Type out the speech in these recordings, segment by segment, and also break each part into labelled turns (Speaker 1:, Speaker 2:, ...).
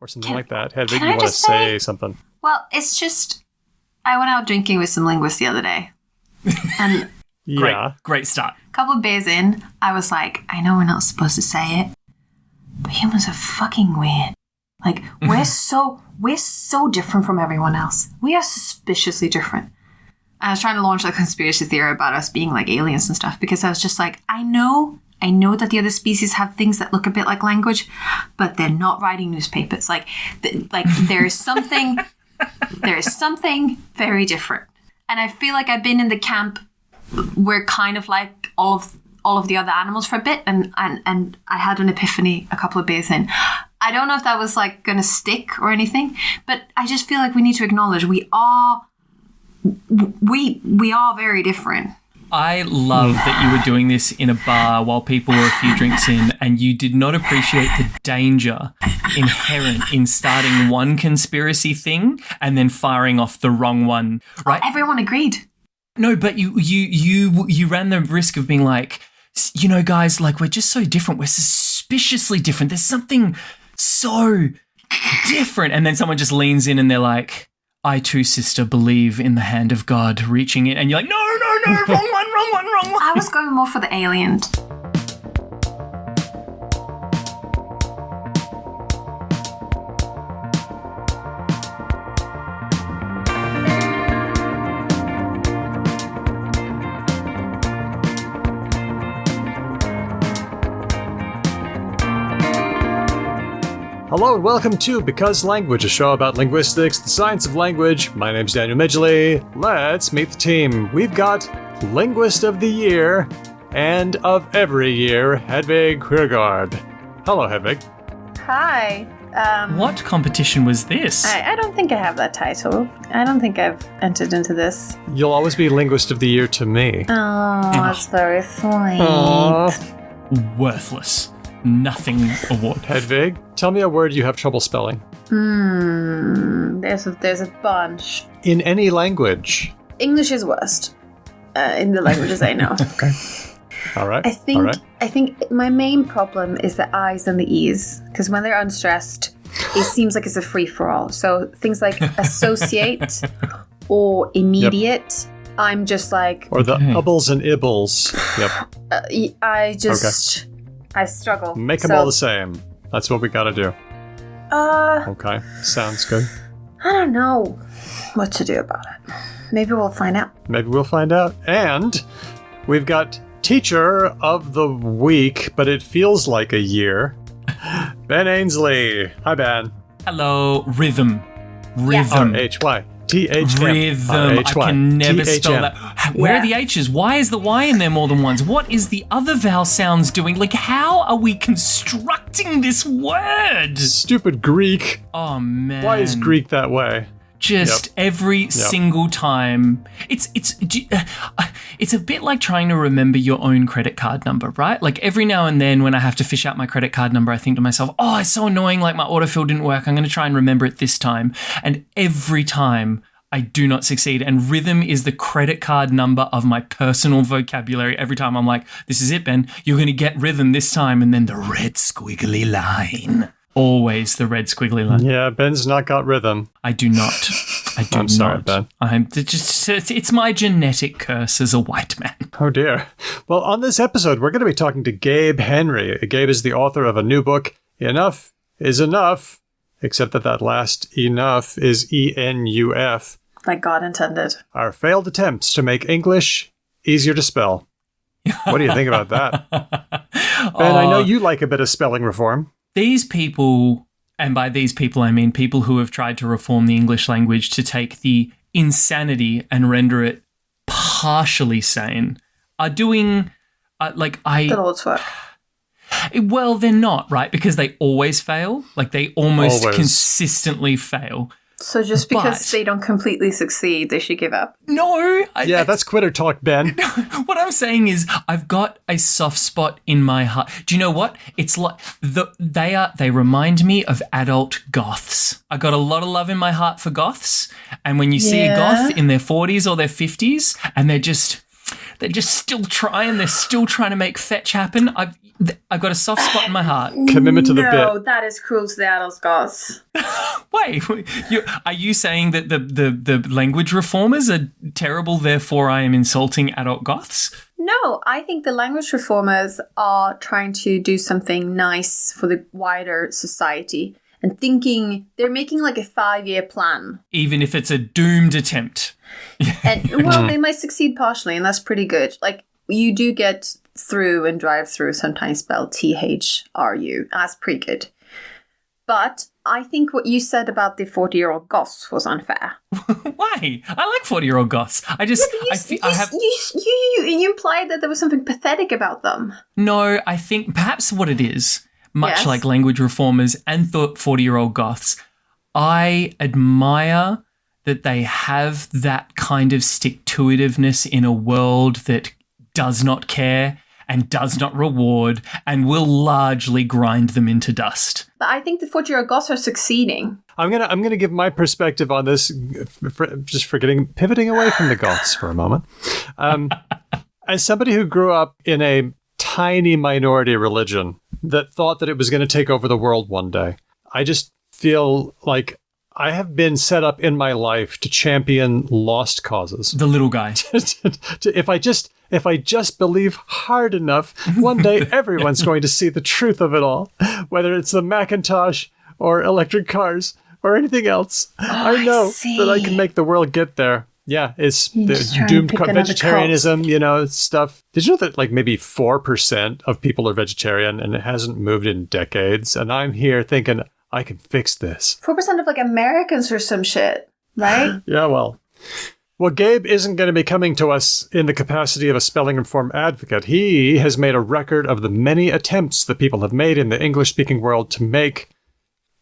Speaker 1: or something like that. Hedvig,
Speaker 2: can
Speaker 1: you
Speaker 2: I
Speaker 1: want to
Speaker 2: just
Speaker 1: say something?
Speaker 2: Well, it's just, I went out drinking with some linguists the other day. And
Speaker 1: Yeah.
Speaker 3: Great start.
Speaker 2: a couple of beers in, I was like, I know we're not supposed to say it, but humans are fucking weird. Like, we're so different from everyone else. We are suspiciously different. I was trying to launch a conspiracy theory about us being like aliens and stuff, because I was just like, I know that the other species have things that look a bit like language, but they're not writing newspapers. Like there is something very different. And I feel like I've been in the camp, we're kind of like all of the other animals for a bit, and I had an epiphany a couple of beers in. I don't know if that was like going to stick or anything, but I just feel like we need to acknowledge we are very different.
Speaker 3: I love that you were doing this in a bar while people were a few drinks in, and you did not appreciate the danger inherent in starting one conspiracy thing and then firing off the wrong one. Right?
Speaker 2: Oh, everyone agreed.
Speaker 3: No, but you ran the risk of being like, you know, guys, like, we're just so different. We're suspiciously different. There's something so different. And then someone just leans in and they're like, I too, sister, believe in the hand of God reaching it. And you're like, no, wrong one.
Speaker 2: I was going more for the aliens.
Speaker 1: Hello and welcome to Because Language, a show about linguistics, the science of language. My name's Daniel Midgley. Let's meet the team. We've got Linguist of the Year and of every year, Hedvig Kiergaard. Hello, Hedvig.
Speaker 4: Hi.
Speaker 3: What competition was this?
Speaker 4: I don't think I have that title. I don't think I've entered into this.
Speaker 1: You'll always be Linguist of the Year to me.
Speaker 4: Oh, that's very sweet.
Speaker 3: Worthless. Nothing award.
Speaker 1: Hedvig, tell me a word you have trouble spelling.
Speaker 4: There's a bunch.
Speaker 1: In any language.
Speaker 4: English is worst. In the languages I know.
Speaker 1: Okay. All right.
Speaker 4: I think my main problem is the I's and the E's, because when they're unstressed, it seems like it's a free-for-all. So things like associate or immediate, I'm just like...
Speaker 1: Or the ubbles and ibbles. Yep.
Speaker 4: I struggle.
Speaker 1: Make them all the same. That's what we gotta do. Okay. Sounds good.
Speaker 4: I don't know what to do about it. Maybe we'll find out.
Speaker 1: And we've got Teacher of the Week, but it feels like a year. Ben Ainsley. Hi, Ben.
Speaker 3: Hello. Rhythm.
Speaker 1: R-H-Y. T-H-M.
Speaker 3: Rhythm. I can never spell that. Where are the H's? Why is the Y in there more than once? What is the other vowel sounds doing? Like, how are we constructing this word?
Speaker 1: Stupid Greek.
Speaker 3: Oh, man.
Speaker 1: Why is Greek that way?
Speaker 3: Just every single time. It's a bit like trying to remember your own credit card number, right? Like every now and then when I have to fish out my credit card number, I think to myself, oh, it's so annoying, like my autofill didn't work. I'm going to try and remember it this time. And every time I do not succeed. And rhythm is the credit card number of my personal vocabulary. Every time I'm like, this is it, Ben. You're going to get rhythm this time. And then the red squiggly line. Always the red squiggly line.
Speaker 1: Yeah, Ben's not got rhythm.
Speaker 3: I do not.
Speaker 1: I'm sorry, Ben.
Speaker 3: It's my genetic curse as a white man.
Speaker 1: Oh, dear. Well, on this episode, we're going to be talking to Gabe Henry. Gabe is the author of a new book, Enough Is Enuf, except that last enough is E-N-U-F.
Speaker 4: Like God intended.
Speaker 1: Our failed attempts to make English easier to spell. What do you think about that? Ben, I know you like a bit of spelling reform.
Speaker 3: These people, and by these people I mean people who have tried to reform the English language to take the insanity and render it partially sane, are doing,
Speaker 4: The Lord's work.
Speaker 3: Well, they're not, right? Because they always fail. Like, they almost consistently fail.
Speaker 4: So just because they don't completely succeed, they should give up?
Speaker 3: No.
Speaker 1: That's quitter talk, Ben.
Speaker 3: What I'm saying is I've got a soft spot in my heart. Do you know what? It's like they remind me of adult goths. I got a lot of love in my heart for goths. And when you see a goth in their 40s or their 50s and they're just They're just still trying. They're still trying to make fetch happen. I've got a soft spot in my heart.
Speaker 1: Commitment to the bit.
Speaker 4: No, that is cruel to the adult Scots.
Speaker 3: Wait, are you saying that the language reformers are terrible, therefore I am insulting adult Goths?
Speaker 4: No, I think the language reformers are trying to do something nice for the wider society and they're making like a 5-year plan.
Speaker 3: Even if it's a doomed attempt.
Speaker 4: And well, they might succeed partially, and that's pretty good. Like, you do get through and drive through sometimes spelled THRU. That's pretty good. But I think what you said about the 40-year-old Goths was unfair.
Speaker 3: Why? I like 40-year-old Goths.
Speaker 4: You implied that there was something pathetic about them.
Speaker 3: No, I think perhaps what it is, much
Speaker 4: Yes.
Speaker 3: like language reformers and 40-year-old Goths, I admire that they have that kind of stick-to-itiveness in a world that does not care and does not reward and will largely grind them into dust.
Speaker 4: But I think the 40-year-old Goths are succeeding.
Speaker 1: I'm gonna give my perspective on this, pivoting away from the Goths for a moment. As somebody who grew up in a tiny minority religion that thought that it was going to take over the world one day, I just feel like I have been set up in my life to champion lost causes.
Speaker 3: The little guy.
Speaker 1: If I just believe hard enough, one day everyone's going to see the truth of it all, whether it's the Macintosh or electric cars or anything else. I know that I can make the world get there. Yeah, it's doomed vegetarianism, stuff. Did you know that like maybe 4% of people are vegetarian and it hasn't moved in decades? And I'm here thinking, I can fix this.
Speaker 4: 4% of like Americans or some shit, right?
Speaker 1: Yeah, well, Gabe isn't going to be coming to us in the capacity of a spelling reform advocate. He has made a record of the many attempts that people have made in the English-speaking world to make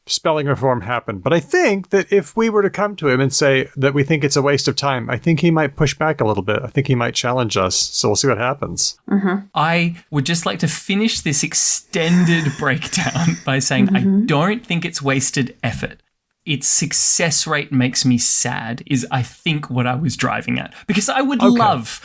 Speaker 1: spelling reform happen. But I think that if we were to come to him and say that we think it's a waste of time, I think he might push back a little bit. I think he might challenge us. So we'll see what happens.
Speaker 4: Mm-hmm.
Speaker 3: I would just like to finish this extended breakdown by saying I don't think it's wasted effort. Its success rate makes me sad is, I think, what I was driving at. Because I would love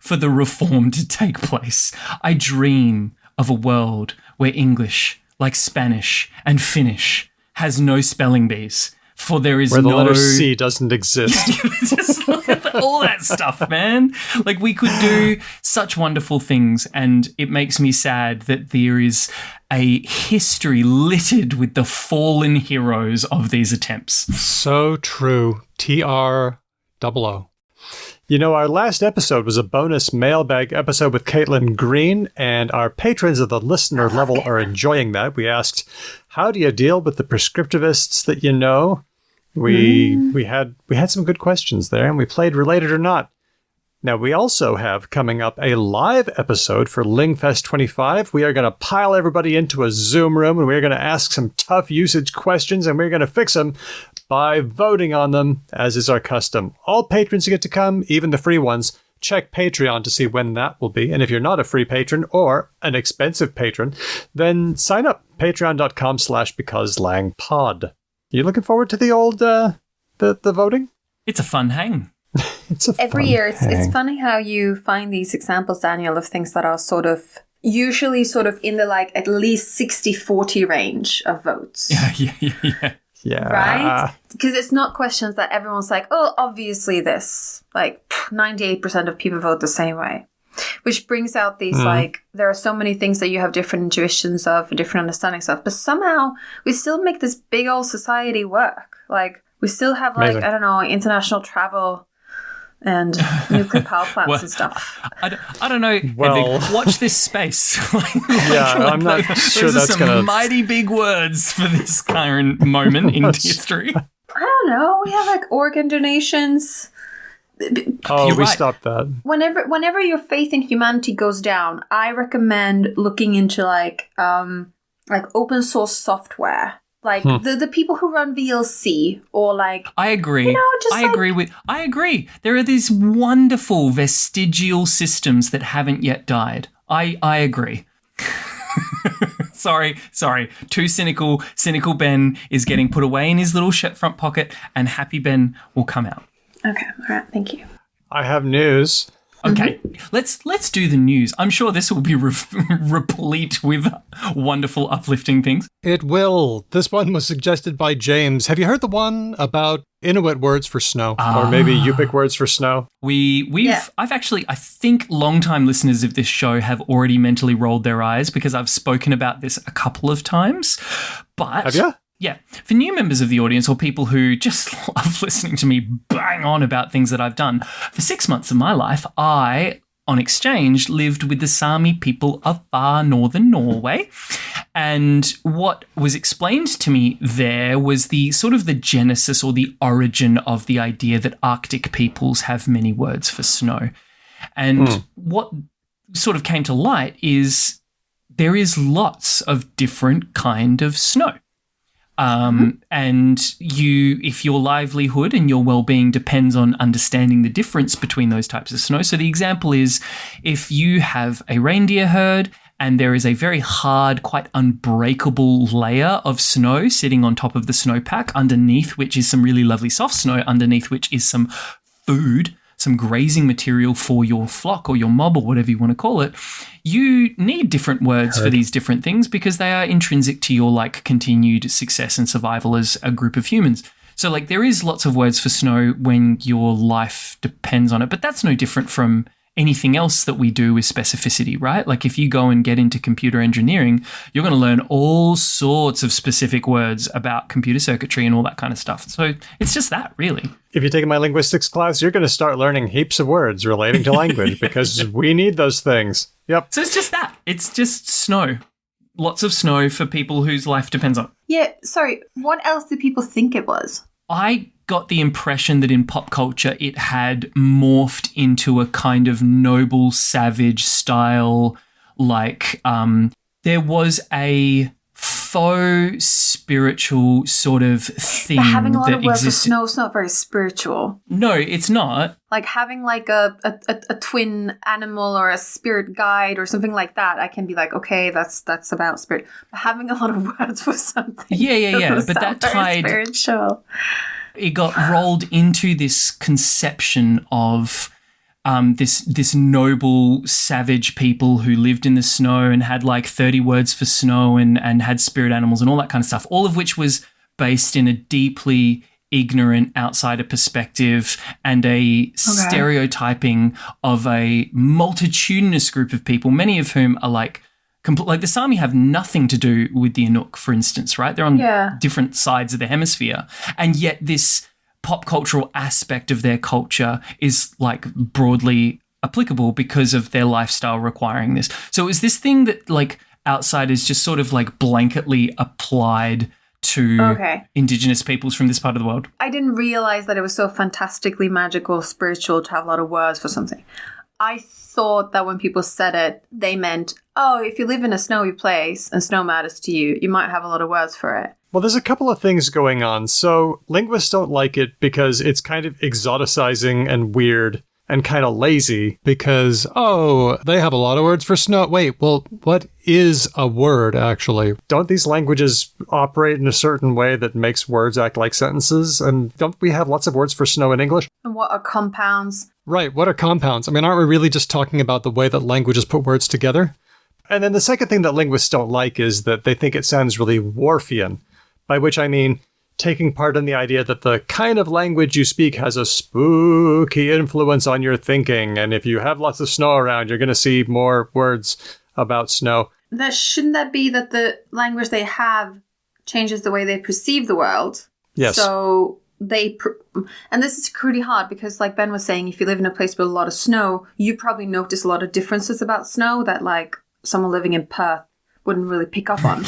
Speaker 3: for the reform to take place. I dream of a world where English, like Spanish and Finnish, has no spelling bees. For there is
Speaker 1: where the
Speaker 3: no...
Speaker 1: letter C doesn't exist.
Speaker 3: Just all that stuff, man. Like, we could do such wonderful things, and it makes me sad that there is a history littered with the fallen heroes of these attempts.
Speaker 1: So true. TROO. Our last episode was a bonus mailbag episode with Caitlin Green, and our patrons at the listener level are enjoying that. We asked, how do you deal with the prescriptivists that you know? We had some good questions there, and we played Related or Not. Now, we also have coming up a live episode for Lingfest 25. We are going to pile everybody into a Zoom room, and we're going to ask some tough usage questions, and we're going to fix them by voting on them, as is our custom. All patrons get to come, even the free ones. Check Patreon to see when that will be. And if you're not a free patron or an expensive patron, then sign up. Patreon.com/becauselangpod. You looking forward to the old, the voting?
Speaker 3: It's a fun hang.
Speaker 4: Every year, it's funny how you find these examples, Daniel, of things that are usually in the like at least 60-40 range of votes.
Speaker 1: Yeah.
Speaker 4: Right? Because it's not questions that everyone's like, oh, obviously this. Like 98% of people vote the same way. Which brings out these there are so many things that you have different intuitions of and different understandings of. But somehow we still make this big old society work. Like we still have
Speaker 1: Amazing.
Speaker 4: I don't know, international travel and nuclear power plants and stuff.
Speaker 3: I don't know.
Speaker 1: Well,
Speaker 3: watch this space.
Speaker 1: I'm not sure
Speaker 3: those
Speaker 1: that's
Speaker 3: are
Speaker 1: going
Speaker 3: some
Speaker 1: to...
Speaker 3: mighty big words for this current moment in history.
Speaker 4: I don't know. We have like organ donations.
Speaker 1: Oh,
Speaker 3: You're
Speaker 1: we
Speaker 3: right.
Speaker 1: stopped that.
Speaker 4: Whenever your faith in humanity goes down, I recommend looking into like open source software. Like the people who run VLC or like
Speaker 3: I agree. I agree. There are these wonderful vestigial systems that haven't yet died. I agree. Sorry. Too cynical. Cynical Ben is getting put away in his little front pocket, and happy Ben will come out.
Speaker 4: Okay, all right, thank you.
Speaker 1: I have news.
Speaker 3: Okay, let's do the news. I'm sure this will be replete with wonderful, uplifting things.
Speaker 1: It will. This one was suggested by James. Have you heard the one about Inuit words for snow? Or maybe Yupik words for snow?
Speaker 3: I think longtime listeners of this show have already mentally rolled their eyes because I've spoken about this a couple of times. But
Speaker 1: have you?
Speaker 3: Yeah. For new members of the audience or people who just love listening to me bang on about things that I've done, for 6 months of my life, I, on exchange, lived with the Sami people of far northern Norway. And what was explained to me there was the sort of the genesis or the origin of the idea that Arctic peoples have many words for snow. And what sort of came to light is there is lots of different kind of snow. And if your livelihood and your well-being depends on understanding the difference between those types of snow. So the example is if you have a reindeer herd and there is a very hard, quite unbreakable layer of snow sitting on top of the snowpack underneath, which is some really lovely soft snow, underneath which is some food, some grazing material for your flock or your mob or whatever you want to call it, you need different words for these different things because they are intrinsic to your continued success and survival as a group of humans. So there is lots of words for snow when your life depends on it, but that's no different from anything else that we do with specificity, right? If you go and get into computer engineering, you're going to learn all sorts of specific words about computer circuitry and all that kind of stuff. So it's just that, really.
Speaker 1: If you're taking my linguistics class, you're going to start learning heaps of words relating to language because we need those things. Yep.
Speaker 3: So it's just that. It's just snow. Lots of snow for people whose life depends on it.
Speaker 2: Yeah, sorry. What else did people think it was?
Speaker 3: I got the impression that in pop culture it had morphed into a kind of noble, savage style, there was a faux spiritual sort of thing
Speaker 2: but having a lot
Speaker 3: that
Speaker 2: of words for
Speaker 3: existed.
Speaker 2: snow is not very spiritual.
Speaker 3: No, it's not.
Speaker 2: Having a twin animal or a spirit guide or something like that, I can be okay, that's about spirit. But having a lot of words for something,
Speaker 3: yeah. But that tied
Speaker 2: spiritual.
Speaker 3: It got rolled into this conception of this noble, savage people who lived in the snow and had 30 words for snow and had spirit animals and all that kind of stuff, all of which was based in a deeply ignorant outsider perspective and a stereotyping of a multitudinous group of people, many of whom are the Sami have nothing to do with the Inuk, for instance, right? They're on different sides of the hemisphere. And yet this pop cultural aspect of their culture is broadly applicable because of their lifestyle requiring this. So it was this thing that outsiders just sort of blanketly applied to indigenous peoples from this part of the world.
Speaker 2: I didn't realize that it was so fantastically magical, spiritual to have a lot of words for something. I thought that when people said it, they meant, if you live in a snowy place and snow matters to you, you might have a lot of words for it.
Speaker 1: Well, there's a couple of things going on. So linguists don't like it because it's kind of exoticizing and weird and kind of lazy because, they have a lot of words for snow. Wait, well, what is a word, actually? Don't these languages operate in a certain way that makes words act like sentences? And don't we have lots of words for snow in English?
Speaker 2: And what are compounds?
Speaker 1: Right, what are compounds? I mean, aren't we really just talking about the way that languages put words together? And then the second thing that linguists don't like is that they think it sounds really Worfian, by which I mean taking part in the idea that the kind of language you speak has a spooky influence on your thinking, and if you have lots of snow around, you're going to see more words about snow.
Speaker 2: Shouldn't that be that the language they have changes the way they perceive the world?
Speaker 1: Yes.
Speaker 2: So and this is pretty hard because like Ben was saying, if you live in a place with a lot of snow, you probably notice a lot of differences about snow that someone living in Perth wouldn't really pick up on.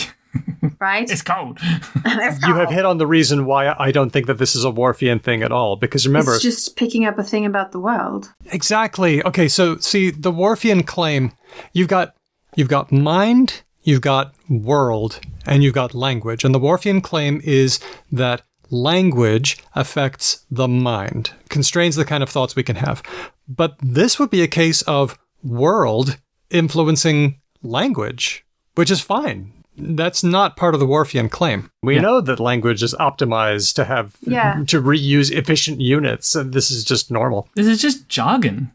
Speaker 2: Right?
Speaker 3: It's cold.
Speaker 1: You have hit on the reason why I don't think that this is a Worfian thing at all. Because remember...
Speaker 2: It's just picking up a thing about the world.
Speaker 1: Exactly. Okay, so see, the Worfian claim, you've got mind, you've got world, and you've got language. And the Worfian claim is that language affects the mind, constrains the kind of thoughts we can have. But this would be a case of world influencing language, which is fine. That's not part of the Worfian claim. We know that language is optimized to have to reuse efficient units, and this is just normal.
Speaker 3: This is just jargon.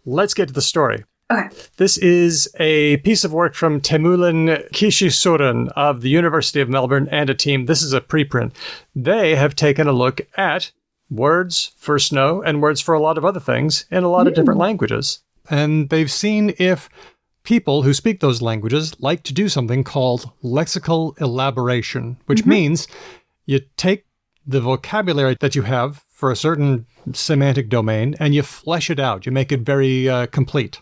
Speaker 1: let's get to the story.
Speaker 2: Okay.
Speaker 1: This is a piece of work from Temulin Kishisuren of the University of Melbourne and a team. This is a preprint. They have taken a look at words for snow and words for a lot of other things in a lot of different languages. And they've seen if people who speak those languages like to do something called lexical elaboration, which means you take the vocabulary that you have for a certain semantic domain and you flesh it out. You make it very complete.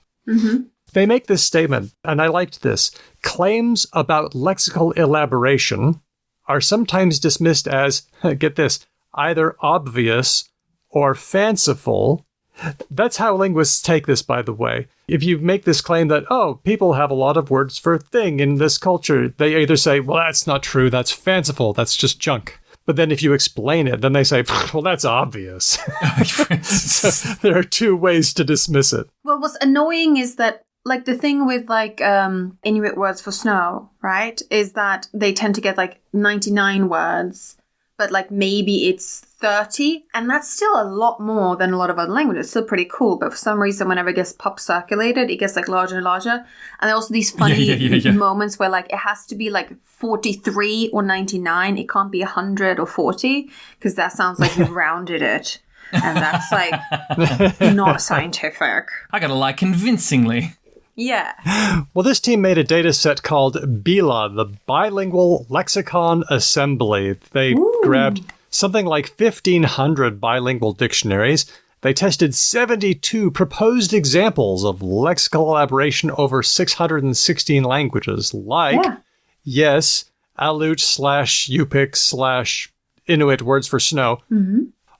Speaker 1: They make this statement, and I liked this. Claims about lexical elaboration are sometimes dismissed as, get this, either obvious or fanciful. That's how linguists take this, by the way. If you make this claim that, oh, people have a lot of words for thing in this culture, they either say, well, that's not true, that's fanciful, that's just junk. But then if you explain it, then they say, well, that's obvious. So there are two ways to dismiss it.
Speaker 2: Well, what's annoying is that, like, the thing with, like, Inuit words for snow, right, is that they tend to get, like, 99 words, but, like, maybe it's 30, and that's still a lot more than a lot of other languages. It's still pretty cool, but for some reason, whenever it gets pop circulated, it gets, like, larger and larger. And there are also these funny moments where, like, it has to be, like, 43 or 99. It can't be 100 or 40, because that sounds like you've rounded it. And that's, like, not scientific.
Speaker 3: I gotta lie convincingly.
Speaker 2: Yeah.
Speaker 1: Well, this team made a data set called BILA, the Bilingual Lexicon Assembly. They grabbed something like 1,500 bilingual dictionaries. They tested 72 proposed examples of lexical elaboration over 616 languages, like, yes, Aleut / Yupik / Inuit words for snow.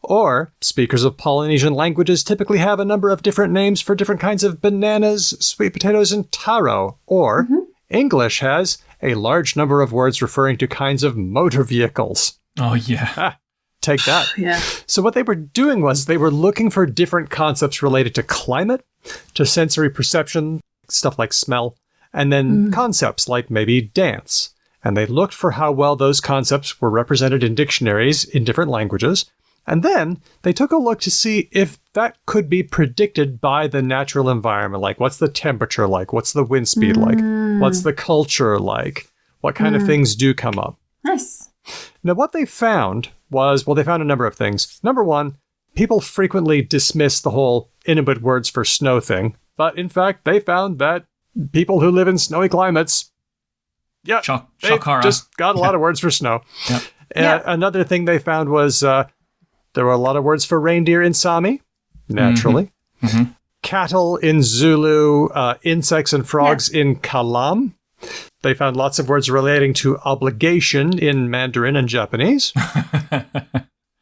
Speaker 1: Or speakers of Polynesian languages typically have a number of different names for different kinds of bananas, sweet potatoes, and taro. Or English has a large number of words referring to kinds of motor vehicles.
Speaker 3: Oh, yeah.
Speaker 1: Take that.
Speaker 2: Yeah.
Speaker 1: So what they were doing was they were looking for different concepts related to climate, to sensory perception, stuff like smell, and then concepts like maybe dance. And they looked for how well those concepts were represented in dictionaries in different languages. And then they took a look to see if that could be predicted by the natural environment. Like, what's the temperature like? What's the wind speed like? What's the culture like? What kind of things do come up?
Speaker 2: Nice.
Speaker 1: Now, what they found was, well, they found a number of things. Number one, people frequently dismiss the whole Inuit words for snow thing. But in fact, they found that people who live in snowy climates, they just got a lot of words for snow. Another thing they found was there were a lot of words for reindeer in Sami, naturally. Cattle in Zulu, insects and frogs in Kalam. They found lots of words relating to obligation in Mandarin and Japanese.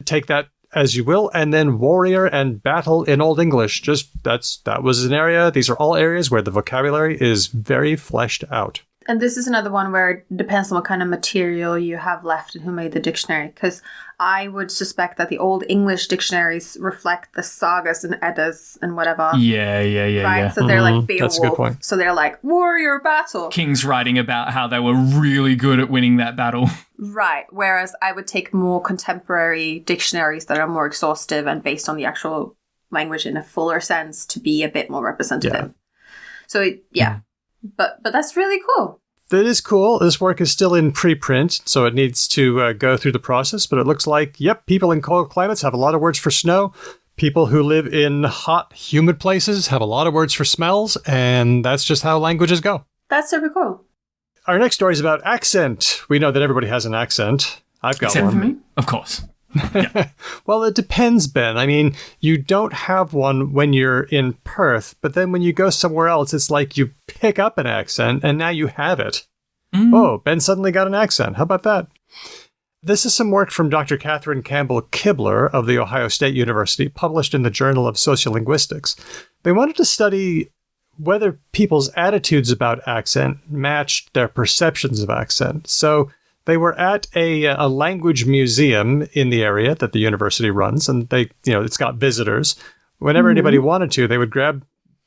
Speaker 1: Take that as you will. And then warrior and battle in Old English. That was an area. These are all areas where the vocabulary is very fleshed out.
Speaker 2: And this is another one where it depends on what kind of material you have left and who made the dictionary. Because I would suspect that the Old English dictionaries reflect the sagas and Eddas and whatever.
Speaker 3: Yeah.
Speaker 2: So they're like Beowulf.
Speaker 1: That's a good point.
Speaker 2: So they're like warrior battle.
Speaker 3: Kings writing about how they were really good at winning that battle.
Speaker 2: Right. Whereas I would take more contemporary dictionaries that are more exhaustive and based on the actual language in a fuller sense to be a bit more representative. So, But that's really cool.
Speaker 1: That is cool. This work is still in preprint, so it needs to go through the process. But it looks like, people in cold climates have a lot of words for snow. People who live in hot, humid places have a lot of words for smells. And that's just how languages go.
Speaker 2: That's super cool.
Speaker 1: Our next story is about accent. We know that everybody has an accent. I've got
Speaker 3: Except
Speaker 1: one.
Speaker 3: for me, of course.
Speaker 1: Well, it depends, Ben. I mean, you don't have one when you're in Perth, but then when you go somewhere else, it's like you pick up an accent and now you have it. Oh, Ben suddenly got an accent. How about that? This is some work from Dr. Catherine Campbell Kibler of The Ohio State University, published in the Journal of Sociolinguistics. They wanted to study whether people's attitudes about accent matched their perceptions of accent. So they were at a language museum in the area that the university runs, and it's got visitors. Whenever anybody wanted to, they would grab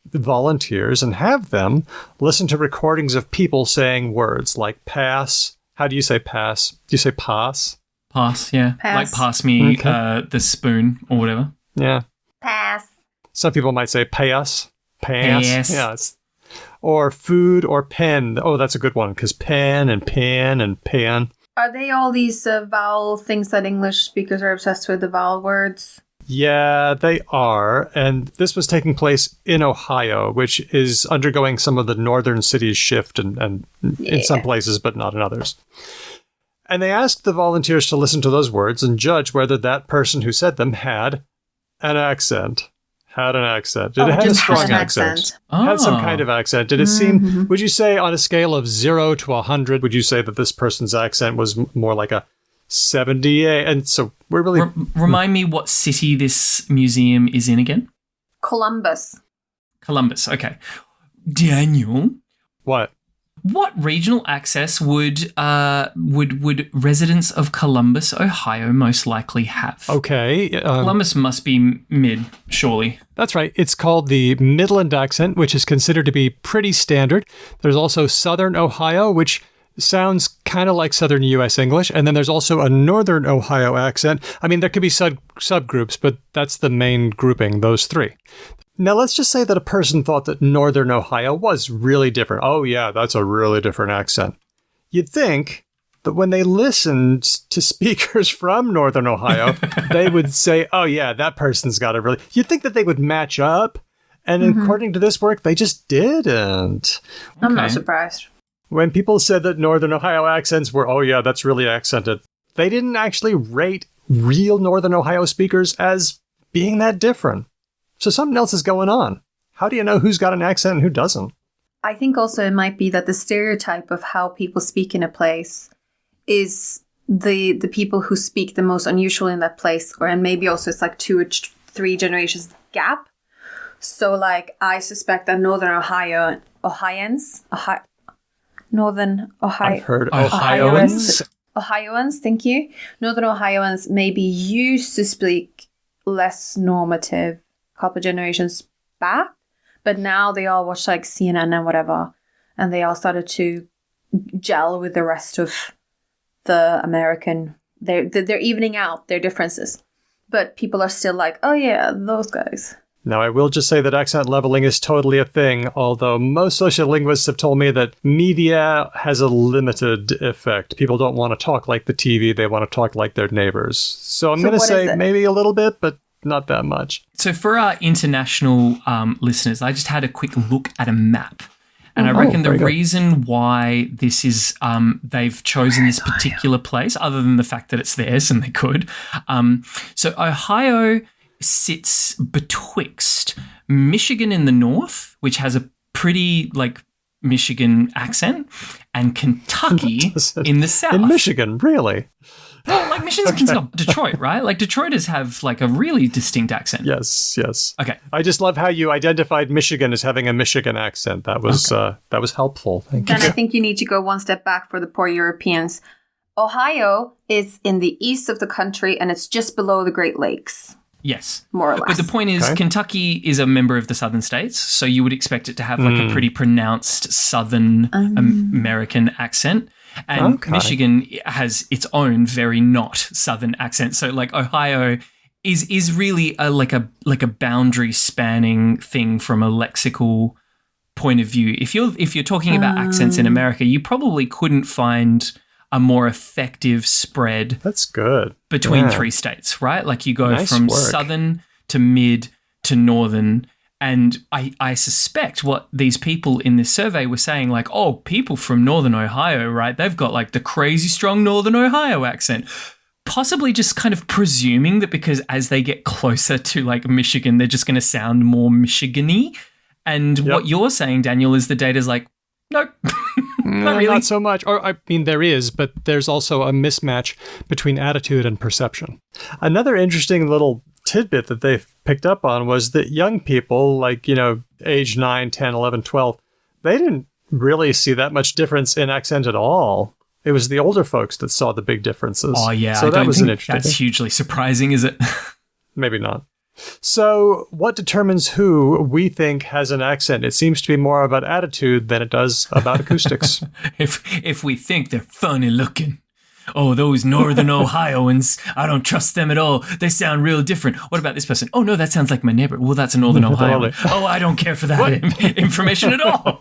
Speaker 1: volunteers and have them listen to recordings of people saying words like pass. How do you say pass? Do you say pass?
Speaker 3: Pass, yeah.
Speaker 2: Pass.
Speaker 3: Like pass me the spoon or whatever.
Speaker 1: Yeah.
Speaker 2: Pass.
Speaker 1: Some people might say pay us.
Speaker 3: Pants.
Speaker 1: Yes. Or food or pen. Oh, that's a good one, because pen and pan and pan.
Speaker 4: Are they all these vowel things that English speakers are obsessed with, the vowel words?
Speaker 1: Yeah, they are. And this was taking place in Ohio, which is undergoing some of the northern cities shift and in some places, but not in others. And they asked the volunteers to listen to those words and judge whether that person who said them had an accent. Did it have a strong accent? Had some kind of accent. Did it seem, would you say on a scale of 0 to 100, would you say that this person's accent was more like a 78? And so we're really...
Speaker 3: Remind me what city this museum is in again?
Speaker 4: Columbus,
Speaker 3: okay. Daniel?
Speaker 1: What?
Speaker 3: What regional access would residents of Columbus, Ohio, most likely have?
Speaker 1: Okay.
Speaker 3: Columbus must be mid, surely.
Speaker 1: That's right. It's called the Midland accent, which is considered to be pretty standard. There's also Southern Ohio, which sounds kind of like Southern U.S. English. And then there's also a Northern Ohio accent. I mean, there could be subgroups, but that's the main grouping, those three. Now, let's just say that a person thought that Northern Ohio was really different. Oh, yeah, that's a really different accent. You'd think that when they listened to speakers from Northern Ohio, they would say, oh, yeah, that person's got a really... You'd think that they would match up. And according to this work, they just didn't.
Speaker 4: I'm not surprised.
Speaker 1: When people said that Northern Ohio accents were, oh, yeah, that's really accented, they didn't actually rate real Northern Ohio speakers as being that different. So something else is going on. How do you know who's got an accent and who doesn't?
Speaker 4: I think also it might be that the stereotype of how people speak in a place is the people who speak the most unusual in that place, and maybe also it's like 2 or 3 generations gap. So like I suspect that Northern Ohioans,
Speaker 1: I've heard Ohioans.
Speaker 4: Ohioans, thank you. Northern Ohioans maybe used to speak less normative couple generations back, but now they all watch like CNN and whatever, and they all started to gel with the rest of the American. They're evening out their differences, but people are still like, oh yeah, those guys.
Speaker 1: Now, I will just say that accent leveling is totally a thing, although most sociolinguists have told me that media has a limited effect. People don't want to talk like the TV, they want to talk like their neighbors. So I'm going to say maybe a little bit, but not that much.
Speaker 3: So for our international listeners, I just had a quick look at a map. And I reckon the reason why this is, they've chosen this particular place, other than the fact that it's theirs and they could. So Ohio sits betwixt Michigan in the north, which has a pretty like Michigan accent, and Kentucky in the south.
Speaker 1: In Michigan, really?
Speaker 3: Well, like Michigan's got Detroit, right? Like Detroiters have like a really distinct accent.
Speaker 1: Yes.
Speaker 3: Okay.
Speaker 1: I just love how you identified Michigan as having a Michigan accent. That was helpful. Thank you.
Speaker 4: Then I think you need to go one step back for the poor Europeans. Ohio is in the east of the country, and it's just below the Great Lakes.
Speaker 3: Yes.
Speaker 4: More or less.
Speaker 3: But the point is, Kentucky is a member of the southern states, so you would expect it to have like a pretty pronounced southern American accent. And Michigan has its own very not southern accent. So like Ohio is really like a boundary spanning thing from a lexical point of view. If you're talking about accents in America, you probably couldn't find a more effective spread.
Speaker 1: That's good.
Speaker 3: Between 3 states, right? Like you go from southern to mid to northern. And I suspect what these people in this survey were saying, like, oh, people from Northern Ohio, right? They've got like the crazy strong Northern Ohio accent. Possibly just kind of presuming that because as they get closer to like Michigan, they're just going to sound more Michigan-y. And what you're saying, Daniel, is the data's like, nope. Not really.
Speaker 1: Not so much. Or, I mean, there is, but there's also a mismatch between attitude and perception. Another interesting little tidbit that they've picked up on was that young people, like, age 9, 10, 11, 12, they didn't really see that much difference in accent at all. It was the older folks that saw the big differences.
Speaker 3: Oh, yeah.
Speaker 1: So that was an interesting.
Speaker 3: That's hugely surprising, is it?
Speaker 1: Maybe not. So what determines who we think has an accent? It seems to be more about attitude than it does about acoustics.
Speaker 3: If we think they're funny looking. Oh, those Northern Ohioans, I don't trust them at all. They sound real different. What about this person? Oh, no, that sounds like my neighbor. Well, that's a Northern Ohioan. Oh, I don't care for that information at all.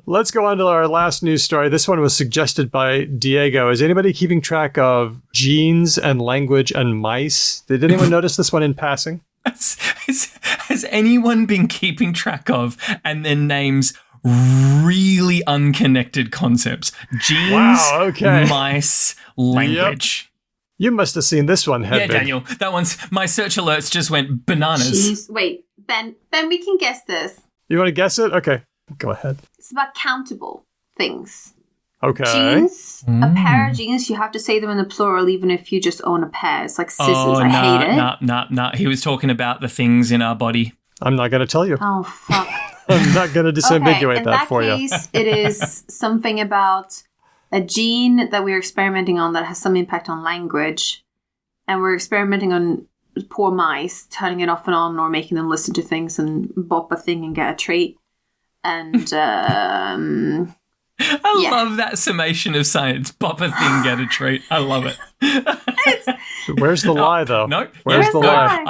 Speaker 1: Let's go on to our last news story. This one was suggested by Diego. Is anybody keeping track of genes and language and mice? Did anyone notice this one in passing?
Speaker 3: Has anyone been keeping track of and then names really unconnected concepts? Genes, mice, language.
Speaker 1: Yep. You must have seen this one, Hedvig.
Speaker 3: Yeah, Daniel. That one's, my search alerts just went bananas.
Speaker 4: Jeez. Wait, Ben, we can guess this.
Speaker 1: You want to guess it? Okay, go ahead.
Speaker 4: It's about countable things.
Speaker 1: Okay.
Speaker 4: Jeans, a pair of jeans, you have to say them in the plural even if you just own a pair. It's like scissors. I hate it.
Speaker 3: No. He was talking about the things in our body.
Speaker 1: I'm not going to tell you.
Speaker 4: Oh, fuck.
Speaker 1: I'm not going to disambiguate that for you.
Speaker 4: In that case, it is something about a gene that we're experimenting on that has some impact on language. And we're experimenting on poor mice, turning it off and on or making them listen to things and bop a thing and get a treat. And,
Speaker 3: I love that summation of science. Bop a thing, get a treat. I love it.
Speaker 1: Where's the lie, though?
Speaker 3: No.
Speaker 1: Where's the lie?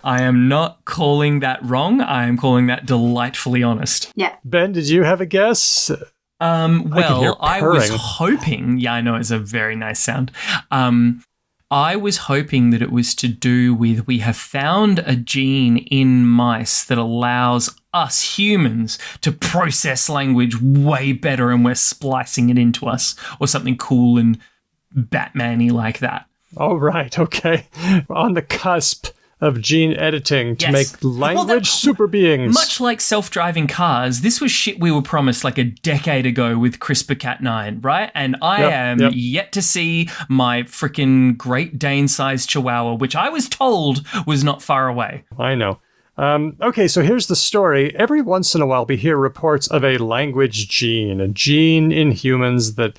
Speaker 3: I am not calling that wrong. I am calling that delightfully honest.
Speaker 4: Yeah.
Speaker 1: Ben, did you have a guess?
Speaker 3: Well, I was hoping. Yeah, I know it's a very nice sound. I was hoping that it was to do with we have found a gene in mice that allows us humans to process language way better and we're splicing it into us or something cool and Batman-y like that.
Speaker 1: Oh, right. Okay. We're on the cusp of gene editing to make language super beings.
Speaker 3: Much like self-driving cars, this was shit we were promised like a decade ago with CRISPR-Cas9, right? And I am yet to see my freaking Great Dane-sized Chihuahua, which I was told was not far away.
Speaker 1: I know. Okay, so here's the story. Every once in a while we hear reports of a language gene, a gene in humans that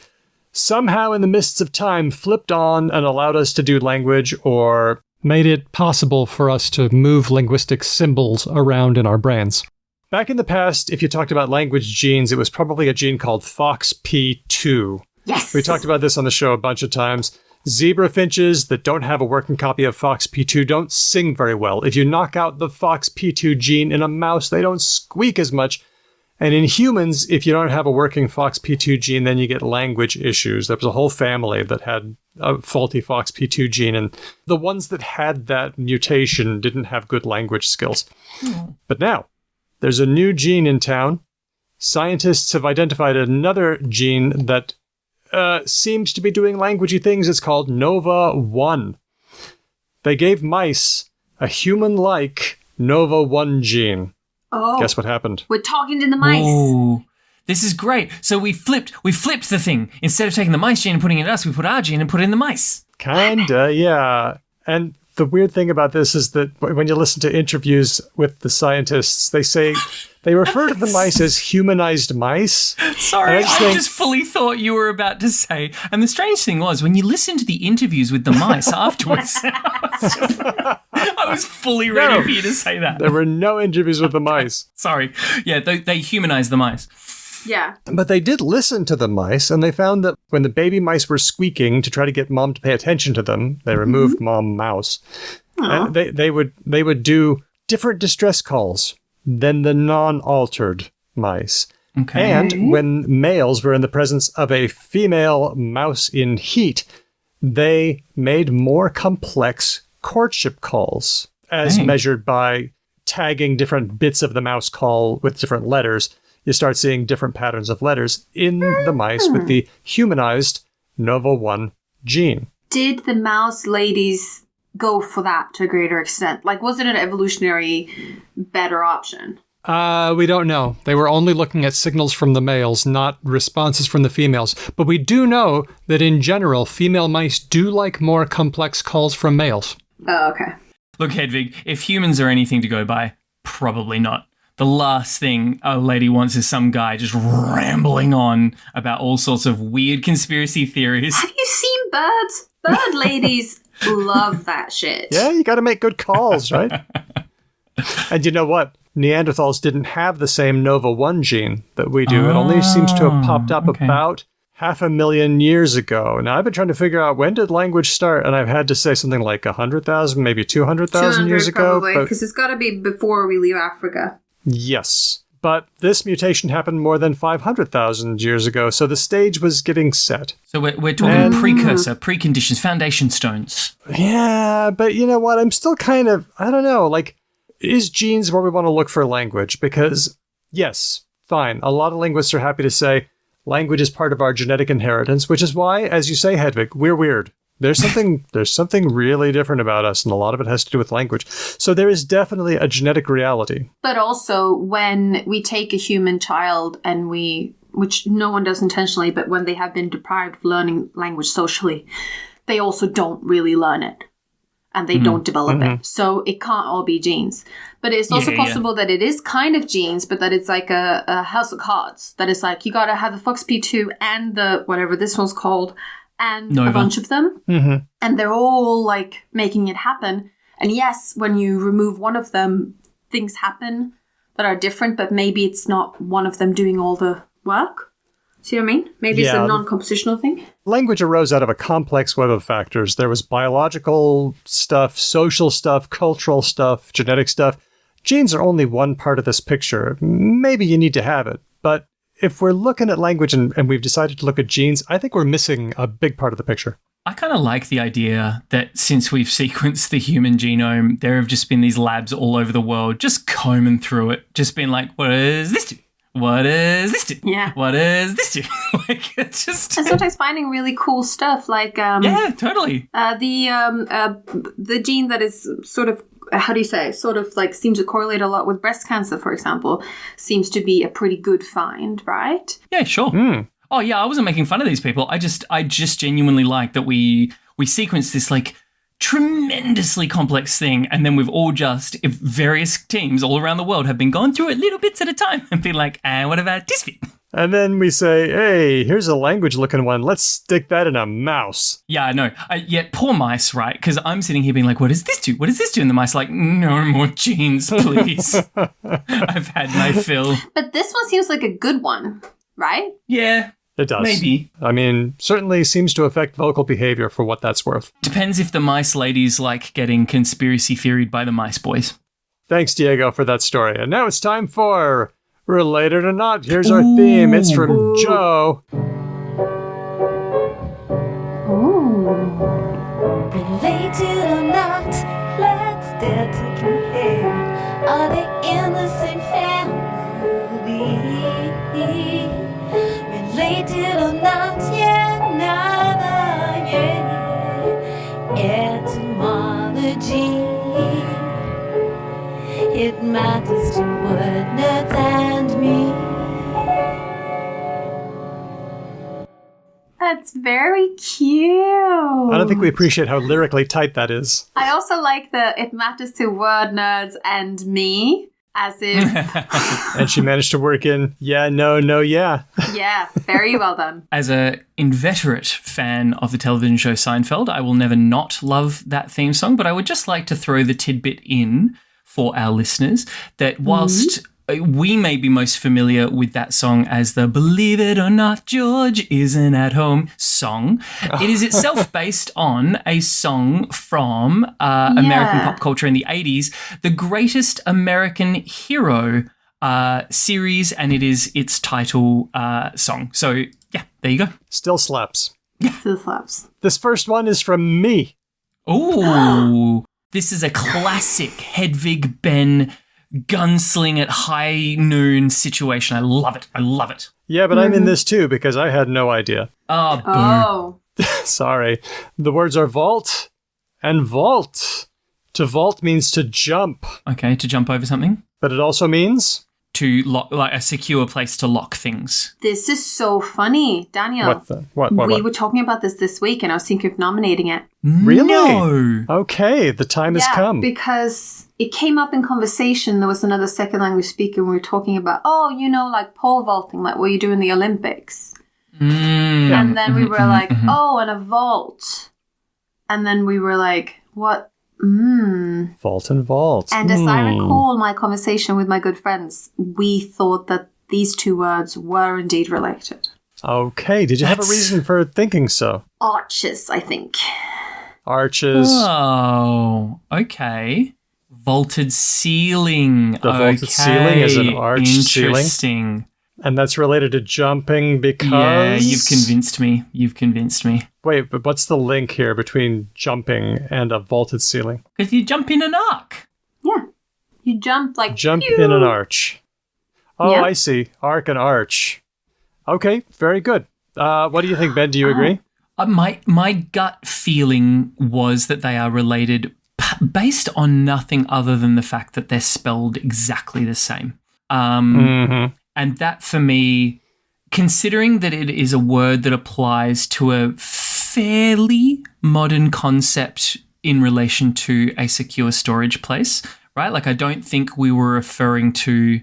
Speaker 1: somehow in the mists of time flipped on and allowed us to do language or made it possible for us to move linguistic symbols around in our brains. Back in the past, if you talked about language genes, it was probably a gene called FOXP2.
Speaker 4: Yes!
Speaker 1: We talked about this on the show a bunch of times. Zebra finches that don't have a working copy of FOXP2 don't sing very well. If you knock out the FOXP2 gene in a mouse, they don't squeak as much. And in humans, if you don't have a working FOXP2 gene, then you get language issues. There was a whole family that had a faulty FOXP2 gene, and the ones that had that mutation didn't have good language skills. But now, there's a new gene in town. Scientists have identified another gene that seems to be doing languagey things. It's called Nova1. They gave mice a human-like Nova1 gene.
Speaker 4: Oh.
Speaker 1: Guess what happened?
Speaker 4: We're talking to the mice.
Speaker 3: Ooh, this is great. So we flipped the thing. Instead of taking the mice gene and putting it in us, we put our gene and put it in the mice.
Speaker 1: Kinda, yeah. And the weird thing about this is that when you listen to interviews with the scientists, they refer to the mice as humanized mice.
Speaker 3: Sorry, I just fully thought you were about to say. And the strange thing was, when you listen to the interviews with the mice afterwards, I was fully ready for you to say that.
Speaker 1: There were no interviews with the mice.
Speaker 3: Sorry. Yeah, they humanized the mice.
Speaker 4: Yeah.
Speaker 1: But they did listen to the mice, and they found that when the baby mice were squeaking to try to get mom to pay attention to them, they removed mom mouse. And they would do different distress calls than the non-altered mice.
Speaker 3: Okay.
Speaker 1: And when males were in the presence of a female mouse in heat, they made more complex courtship calls, as measured by tagging different bits of the mouse call with different letters. You start seeing different patterns of letters in the mice with the humanized Nova1 gene.
Speaker 4: Did the mouse ladies go for that to a greater extent? Like, was it an evolutionary better option?
Speaker 5: We don't know. They were only looking at signals from the males, not responses from the females. But we do know that in general, female mice do like more complex calls from males.
Speaker 4: Oh, okay.
Speaker 3: Look, Hedvig, if humans are anything to go by, probably not. The last thing a lady wants is some guy just rambling on about all sorts of weird conspiracy theories.
Speaker 4: Have you seen birds? Bird ladies love that shit.
Speaker 1: Yeah, you got to make good calls, right? And you know what? Neanderthals didn't have the same Nova1 gene that we do. It only seems to have popped up about 500,000 years ago. Now, I've been trying to figure out when did language start, and I've had to say something like 100,000, maybe 200,000 years ago.
Speaker 4: Probably, because it's got to be before we leave Africa.
Speaker 1: Yes. But this mutation happened more than 500,000 years ago, so the stage was getting set.
Speaker 3: So we're talking precursor, preconditions, foundation stones.
Speaker 1: Yeah, but you know what? I'm still kind of, I don't know, like, is genes where we want to look for language? Because, yes, fine, a lot of linguists are happy to say language is part of our genetic inheritance, which is why, as you say, Hedvig, we're weird. There's something really different about us, and a lot of it has to do with language. So there is definitely a genetic reality.
Speaker 2: But also, when we take a human child and which no one does intentionally, but when they have been deprived of learning language socially, they also don't really learn it. And they don't develop it. So it can't all be genes. But it's also possible that it is kind of genes, but that it's like a house of cards. That it's like, you got to have the FOXP2 and the, whatever this one's called, and Nova. A bunch of them. Mm-hmm. And they're all like making it happen. And yes, when you remove one of them, things happen that are different, but maybe it's not one of them doing all the work. See what I mean? Maybe it's a non-compositional thing.
Speaker 1: Language arose out of a complex web of factors. There was biological stuff, social stuff, cultural stuff, genetic stuff. Genes are only one part of this picture. Maybe you need to have it, but if we're looking at language and we've decided to look at genes, I think we're missing a big part of the picture.
Speaker 3: I kind of like the idea that since we've sequenced the human genome, there have just been these labs all over the world just combing through it, just being like, what does this do? What does this do?
Speaker 2: Yeah.
Speaker 3: What does this do? Like, it's just...
Speaker 2: And sometimes finding really cool stuff, like...
Speaker 3: yeah, totally.
Speaker 2: The gene that is sort of, how do you say, sort of like seems to correlate a lot with breast cancer, for example, seems to be a pretty good find, right?
Speaker 3: Yeah, sure. Oh, yeah, I wasn't making fun of these people. I just genuinely like that we sequenced this, like, tremendously complex thing, and then we've all just, if various teams all around the world have been going through it little bits at a time and been like, what about this bit?
Speaker 1: And then we say, hey, here's a language-looking one. Let's stick that in a mouse.
Speaker 3: Yeah, I know. Yeah, poor mice, right? Because I'm sitting here being like, what does this do? What does this do? And the mice are like, no more genes, please. I've had my fill.
Speaker 2: But this one seems like a good one, right?
Speaker 3: Yeah.
Speaker 1: It does.
Speaker 3: Maybe.
Speaker 1: I mean, certainly seems to affect vocal behavior for what that's worth.
Speaker 3: Depends if the mice ladies like getting conspiracy theoried by the mice boys.
Speaker 1: Thanks, Diego, for that story. And now it's time for Related or Not. Here's our theme. It's from Joe.
Speaker 6: Related or not, let's dare to compare. Are they in the same family? Related or not, yeah, neither, yeah. Etymology, it matters to word nerds and me.
Speaker 2: That's very cute.
Speaker 1: I don't think we appreciate how lyrically tight that is.
Speaker 2: I also like the it matters to word nerds and me, as if...
Speaker 1: And she managed to work in, yeah, no, no, yeah.
Speaker 2: Yeah, very well done.
Speaker 3: As an inveterate fan of the television show Seinfeld, I will never not love that theme song, but I would just like to throw the tidbit in for our listeners that whilst we may be most familiar with that song as the Believe It or Not, George Isn't at Home song, it is itself based on a song from American pop culture in the 80s, The Greatest American Hero series, and it is its title song. So, yeah, there you go.
Speaker 1: Still slaps.
Speaker 2: Still slaps.
Speaker 1: This first one is from me.
Speaker 3: Ooh, this is a classic Hedvig Ben gunsling at high noon situation. I love it. I love it.
Speaker 1: Yeah, but I'm in this too because I had no idea.
Speaker 3: Oh, boo.
Speaker 1: Sorry. The words are vault and vault. To vault means to jump.
Speaker 3: Okay, to jump over something.
Speaker 1: But it also means...
Speaker 3: to lock, like a secure place to lock things.
Speaker 2: This is so funny, Daniel.
Speaker 1: What?
Speaker 2: We were talking about this week, and I was thinking of nominating it.
Speaker 1: Really?
Speaker 3: No.
Speaker 1: Okay, the time has come.
Speaker 2: Because it came up in conversation. There was another second language speaker, and we were talking about, like pole vaulting, like what you do in the Olympics. And then we were like, and a vault. And then we were like, what?
Speaker 1: Vault and vault.
Speaker 2: And as I recall my conversation with my good friends, we thought that these two words were indeed related.
Speaker 1: Okay, did you have a reason for thinking so?
Speaker 2: Arches, I think.
Speaker 1: Arches.
Speaker 3: Oh, okay. Vaulted ceiling.
Speaker 1: The vaulted ceiling is an arched ceiling.
Speaker 3: Interesting.
Speaker 1: And that's related to jumping because...
Speaker 3: Yeah, you've convinced me.
Speaker 1: Wait, but what's the link here between jumping and a vaulted ceiling?
Speaker 3: Because you jump in an arc.
Speaker 2: Yeah. You jump like...
Speaker 1: Jump
Speaker 2: pew!
Speaker 1: in an arch. Oh,
Speaker 2: Yeah.
Speaker 1: I see. Arc and arch. Okay, very good. What do you think, Ben? Do you agree?
Speaker 3: My gut feeling was that they are related based on nothing other than the fact that they're spelled exactly the same. And that, for me, considering that it is a word that applies to a fairly modern concept in relation to a secure storage place, right? Like, I don't think we were referring to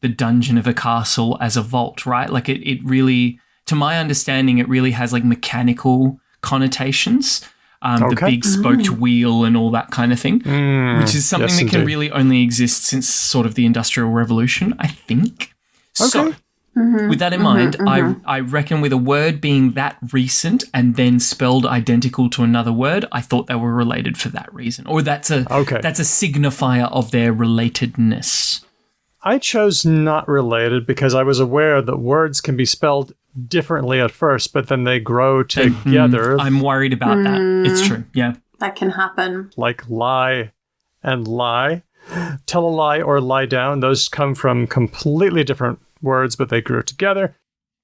Speaker 3: the dungeon of a castle as a vault, right? Like, it really, to my understanding, it really has, like, mechanical connotations. The big spoked wheel and all that kind of thing, which is something that can really only exist since sort of the Industrial Revolution, I think. So, with that in mind, I reckon with a word being that recent and then spelled identical to another word, I thought they were related for that reason. Or that's a signifier of their relatedness.
Speaker 1: I chose not related because I was aware that words can be spelled differently at first, but then they grow together.
Speaker 3: I'm worried about that. It's true, yeah.
Speaker 2: That can happen.
Speaker 1: Like lie and lie. Tell a lie or lie down. Those come from completely different words, but they grew together.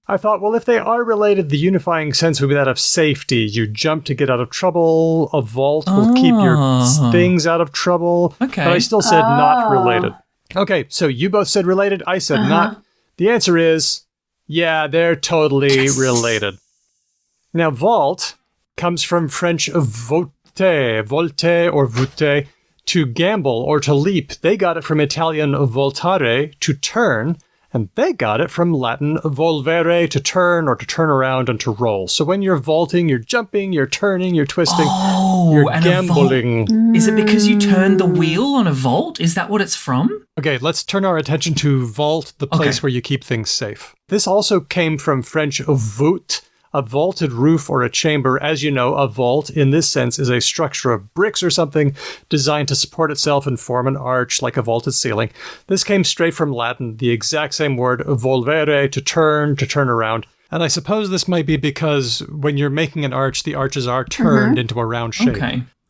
Speaker 1: I thought, well, if they are related, the unifying sense would be that of safety. You jump to get out of trouble. A vault will keep your things out of trouble.
Speaker 3: Okay.
Speaker 1: But I still said not related. Okay, so you both said related. I said not. The answer is, yeah, they're totally related. Now, vault comes from French volte or voûter, to gamble or to leap. They got it from Italian voltare, to turn. And they got it from Latin volvere, to turn or to turn around and to roll. So when you're vaulting, you're jumping, you're turning, you're twisting, you're gambling.
Speaker 3: Is it because you turn the wheel on a vault? Is that what it's from?
Speaker 1: Okay, let's turn our attention to vault, the place where you keep things safe. This also came from French voûte, a vaulted roof or a chamber. As you know, a vault in this sense is a structure of bricks or something designed to support itself and form an arch like a vaulted ceiling. This came straight from Latin, the exact same word, volvere, to turn around. And I suppose this might be because when you're making an arch, the arches are turned into a round shape.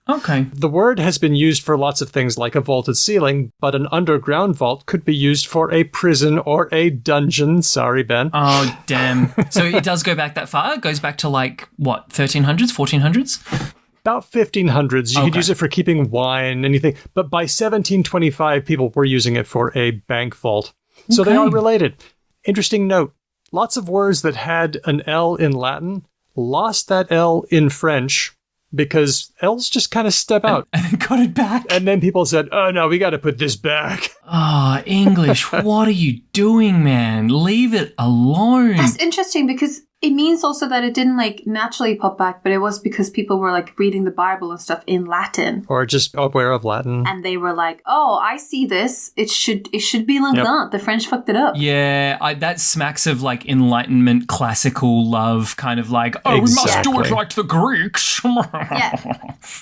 Speaker 3: Okay.
Speaker 1: The word has been used for lots of things like a vaulted ceiling, but an underground vault could be used for a prison or a dungeon. Sorry, Ben.
Speaker 3: Oh, damn. So it does go back that far? It goes back to like, what, 1300s, 1400s?
Speaker 1: About 1500s. You could use it for keeping wine, anything. But by 1725, people were using it for a bank vault. So they are related. Interesting note. Lots of words that had an L in Latin lost that L in French because L's just kind of step out.
Speaker 3: And got it back.
Speaker 1: And then people said, oh, no, we got to put this back.
Speaker 3: Oh, English, what are you doing, man? Leave it alone.
Speaker 2: That's interesting because it means also that it didn't like naturally pop back, but it was because people were like reading the Bible and stuff in Latin.
Speaker 1: Or just aware of Latin.
Speaker 2: And they were like, oh, I see this. It should be like that. The French fucked it up.
Speaker 3: Yeah, that smacks of like Enlightenment, classical love, kind of like, oh, we must do it like the Greeks.
Speaker 2: That's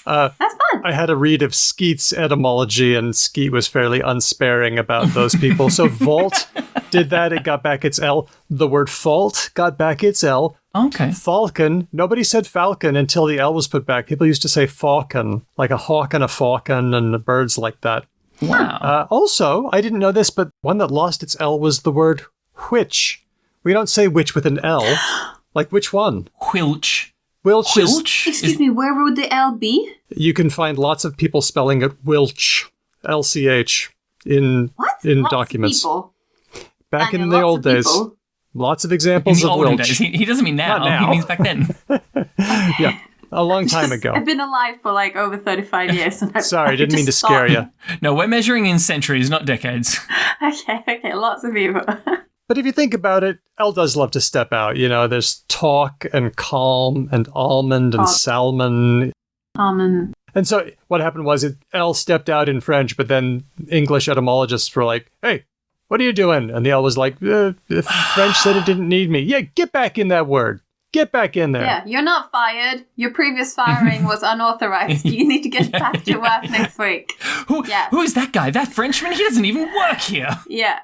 Speaker 2: fun.
Speaker 1: I had a read of Skeet's etymology, and Skeet was fairly unsparing about those people. So vault did that. It got back its L. The word fault got back its L.
Speaker 3: Okay.
Speaker 1: Falcon. Nobody said falcon until the L was put back. People used to say falcon, like a hawk and a falcon and birds like that.
Speaker 3: Wow.
Speaker 1: Also, I didn't know this, but one that lost its L was the word which. We don't say which with an L. Like which one?
Speaker 3: Whilch.
Speaker 1: Whilch.
Speaker 2: Excuse me, where would the L be?
Speaker 1: You can find lots of people spelling it Wilch, LCH, in documents. Back in the old days. Lots of examples of
Speaker 3: olden
Speaker 1: Wilch.
Speaker 3: days. He doesn't mean now. He means back then.
Speaker 1: Yeah, a long time ago.
Speaker 2: I've been alive for like over 35 years. And
Speaker 1: Sorry, didn't mean to scare you.
Speaker 3: No, we're measuring in centuries, not decades.
Speaker 2: Okay, lots of people.
Speaker 1: But if you think about it, L does love to step out. You know, there's talk and calm and almond and salmon.
Speaker 2: Almond.
Speaker 1: And so what happened was L stepped out in French, but then English etymologists were like, hey, what are you doing? And the L was like, the French said it didn't need me. Yeah, get back in that word. Get back in there.
Speaker 2: Yeah, you're not fired. Your previous firing was unauthorized. You need to get back to work next week.
Speaker 3: Who is that guy? That Frenchman? He doesn't even work here.
Speaker 2: Yeah.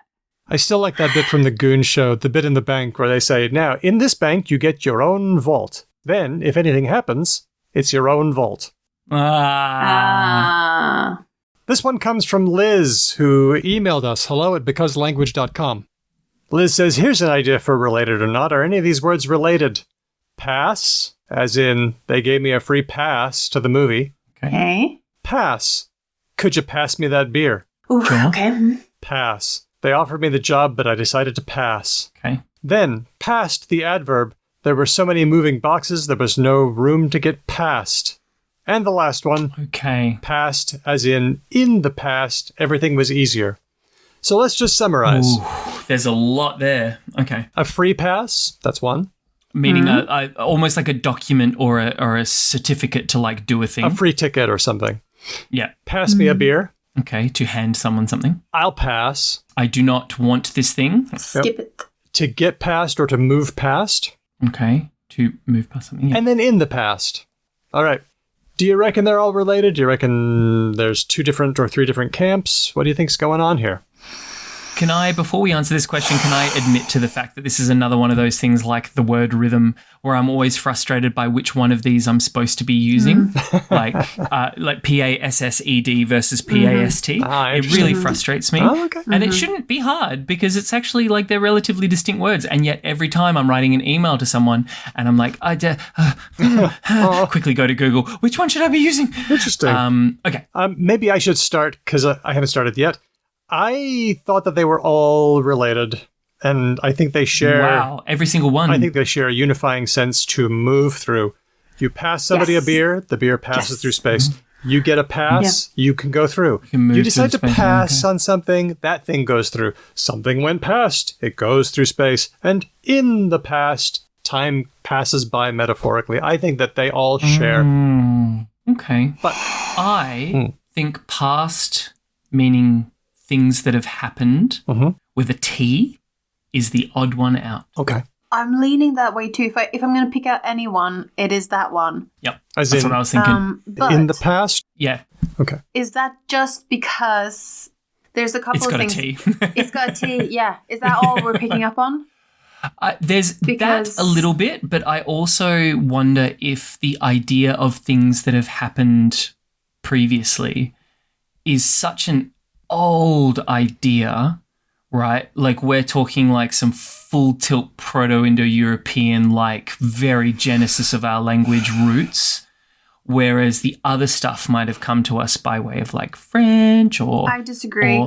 Speaker 1: I still like that bit from the Goon Show, the bit in the bank where they say, now, in this bank, you get your own vault. Then, if anything happens, it's your own vault. This one comes from Liz, who
Speaker 5: Emailed us, hello@becauselanguage.com.
Speaker 1: Liz says, here's an idea for related or not. Are any of these words related? Pass, as in, they gave me a free pass to the movie.
Speaker 2: Okay.
Speaker 1: Pass. Could you pass me that beer?
Speaker 2: Ooh,
Speaker 3: Sure.
Speaker 2: okay.
Speaker 1: Pass. They offered me the job, but I decided to pass.
Speaker 3: Okay.
Speaker 1: Then, past the adverb. There were so many moving boxes, there was no room to get past. And the last one,
Speaker 3: Okay.
Speaker 1: past, as in the past, everything was easier. So let's just summarize.
Speaker 3: Ooh, there's a lot there. Okay.
Speaker 1: A free pass, that's one.
Speaker 3: Meaning almost like a document or a certificate to like do a thing.
Speaker 1: A free ticket or something.
Speaker 3: Yeah.
Speaker 1: Pass me a beer.
Speaker 3: Okay. To hand someone something.
Speaker 1: I'll pass.
Speaker 3: I do not want this thing.
Speaker 2: Skip it.
Speaker 1: To get past or to move past.
Speaker 3: Okay. To move past something. Yeah.
Speaker 1: And then in the past. All right. Do you reckon they're all related? Do you reckon there's 2 different or 3 different camps? What do you think's going on here?
Speaker 3: Can I, before we answer this question, can I admit to the fact that this is another one of those things like the word rhythm where I'm always frustrated by which one of these I'm supposed to be using, like PASSED versus PAST. It really frustrates me.
Speaker 1: Oh, okay.
Speaker 3: And it shouldn't be hard because it's actually like they're relatively distinct words. And yet every time I'm writing an email to someone and I'm like, quickly go to Google, which one should I be using?
Speaker 1: Interesting.
Speaker 3: Okay.
Speaker 1: Maybe I should start because I haven't started yet. I thought that they were all related, and I think they share...
Speaker 3: Wow, every single one.
Speaker 1: I think they share a unifying sense to move through. You pass somebody a beer, the beer passes through space. You get a pass, you can go through.
Speaker 3: move
Speaker 1: You decide to
Speaker 3: through space,
Speaker 1: pass on something, that thing goes through. Something went past, it goes through space. And in the past, time passes by metaphorically. I think that they all share.
Speaker 3: Okay.
Speaker 1: But
Speaker 3: I think past, meaning things that have happened with a T, is the odd one out.
Speaker 1: Okay.
Speaker 2: I'm leaning that way too. If I'm going to pick out any one, it is that one.
Speaker 3: Yep.
Speaker 1: As
Speaker 3: That's
Speaker 1: in-
Speaker 3: what I was thinking.
Speaker 2: But
Speaker 1: In the past?
Speaker 3: Yeah.
Speaker 1: Okay.
Speaker 2: is that just because there's a couple
Speaker 3: It's
Speaker 2: of
Speaker 3: got a
Speaker 2: things?
Speaker 3: T.
Speaker 2: It's got a T, yeah. Is that all we're picking up on?
Speaker 3: There's
Speaker 2: Because-
Speaker 3: that a little bit, but I also wonder if the idea of things that have happened previously is such an old idea, right? Like we're talking like some full tilt Proto-Indo-European, like very genesis of our language roots, whereas the other stuff might have come to us by way of like French or...
Speaker 2: I disagree.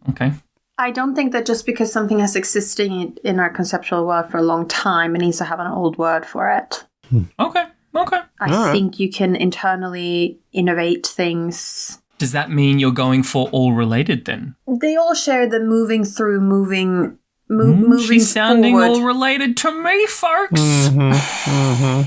Speaker 3: Okay.
Speaker 2: I don't think that just because something has existed in our conceptual world for a long time, it needs to have an old word for it.
Speaker 3: Okay.
Speaker 2: I think you can internally innovate things.
Speaker 3: Does that mean you're going for all related then?
Speaker 2: They all share the moving through, moving
Speaker 3: She's sounding
Speaker 2: forward.
Speaker 3: all related to me, folks. You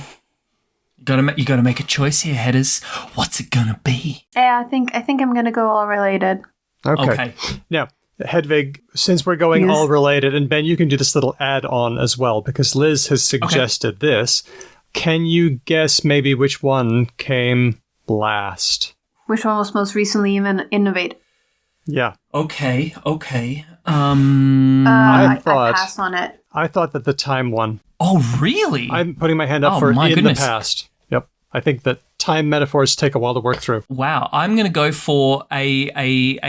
Speaker 3: gotta make a choice here, headers. What's it gonna be?
Speaker 2: Yeah, I think I'm gonna go all related.
Speaker 1: Okay. Now, Hedvig, since we're going all related, and Ben, you can do this little add-on as well, because Liz has suggested this. Can you guess maybe which one came last?
Speaker 2: Which one was most recently even innovated?
Speaker 1: Yeah.
Speaker 3: Okay.
Speaker 2: I pass on it.
Speaker 1: I thought that the time one.
Speaker 3: Oh, really?
Speaker 1: I'm putting my hand up for
Speaker 3: my
Speaker 1: in
Speaker 3: goodness.
Speaker 1: the past. Yep. I think that time metaphors take a while to work through.
Speaker 3: Wow. I'm gonna go for a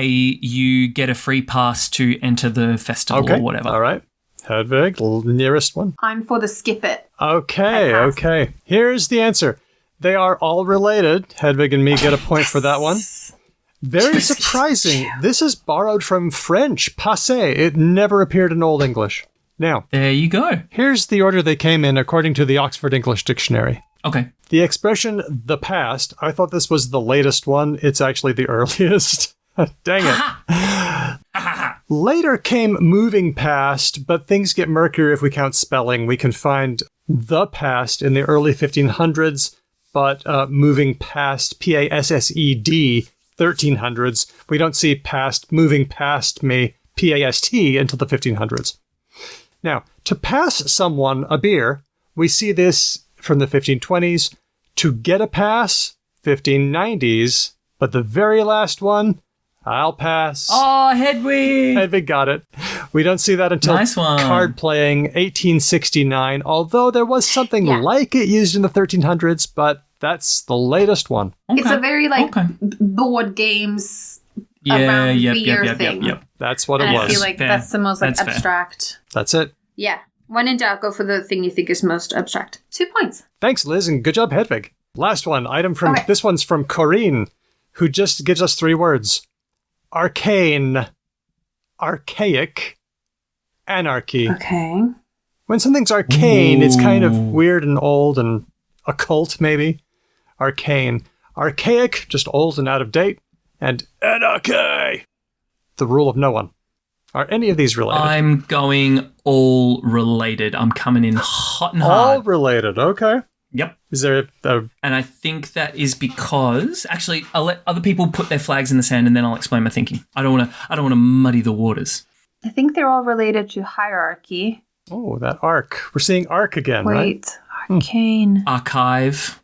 Speaker 3: you get a free pass to enter the festival or whatever.
Speaker 1: All right. Hedvig, nearest one.
Speaker 2: I'm for the skip it.
Speaker 1: Okay. Here's the answer. They are all related. Hedvig and me get a point for that one. Very surprising. This is borrowed from French, passé. It never appeared in Old English. Now,
Speaker 3: There you go.
Speaker 1: here's the order they came in according to the Oxford English Dictionary.
Speaker 3: Okay.
Speaker 1: The expression the past, I thought this was the latest one. It's actually the earliest. Dang it. Later came moving past, but things get murkier if we count spelling. We can find the past in the early 1500s, but moving past, PASSED, 1300s. We don't see past, moving past me, PAST until the 1500s. Now, to pass someone a beer, we see this from the 1520s. To get a pass, 1590s. But the very last one, I'll pass.
Speaker 3: Oh, Hedwig!
Speaker 1: Hedwig got it. We don't see that until
Speaker 3: Nice one.
Speaker 1: card playing, 1869, although there was something like it used in the 1300s, but that's the latest one.
Speaker 4: It's a very board games around beer thing.
Speaker 3: Yep.
Speaker 1: That's what
Speaker 4: And
Speaker 1: it
Speaker 4: I
Speaker 1: was.
Speaker 4: feel like
Speaker 3: Fair.
Speaker 4: that's the most
Speaker 3: That's fair.
Speaker 4: abstract.
Speaker 1: That's it.
Speaker 4: Yeah. When in doubt, go for the thing you think is most abstract. 2 points.
Speaker 1: Thanks, Liz, and good job, Hedwig. Last one,
Speaker 4: Okay.
Speaker 1: this one's from Corinne, who just gives us 3 words. Arcane, archaic, anarchy.
Speaker 4: Okay.
Speaker 1: When something's arcane, it's kind of
Speaker 3: Ooh.
Speaker 1: weird and old and occult, maybe. Arcane. Archaic, just old and out of date. And anarchy, the rule of no one. Are any of these related?
Speaker 3: I'm going all related. I'm coming in hot and
Speaker 1: All
Speaker 3: hard.
Speaker 1: related, okay.
Speaker 3: Yep.
Speaker 1: Is there a...
Speaker 3: And I think that is because actually I'll let other people put their flags in the sand and then I'll explain my thinking. I don't want to muddy the waters.
Speaker 4: I think they're all related to hierarchy.
Speaker 1: Oh, that arc. We're seeing arc again, right?
Speaker 4: Wait. Arcane.
Speaker 3: Archive.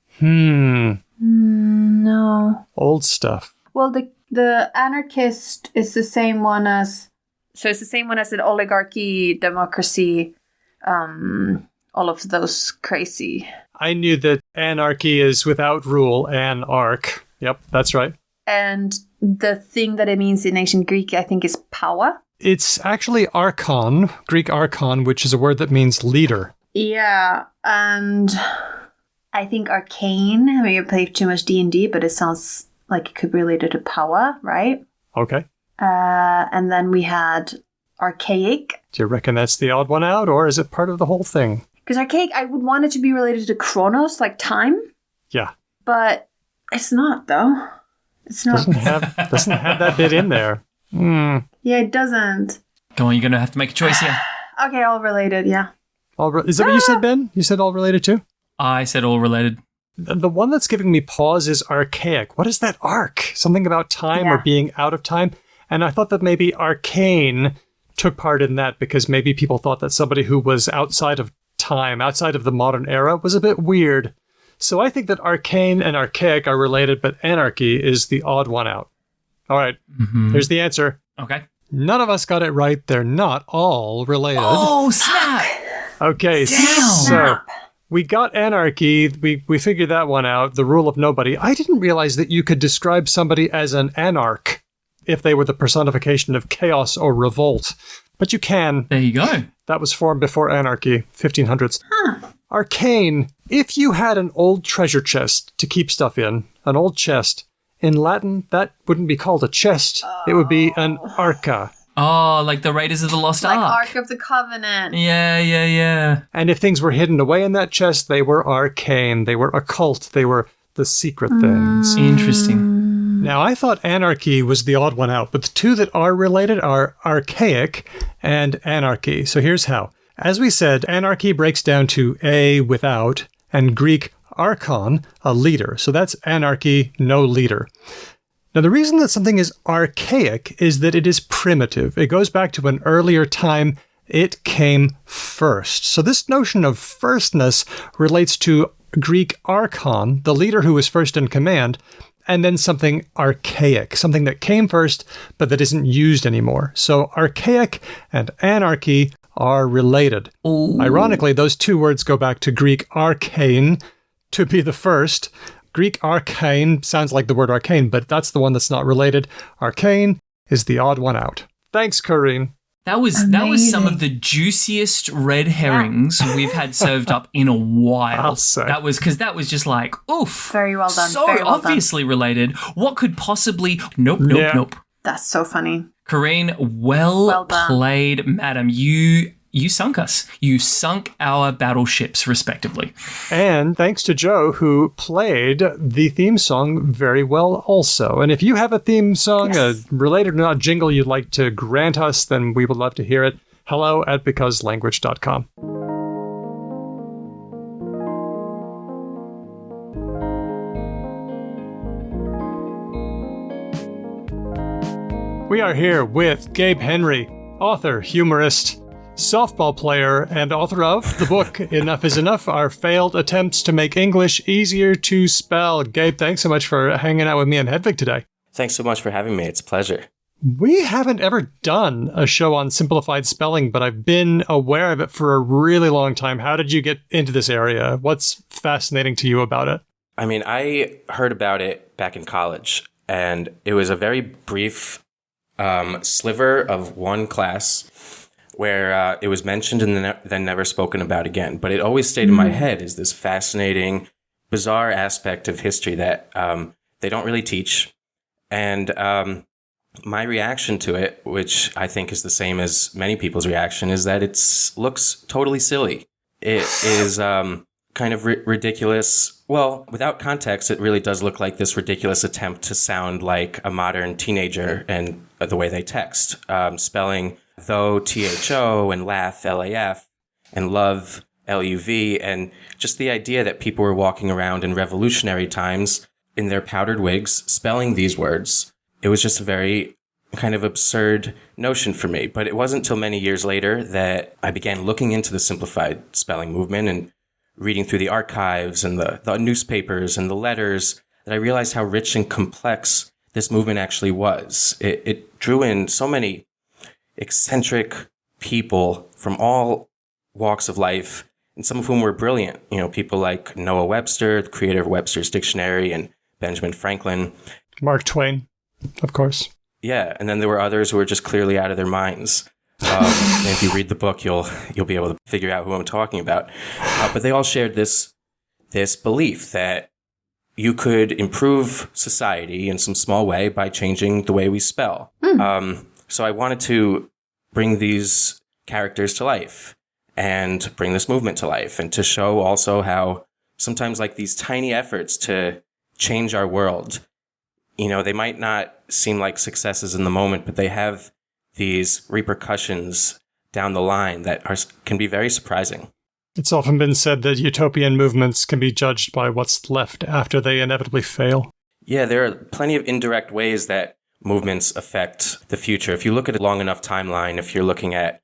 Speaker 4: No.
Speaker 1: Old stuff.
Speaker 4: Well, the anarchist is the same one as... So it's the same one as an oligarchy, democracy, all of those crazy...
Speaker 1: I knew that anarchy is without rule, anarch. Yep, that's right.
Speaker 4: And the thing that it means in ancient Greek, I think, is power.
Speaker 1: It's actually archon, Greek archon, which is a word that means leader.
Speaker 4: Yeah, and I think arcane. I mean, I played too much D&D, but it sounds like it could be related to power, right?
Speaker 1: Okay.
Speaker 4: And then we had archaic.
Speaker 1: Do you reckon that's the odd one out, or is it part of the whole thing?
Speaker 4: Because archaic, I would want it to be related to chronos, like time.
Speaker 1: Yeah.
Speaker 4: But it's not, though. It's not.
Speaker 1: Doesn't have that bit in there.
Speaker 4: Yeah, it doesn't.
Speaker 3: Come on, you're going to have to make a choice here.
Speaker 4: Okay, all related, yeah.
Speaker 1: Is that what you said, Ben? You said all related too?
Speaker 3: I said all related.
Speaker 1: The one that's giving me pause is archaic. What is that arc? Something about time or
Speaker 4: Yeah.
Speaker 1: being out of time? And I thought that maybe arcane took part in that because maybe people thought that somebody who was outside of time, outside of the modern era, was a bit weird. So I think that arcane and archaic are related, but anarchy is the odd one out. All right, Here's the answer.
Speaker 3: Okay.
Speaker 1: None of us got it right. They're not all related.
Speaker 3: Oh, snap!
Speaker 1: Okay, so we got anarchy. We figured that one out, the rule of nobody. I didn't realize that you could describe somebody as an anarch if they were the personification of chaos or revolt. But you can.
Speaker 3: There you go.
Speaker 1: That was formed before anarchy, 1500s. Arcane, if you had an old treasure chest to keep stuff in, an old chest, in Latin, that wouldn't be called a chest. It would be an arca.
Speaker 3: Oh, like the Raiders of the Lost
Speaker 4: Like
Speaker 3: Ark.
Speaker 4: Ark of the Covenant.
Speaker 3: Yeah.
Speaker 1: And if things were hidden away in that chest, they were arcane. They were occult. They were the secret things.
Speaker 3: Interesting.
Speaker 1: Now, I thought anarchy was the odd one out, but the two that are related are archaic and anarchy. So here's how. As we said, anarchy breaks down to a without, and Greek archon, a leader. So that's anarchy, no leader. Now, the reason that something is archaic is that it is primitive. It goes back to an earlier time. It came first. So this notion of firstness relates to Greek archon, the leader who was first in command, and then something archaic, something that came first but that isn't used anymore. So archaic and anarchy are related.
Speaker 3: Ooh.
Speaker 1: Ironically, those two words go back to Greek arcane, to be the first. Greek arcane sounds like the word arcane, but that's the one that's not related. Arcane is the odd one out. Thanks, Corinne.
Speaker 3: That was some of the juiciest red herrings we've had served up in a while.
Speaker 1: I'll say.
Speaker 3: That was because that was just like, oof.
Speaker 4: Very well done.
Speaker 3: So
Speaker 4: Very well done.
Speaker 3: obviously related. What could possibly? Nope.
Speaker 1: Yeah.
Speaker 4: That's so funny.
Speaker 3: Corinne, well
Speaker 4: done.
Speaker 3: played, madam. You sunk us. You sunk our battleships, respectively.
Speaker 1: And thanks to Joe, who played the theme song very well also. And if you have a theme song, a related or not jingle you'd like to grant us, then we would love to hear it. hello@becauselanguage.com. We are here with Gabe Henry,
Speaker 5: author, humorist, softball player, and author of the book Enough Is Enuf, Our Failed Attempts to Make English Easier to Spell. Gabe, thanks so much for hanging out with me and Hedvig today.
Speaker 7: Thanks so much for having me. It's a pleasure.
Speaker 5: We haven't ever done a show on simplified spelling, but I've been aware of it for a really long time. How did you get into this area? What's fascinating to you about it?
Speaker 7: I mean, I heard about it back in college, and it was a very brief sliver of one class where it was mentioned and then never spoken about again. But it always stayed in my head as this fascinating, bizarre aspect of history that they don't really teach. And my reaction to it, which I think is the same as many people's reaction, is that it looks totally silly. It is kind of ridiculous. Well, without context, it really does look like this ridiculous attempt to sound like a modern teenager and the way they text. Spelling though, THO, and laugh, LAF, and love, LUV, and just the idea that people were walking around in revolutionary times in their powdered wigs spelling these words. It was just a very kind of absurd notion for me. But it wasn't until many years later that I began looking into the simplified spelling movement and reading through the archives and the newspapers and the letters that I realized how rich and complex this movement actually was. It drew in so many eccentric people from all walks of life, and some of whom were brilliant. You know, people like Noah Webster, the creator of Webster's Dictionary, and Benjamin Franklin.
Speaker 5: Mark Twain, of course.
Speaker 7: Yeah, and then there were others who were just clearly out of their minds. And if you read the book, you'll be able to figure out who I'm talking about. But they all shared this belief that you could improve society in some small way by changing the way we spell. So I wanted to bring these characters to life and bring this movement to life, and to show also how sometimes like these tiny efforts to change our world, you know, they might not seem like successes in the moment, but they have these repercussions down the line that can be very surprising.
Speaker 5: It's often been said that utopian movements can be judged by what's left after they inevitably fail.
Speaker 7: Yeah, there are plenty of indirect ways that movements affect the future. If you look at a long enough timeline, if you're looking at,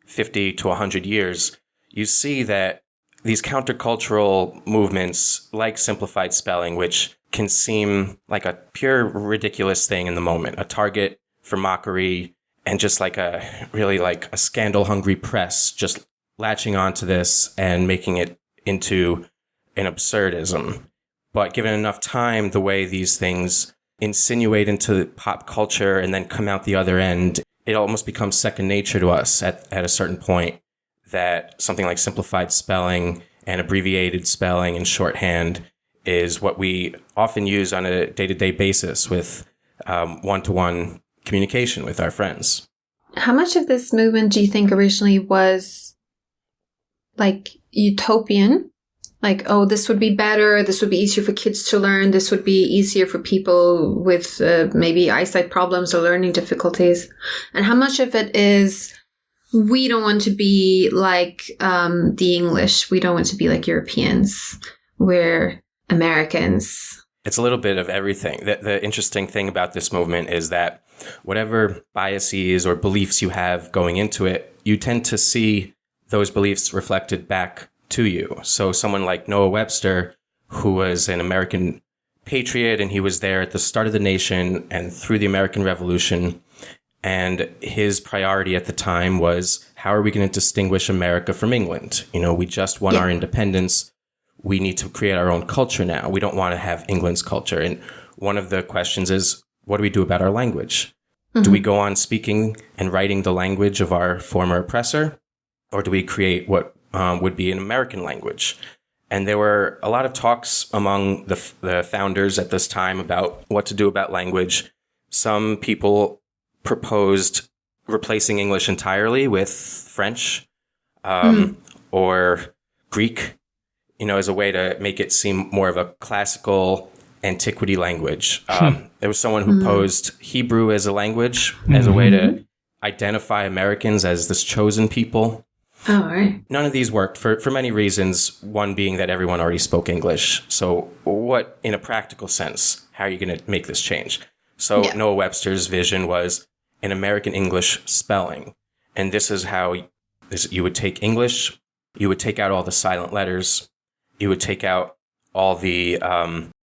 Speaker 7: 50 to 100 years, you see that these countercultural movements like simplified spelling, which can seem like a pure ridiculous thing in the moment, a target for mockery, and just like a scandal-hungry press just latching onto this and making it into an absurdism. But given enough time, the way these things insinuate into pop culture and then come out the other end, it almost becomes second nature to us at a certain point, that something like simplified spelling and abbreviated spelling and shorthand is what we often use on a day-to-day basis with one-to-one communication with our friends.
Speaker 4: How much of this movement do you think originally was like utopian? Like, oh, this would be better, this would be easier for kids to learn, this would be easier for people with maybe eyesight problems or learning difficulties. And how much of it is, we don't want to be like the English, we don't want to be like Europeans, we're Americans.
Speaker 7: It's a little bit of everything. The interesting thing about this movement is that whatever biases or beliefs you have going into it, you tend to see those beliefs reflected back to you. So someone like Noah Webster, who was an American patriot, and he was there at the start of the nation and through the American Revolution. And his priority at the time was, how are we going to distinguish America from England? You know, we just won our independence. We need to create our own culture now. We don't want to have England's culture. And one of the questions is, what do we do about our language? Mm-hmm. Do we go on speaking and writing the language of our former oppressor? Or do we create what would be an American language? And there were a lot of talks among the founders at this time about what to do about language. Some people proposed replacing English entirely with French or Greek, you know, as a way to make it seem more of a classical antiquity language. There was someone who posed Hebrew as a language, as a way to identify Americans as this chosen people.
Speaker 4: Oh, right.
Speaker 7: None of these worked for many reasons, one being that everyone already spoke English. So what, in a practical sense, how are you going to make this change? So Noah Webster's vision was, an American English spelling. And this is how you would take English, you would take out all the silent letters, you would take out all the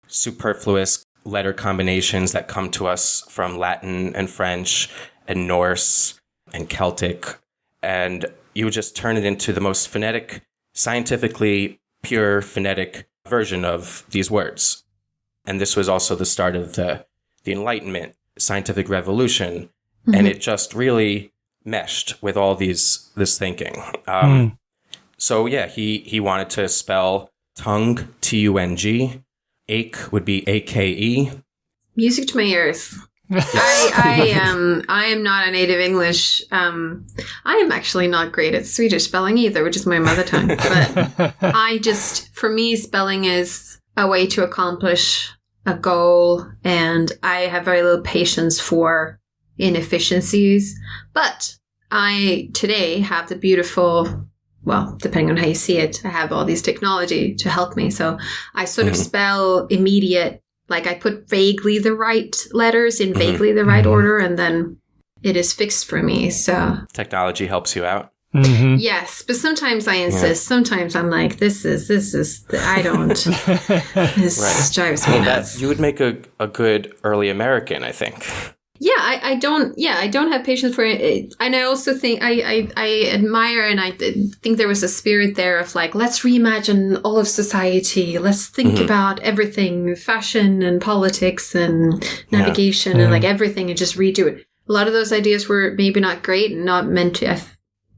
Speaker 7: superfluous letter combinations that come to us from Latin and French and Norse and Celtic, and you would just turn it into the most phonetic, scientifically pure phonetic version of these words. And this was also the start of the Enlightenment, scientific revolution, and it just really meshed with all this thinking. So yeah, he wanted to spell tongue, T-U-N-G. Ache would be A-K-E.
Speaker 2: Music to my ears. I am not a native English. I am actually not great at Swedish spelling either, which is my mother tongue. But for me, spelling is a way to accomplish a goal, and I have very little patience for inefficiencies. But I today have the beautiful, well, depending on how you see it, I have all these technology to help me. So I sort of spell immediate. Like I put vaguely the right letters in vaguely the right order, and then it is fixed for me. So
Speaker 7: technology helps you out.
Speaker 2: Yes, but sometimes I insist. Yeah. Sometimes I'm like, this is. I don't. This drives me nuts.
Speaker 7: You would make a good early American, I think.
Speaker 2: Yeah, I don't have patience for it. And I also think I admire, and I think there was a spirit there of like, let's reimagine all of society. Let's think about everything, fashion and politics and navigation and like everything, and just redo it. A lot of those ideas were maybe not great and not meant to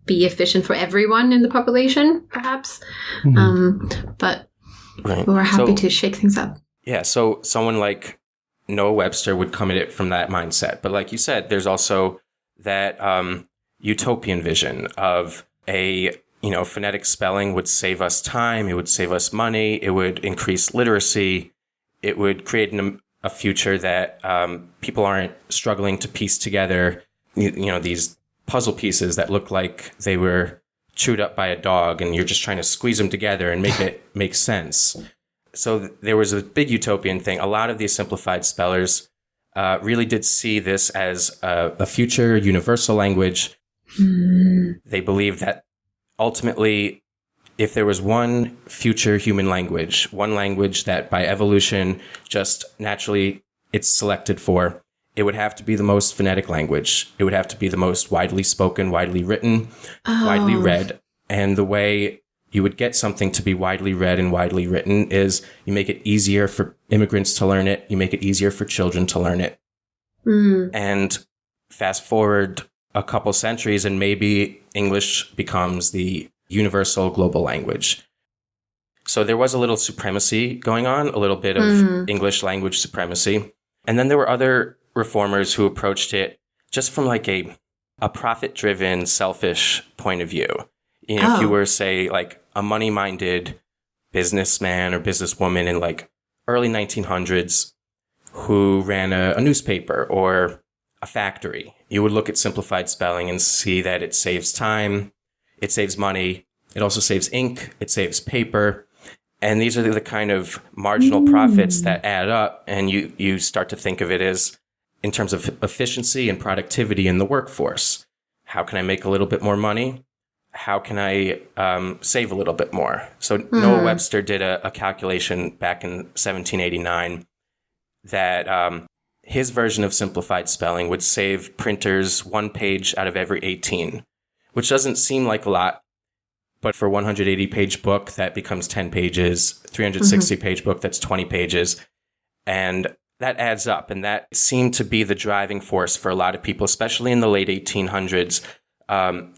Speaker 2: be efficient for everyone in the population, perhaps. But we're happy to shake things up.
Speaker 7: Yeah, so someone like Noah Webster would come at it from that mindset. But like you said, there's also that utopian vision of a, phonetic spelling would save us time. It would save us money. It would increase literacy. It would create a future that people aren't struggling to piece together, these puzzle pieces that look like they were chewed up by a dog, and you're just trying to squeeze them together and make it make sense. So there was a big utopian thing. A lot of these simplified spellers really did see this as a future universal language. They believed that ultimately, if there was one future human language, one language that by evolution just naturally it's selected for, it would have to be the most phonetic language. It would have to be the most widely spoken, widely written, widely read. And the way you would get something to be widely read and widely written is you make it easier for immigrants to learn it. You make it easier for children to learn it. And fast forward a couple centuries and maybe English becomes the universal global language. So there was a little supremacy going on, a little bit of English language supremacy. And then there were other reformers who approached it just from like a profit-driven, selfish point of view. If you were, say, like a money-minded businessman or businesswoman in like early 1900s who ran a newspaper or a factory, you would look at simplified spelling and see that it saves time, it saves money, it also saves ink, it saves paper. And these are the kind of marginal profits that add up, and you start to think of it as in terms of efficiency and productivity in the workforce. How can I make a little bit more money? How can I save a little bit more? So Noah Webster did a calculation back in 1789 that his version of simplified spelling would save printers 1 page out of every 18, which doesn't seem like a lot, but for a 180-page book, that becomes 10 pages, 360-page book, that's 20 pages, and that adds up, and that seemed to be the driving force for a lot of people, especially in the late 1800s.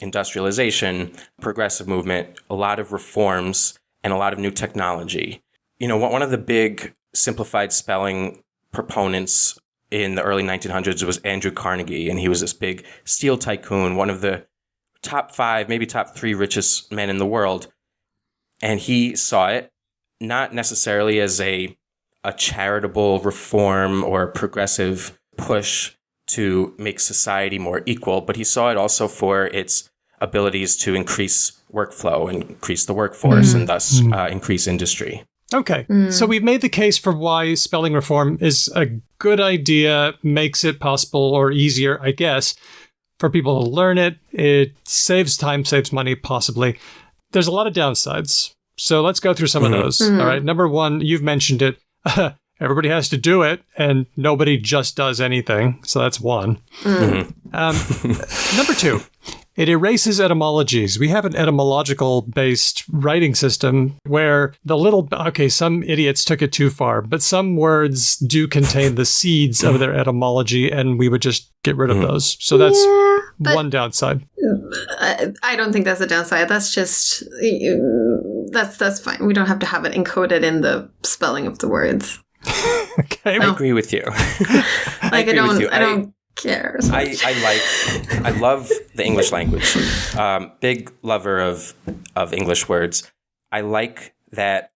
Speaker 7: Industrialization, progressive movement, a lot of reforms, and a lot of new technology. One of the big simplified spelling proponents in the early 1900s was Andrew Carnegie, and he was this big steel tycoon, one of the top 5, maybe top 3 richest men in the world. And he saw it not necessarily as a charitable reform or progressive push to make society more equal, but he saw it also for its abilities to increase workflow and increase the workforce and thus increase industry.
Speaker 1: Okay, so we've made the case for why spelling reform is a good idea, makes it possible or easier, I guess, for people to learn it. It saves time, saves money, possibly. There's a lot of downsides. So let's go through some of those. All right, number one, you've mentioned it. Everybody has to do it, and nobody just does anything. So that's one. Number two, it erases etymologies. We have an etymological-based writing system where some idiots took it too far, but some words do contain the seeds of their etymology, and we would just get rid of those. So that's one downside.
Speaker 2: I don't think that's a downside. That's just that's fine. We don't have to have it encoded in the spelling of the words.
Speaker 1: Okay,
Speaker 7: I agree with you.
Speaker 2: I don't care. So
Speaker 7: I love the English language. Big lover of English words. I like that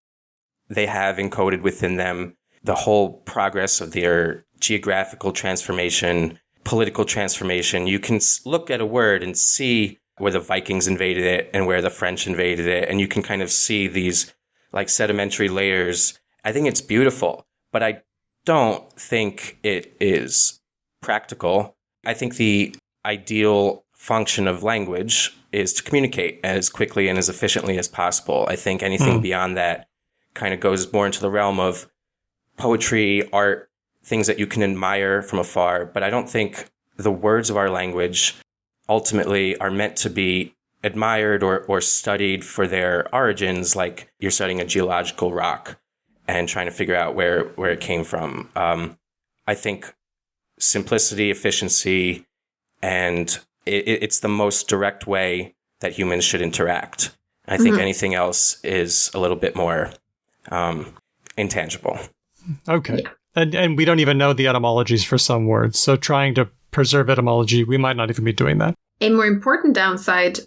Speaker 7: they have encoded within them the whole progress of their geographical transformation, political transformation. You can look at a word and see where the Vikings invaded it and where the French invaded it, and you can kind of see these like sedimentary layers. I think it's beautiful, but I don't think it is practical. I think the ideal function of language is to communicate as quickly and as efficiently as possible. I think anything beyond that kind of goes more into the realm of poetry, art, things that you can admire from afar. But I don't think the words of our language ultimately are meant to be admired or studied for their origins, like you're studying a geological rock and trying to figure out where it came from. I think simplicity, efficiency, and it's the most direct way that humans should interact. I think anything else is a little bit more intangible.
Speaker 1: Okay. And we don't even know the etymologies for some words. So trying to preserve etymology, we might not even be doing that.
Speaker 2: a more important downside,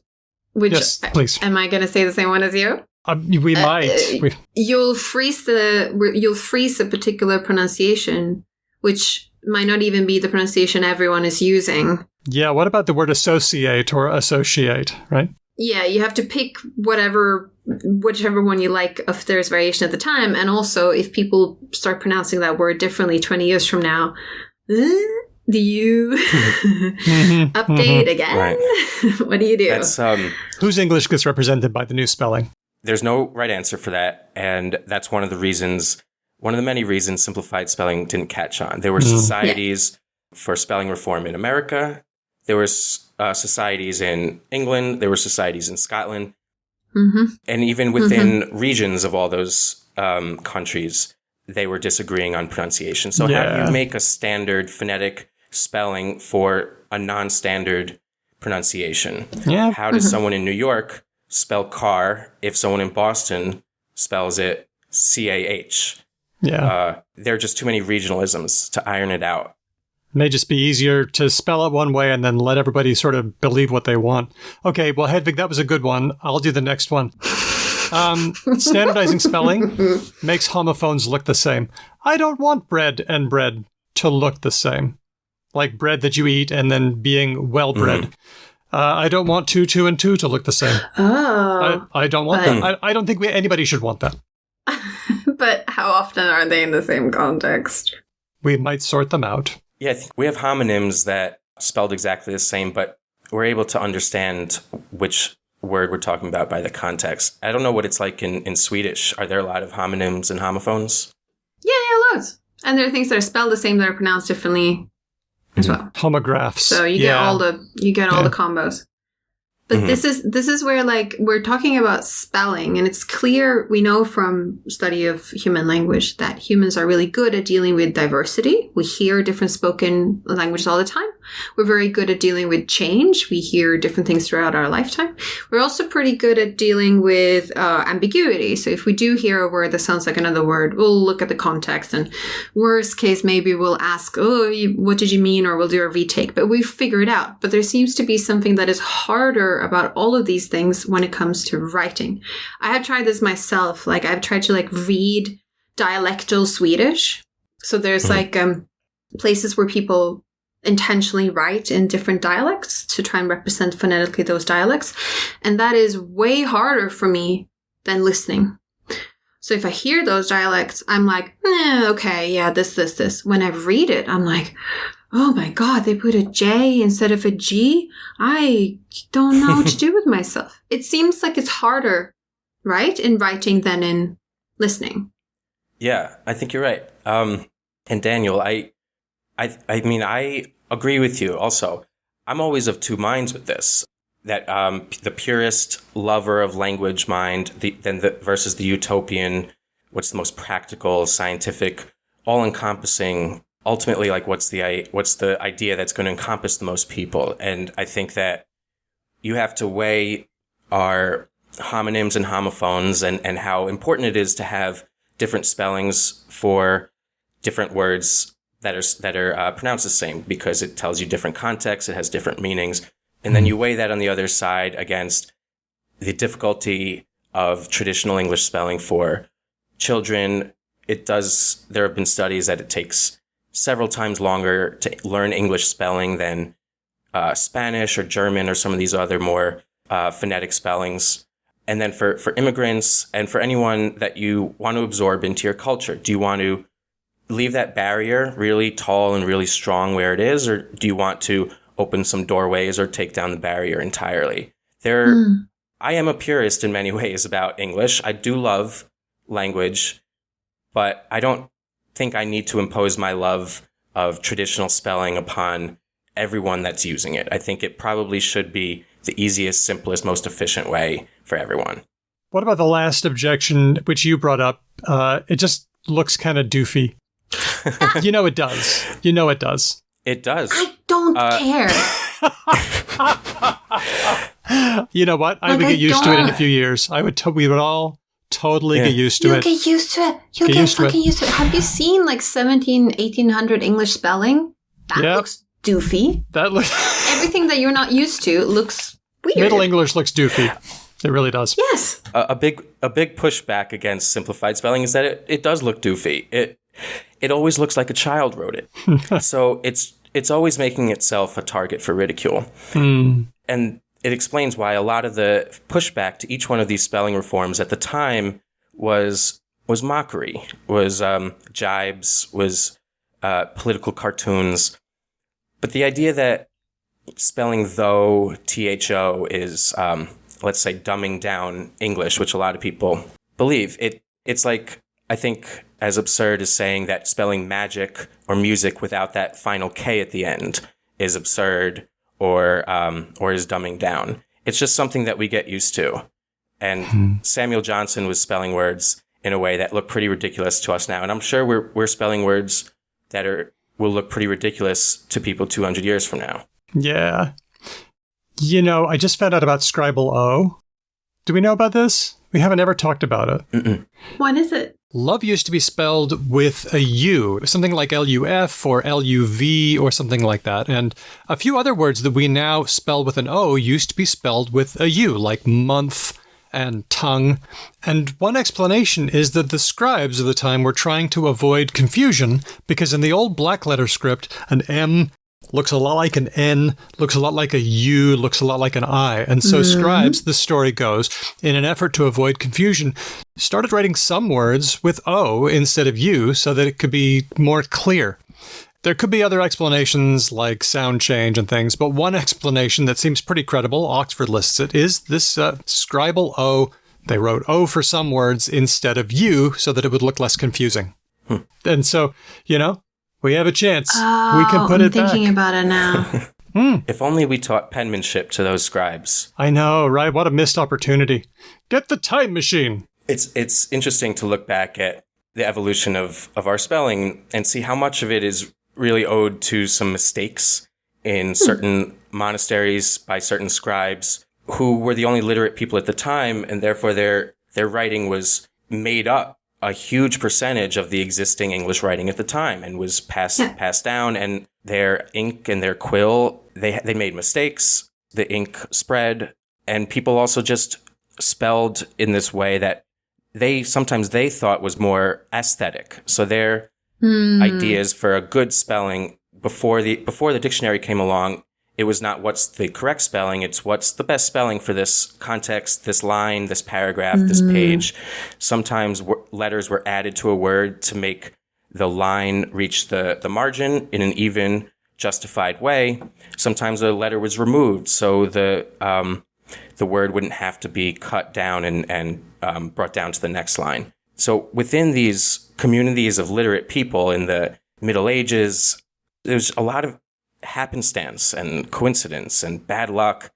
Speaker 2: which
Speaker 1: yes, please.
Speaker 2: Am I going to say the same one as you?
Speaker 1: We might.
Speaker 2: You'll freeze a particular pronunciation, which might not even be the pronunciation everyone is using.
Speaker 1: Yeah, what about the word associate or associate, right?
Speaker 2: Yeah, you have to pick whichever one you like if there's variation at the time. And also, if people start pronouncing that word differently 20 years from now, do you update again?
Speaker 7: Right.
Speaker 2: What do you do?
Speaker 7: That's,
Speaker 1: whose English gets represented by the new spelling?
Speaker 7: There's no right answer for that. And that's one of the many reasons simplified spelling didn't catch on. There were societies for spelling reform in America. There were societies in England. There were societies in Scotland. Mm-hmm. And even within regions of all those countries, they were disagreeing on pronunciation. So how do you make a standard phonetic spelling for a non-standard pronunciation?
Speaker 1: Yeah.
Speaker 7: How does someone in New York spell car if someone in Boston spells it CAH?
Speaker 1: Yeah.
Speaker 7: There are just too many regionalisms to iron it out.
Speaker 1: May just be easier to spell it one way and then let everybody sort of believe what they want. Okay, well, Hedvig, that was a good one. I'll do the next one. Standardizing spelling makes homophones look the same. I don't want bread and bread to look the same. Like bread that you eat and then being well-bred. Mm-hmm. I don't want two, and two to look the same.
Speaker 2: Oh.
Speaker 1: I don't want that. I don't think anybody should want that.
Speaker 2: But how often are they in the same context?
Speaker 1: We might sort them out.
Speaker 7: Yeah, I think we have homonyms that spelled exactly the same, but we're able to understand which word we're talking about by the context. I don't know what it's like in Swedish. Are there a lot of homonyms and homophones?
Speaker 2: Yeah, loads. And there are things that are spelled the same that are pronounced differently as well.
Speaker 1: Homographs.
Speaker 2: So you get all the combos. But this is where, like, we're talking about spelling, and it's clear, we know from study of human language that humans are really good at dealing with diversity. We hear different spoken languages all the time. We're very good at dealing with change. We hear different things throughout our lifetime. We're also pretty good at dealing with ambiguity. So if we do hear a word that sounds like another word, we'll look at the context, and worst case, maybe we'll ask, what did you mean? Or we'll do a retake, but we figure it out. But there seems to be something that is harder about all of these things when it comes to writing. I have tried this myself. Like, I've tried to read dialectal Swedish. So there's places where people intentionally write in different dialects to try and represent phonetically those dialects. And that is way harder for me than listening. So if I hear those dialects, I'm like, okay, yeah, this. When I read it, I'm like, oh my God, they put a J instead of a G. I don't know what to do with myself. It seems like it's harder, right, in writing than in listening.
Speaker 7: Yeah, I think you're right. And Daniel, I mean, I agree with you also. I'm always of two minds with this. That the purist lover of language mind, versus the utopian, what's the most practical, scientific, all-encompassing, ultimately, like what's the idea that's going to encompass the most people. And I think that you have to weigh our homonyms and homophones and how important it is to have different spellings for different words that are pronounced the same, because it tells you different contexts, it has different meanings. And then you weigh that on the other side against the difficulty of traditional English spelling for children. There have been studies that it takes several times longer to learn English spelling than Spanish or German or some of these other more phonetic spellings. And then for immigrants and for anyone that you want to absorb into your culture, do you want to leave that barrier really tall and really strong where it is, or do you want to open some doorways or take down the barrier entirely? I am a purist in many ways about English. I do love language, but I don't think I need to impose my love of traditional spelling upon everyone that's using it. I think it probably should be the easiest, simplest, most efficient way for everyone.
Speaker 5: What about the last objection, which you brought up? It just looks kind of doofy. You know it does.
Speaker 7: It does.
Speaker 2: I don't care.
Speaker 5: You know what? I would get used to it in a few years. We would all totally get used to it.
Speaker 2: You'll get used to it. You'll get fucking used to it. Have you seen like 1800 English spelling? That looks doofy. Everything that you're not used to looks weird.
Speaker 5: Middle English looks doofy. It really does.
Speaker 2: Yes.
Speaker 7: A big pushback against simplified spelling is that it does look doofy. It always looks like a child wrote it. So it's always making itself a target for ridicule. And it explains why a lot of the pushback to each one of these spelling reforms at the time was mockery, was jibes, was political cartoons. But the idea that spelling though, THO, is, let's say, dumbing down English, which a lot of people believe, it's like, I think, as absurd as saying that spelling magic or music without that final K at the end is absurd or is dumbing down. It's just something that we get used to. And Samuel Johnson was spelling words in a way that look pretty ridiculous to us now. And I'm sure we're spelling words that will look pretty ridiculous to people 200 years from now.
Speaker 5: Yeah. You know, I just found out about Scribble O. Do we know about this? We haven't ever talked about it.
Speaker 7: Mm-mm.
Speaker 2: What is it?
Speaker 5: Love used to be spelled with a U, something like LUF or LUV or something like that. And a few other words that we now spell with an O used to be spelled with a U, like month and tongue. And one explanation is that the scribes of the time were trying to avoid confusion because in the old black letter script, an M looks a lot like an N, looks a lot like a U, looks a lot like an I. And so scribes, the story goes, in an effort to avoid confusion, started writing some words with O instead of U so that it could be more clear. There could be other explanations like sound change and things, but one explanation that seems pretty credible, Oxford lists it, is this Scribble O. They wrote O for some words instead of U so that it would look less confusing. And so, you know, we have a chance. We can put it back.
Speaker 2: I'm thinking about it now.
Speaker 7: If only we taught penmanship to those scribes.
Speaker 5: I know, right? What a missed opportunity. Get the time machine.
Speaker 7: It's interesting to look back at the evolution of our spelling and see how much of it is really owed to some mistakes in certain monasteries by certain scribes who were the only literate people at the time, and therefore their writing was made up a huge percentage of the existing English writing at the time and was passed down, and their ink and their quill, they made mistakes. The ink spread, and people also just spelled in this way that sometimes they thought was more aesthetic. So their ideas for a good spelling before the dictionary came along, it was not what's the correct spelling, it's what's the best spelling for this context, this line, this paragraph, this page. Sometimes letters were added to a word to make the line reach the margin in an even, justified way. Sometimes a letter was removed, so the word wouldn't have to be cut down and brought down to the next line. So within these communities of literate people in the Middle Ages, there's a lot of happenstance and coincidence and bad luck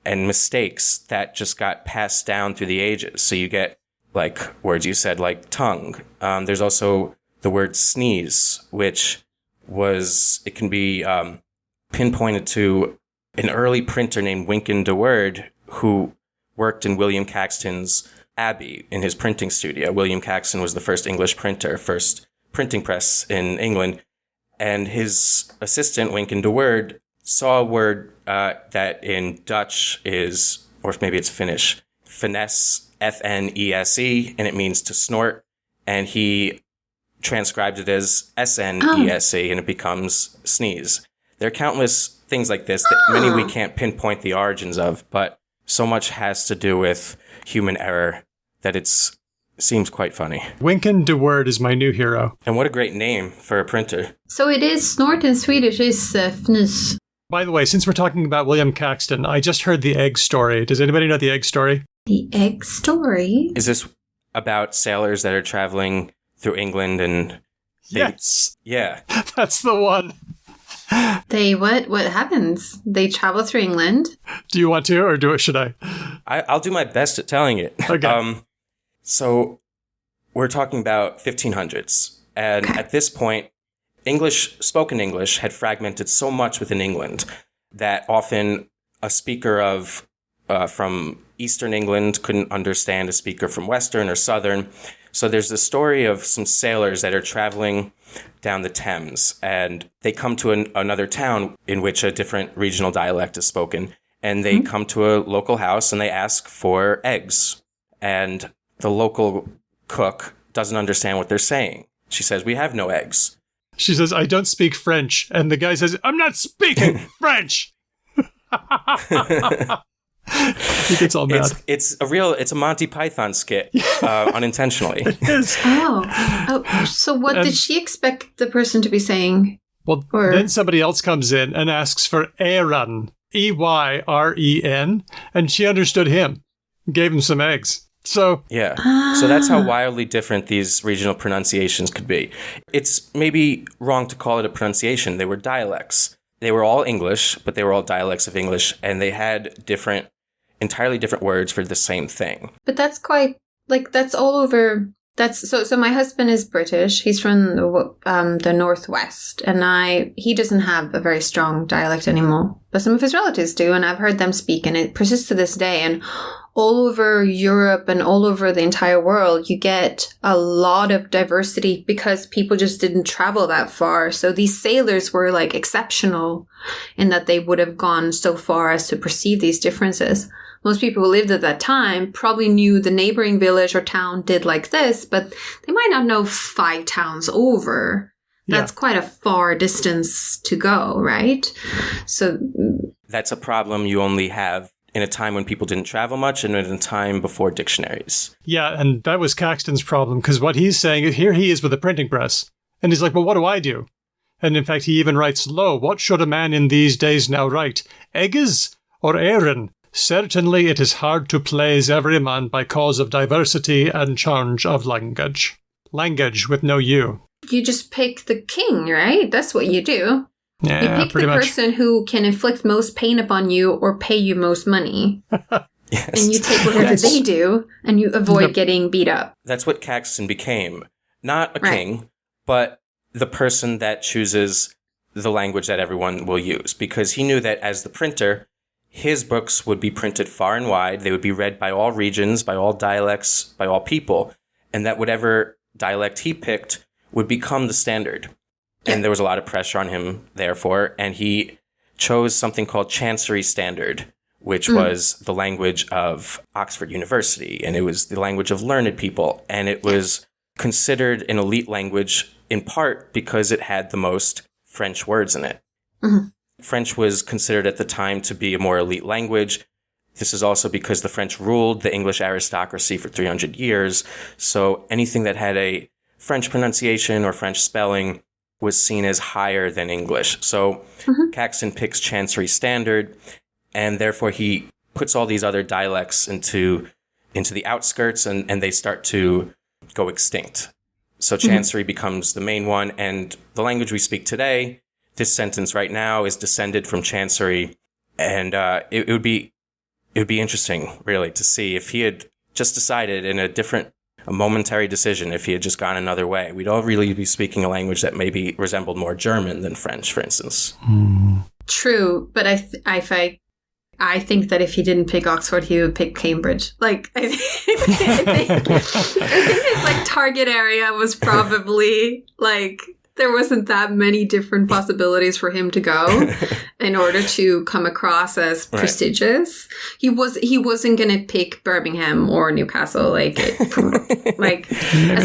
Speaker 7: and mistakes that just got passed down through the ages. So you get like words you said like tongue. There's also the word sneeze, which it can be pinpointed to an early printer named Wynkyn de Worde, who worked in William Caxton's Abbey in his printing studio. William Caxton was the first English printer, first printing press in England. And his assistant, Wynkyn de Worde, saw a word that in Dutch is, or maybe it's Finnish, finesse, F-N-E-S-E, and it means to snort. And he transcribed it as S-N-E-S-E, and it becomes sneeze. There are countless things like this that many we can't pinpoint the origins of, but so much has to do with human error that seems quite funny.
Speaker 5: Wynkyn de Worde is my new hero.
Speaker 7: And what a great name for a printer.
Speaker 8: So it is snort in Swedish is fnus.
Speaker 5: By the way, since we're talking about William Caxton, I just heard the egg story. Does anybody know the egg story?
Speaker 8: The egg story?
Speaker 7: Is this about sailors that are traveling through England and...
Speaker 5: Yes!
Speaker 7: Yeah.
Speaker 5: That's the one.
Speaker 8: What happens? They travel through England.
Speaker 5: Do you want to, or should I?
Speaker 7: I'll do my best at telling it.
Speaker 5: Okay.
Speaker 7: So we're talking about 1500s. And at this point, spoken English had fragmented so much within England that often a speaker from Eastern England couldn't understand a speaker from Western or Southern. So there's the story of some sailors that are traveling down the Thames, and they come to another town in which a different regional dialect is spoken. And they come to a local house and they ask for eggs. And the local cook doesn't understand what they're saying. She says, "We have no eggs."
Speaker 5: She says, "I don't speak French." And the guy says, "I'm not speaking French." He gets all mad.
Speaker 7: It's a Monty Python skit, unintentionally.
Speaker 5: It is.
Speaker 8: Oh, so what did she expect the person to be saying?
Speaker 5: Well, then somebody else comes in and asks for Eyren, E-Y-R-E-N, and she understood him, gave him some eggs. So
Speaker 7: yeah, so that's how wildly different these regional pronunciations could be. It's maybe wrong to call it a pronunciation. They were dialects. They were all English, but they were all dialects of English, and they had entirely different words for the same thing.
Speaker 8: But that's quite that's all over. So my husband is British. He's from the Northwest, and he doesn't have a very strong dialect anymore. But some of his relatives do, and I've heard them speak, and it persists to this day. And all over Europe and all over the entire world, you get a lot of diversity because people just didn't travel that far. So these sailors were exceptional in that they would have gone so far as to perceive these differences. Most people who lived at that time probably knew the neighboring village or town did like this, but they might not know 5 towns over. That's quite a far distance to go, right? So
Speaker 7: that's a problem you only have in a time when people didn't travel much and in a time before dictionaries.
Speaker 5: Yeah, and that was Caxton's problem, because what he's saying is, here he is with a printing press. And he's like, well, what do I do? And in fact, he even writes, "Lo, what should a man in these days now write? Egges or Eyren? Certainly it is hard to please every man by cause of diversity and change of language." Language with no U.
Speaker 8: You just pick the king, right? That's what you do.
Speaker 5: Yeah,
Speaker 8: you pick the person who can inflict most pain upon you or pay you most money.
Speaker 7: Yes.
Speaker 8: And you take whatever they do, and you avoid getting beat up.
Speaker 7: That's what Caxton became. Not a king, but the person that chooses the language that everyone will use. Because he knew that as the printer, his books would be printed far and wide. They would be read by all regions, by all dialects, by all people. And that whatever dialect he picked would become the standard. And there was a lot of pressure on him, therefore, and he chose something called Chancery Standard, which was the language of Oxford University, and it was the language of learned people, and it was considered an elite language in part because it had the most French words in it.
Speaker 8: Mm-hmm.
Speaker 7: French was considered at the time to be a more elite language. This is also because the French ruled the English aristocracy for 300 years. So anything that had a French pronunciation or French spelling was seen as higher than English. So Caxton picks Chancery Standard, and therefore he puts all these other dialects into the outskirts, and they start to go extinct. So Chancery becomes the main one, and the language we speak today, this sentence right now, is descended from Chancery, and it would be interesting, really, to see if he had just decided in a momentary decision, if he had just gone another way. We'd all really be speaking a language that maybe resembled more German than French, for instance.
Speaker 8: True, but I think that if he didn't pick Oxford, he would pick Cambridge. Like, I think his like target area was probably like there wasn't that many different possibilities for him to go in order to come across as prestigious. He wasn't going to pick Birmingham or Newcastle as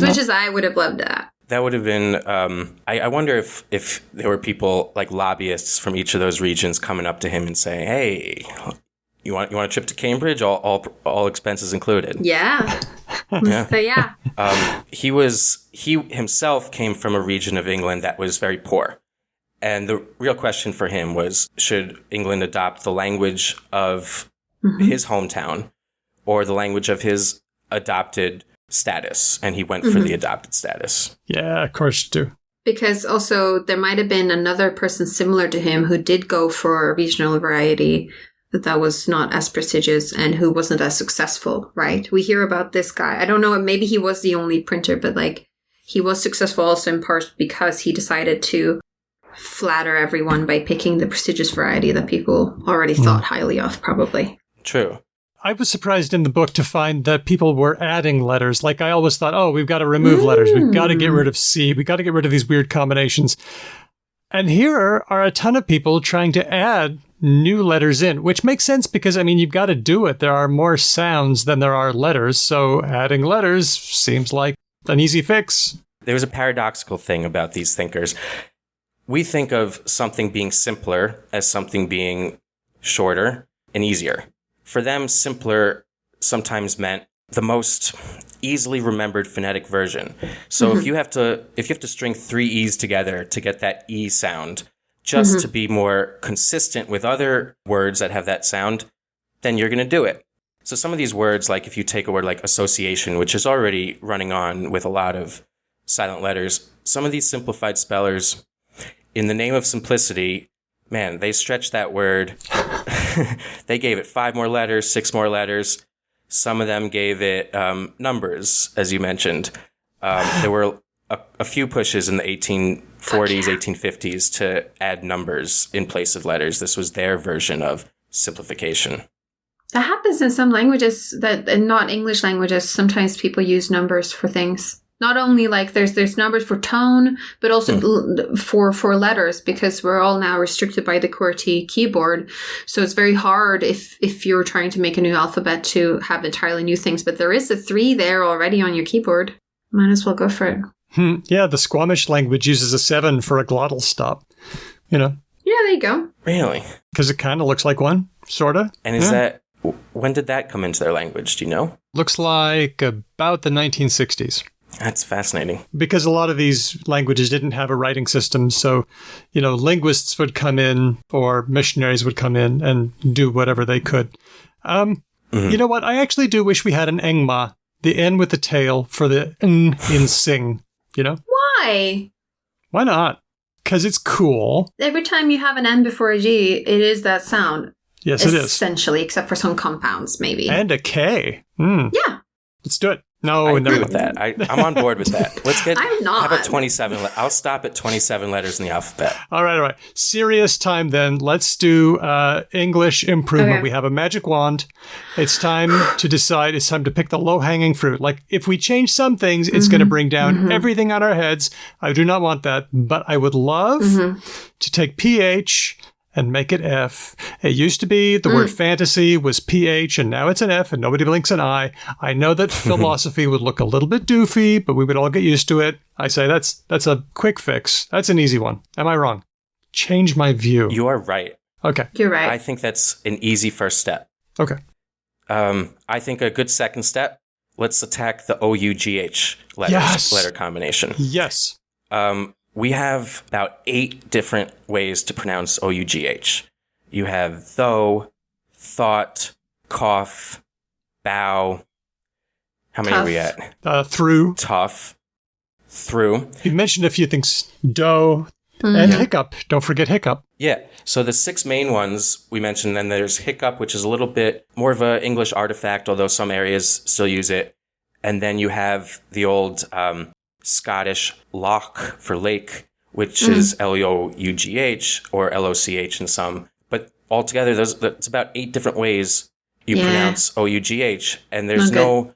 Speaker 8: much as I would have loved that.
Speaker 7: That would have been, I wonder if there were people like lobbyists from each of those regions coming up to him and saying, hey, you want a trip to Cambridge? All expenses included.
Speaker 8: Yeah. So yeah.
Speaker 7: He himself came from a region of England that was very poor. And the real question for him was, should England adopt the language of his hometown or the language of his adopted status? And he went for the adopted status.
Speaker 5: Yeah, of course you do.
Speaker 8: Because also there might have been another person similar to him who did go for a regional variety that was not as prestigious and who wasn't as successful, right? We hear about this guy. I don't know, maybe he was the only printer, but like he was successful also in part because he decided to flatter everyone by picking the prestigious variety that people already thought highly of, probably.
Speaker 7: True.
Speaker 5: I was surprised in the book to find that people were adding letters. Like I always thought, oh, we've got to remove letters. We've got to get rid of C. We've got to get rid of these weird combinations. And here are a ton of people trying to add new letters in, which makes sense because, I mean, you've got to do it. There are more sounds than there are letters. So adding letters seems like an easy fix.
Speaker 7: There was a paradoxical thing about these thinkers. We think of something being simpler as something being shorter and easier. For them, simpler sometimes meant the most easily remembered phonetic version. So if you have to string three E's together to get that E sound, just to be more consistent with other words that have that sound, then you're going to do it. So some of these words, like if you take a word like association, which is already running on with a lot of silent letters, some of these simplified spellers, in the name of simplicity, man, they stretched that word. They gave it 5 more letters, 6 more letters. Some of them gave it numbers, as you mentioned. There were a few pushes in the 1840s, 1850s to add numbers in place of letters. This was their version of simplification.
Speaker 8: That happens in some languages that, and not English languages, sometimes people use numbers for things. Not only like there's numbers for tone, but also for letters, because we're all now restricted by the QWERTY keyboard. So it's very hard if you're trying to make a new alphabet to have entirely new things. But there is a 3 there already on your keyboard. Might as well go for it.
Speaker 5: Yeah, the Squamish language uses a 7 for a glottal stop. You know.
Speaker 8: Yeah, there you go.
Speaker 7: Really?
Speaker 5: Because it kind of looks like one, sort of.
Speaker 7: And is that, when did that come into their language? Do you know?
Speaker 5: Looks like about the 1960s.
Speaker 7: That's fascinating.
Speaker 5: Because a lot of these languages didn't have a writing system. So, you know, linguists would come in or missionaries would come in and do whatever they could. You know what? I actually do wish we had an engma, the N with the tail for the N in sing, you know?
Speaker 8: Why?
Speaker 5: Why not? Because it's cool.
Speaker 8: Every time you have an N before a G, it is that sound.
Speaker 5: Yes, it is.
Speaker 8: Essentially, except for some compounds, maybe.
Speaker 5: And a K.
Speaker 8: Yeah.
Speaker 5: Let's do it. No,
Speaker 7: I agree
Speaker 5: never
Speaker 7: with that. I'm on board with that. Let's get.
Speaker 8: I'm not.
Speaker 7: How about 27? I'll stop at 27 letters in the alphabet.
Speaker 5: All right. Serious time then. Let's do English improvement.
Speaker 8: Okay.
Speaker 5: We have a magic wand. It's time to decide. It's time to pick the low-hanging fruit. Like, if we change some things, it's going to bring down everything on our heads. I do not want that, but I would love to take PH and make it F. It used to be the word fantasy was PH, and now it's an F, and nobody blinks an I. I know that philosophy would look a little bit doofy, but we would all get used to it. I say that's a quick fix. That's an easy one. Am I wrong? change my view.
Speaker 7: You are right.
Speaker 5: Okay.
Speaker 8: You're right.
Speaker 7: I think that's an easy first step.
Speaker 5: Okay.
Speaker 7: I think a good second step, let's attack the OUGH letter combination.
Speaker 5: Yes.
Speaker 7: We have about 8 different ways to pronounce OUGH. You have though, thought, cough, bow. How many are we at?
Speaker 5: Through.
Speaker 7: Tough. Through.
Speaker 5: You mentioned a few things. Dough and hiccup. Don't forget hiccup.
Speaker 7: Yeah. So the 6 main ones we mentioned, then there's hiccup, which is a little bit more of an English artifact, although some areas still use it. And then you have the old Scottish loch for lake, which is L-O-U-G-H or L-O-C-H in some. But altogether, it's about 8 different ways you pronounce O-U-G-H. And there's no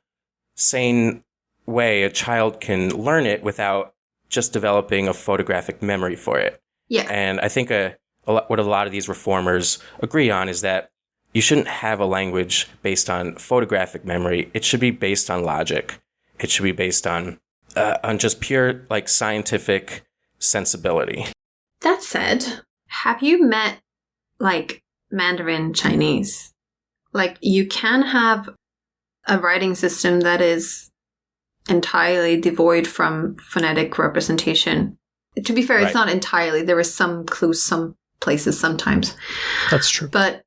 Speaker 7: sane way a child can learn it without just developing a photographic memory for it.
Speaker 8: Yeah.
Speaker 7: And I think what a lot of these reformers agree on is that you shouldn't have a language based on photographic memory. It should be based on logic. It should be based on just pure like scientific sensibility.
Speaker 8: That said, have you met like Mandarin Chinese? Like you can have a writing system that is entirely devoid from phonetic representation. To be fair, it's not entirely. There are some clues, some places sometimes.
Speaker 5: That's true.
Speaker 8: But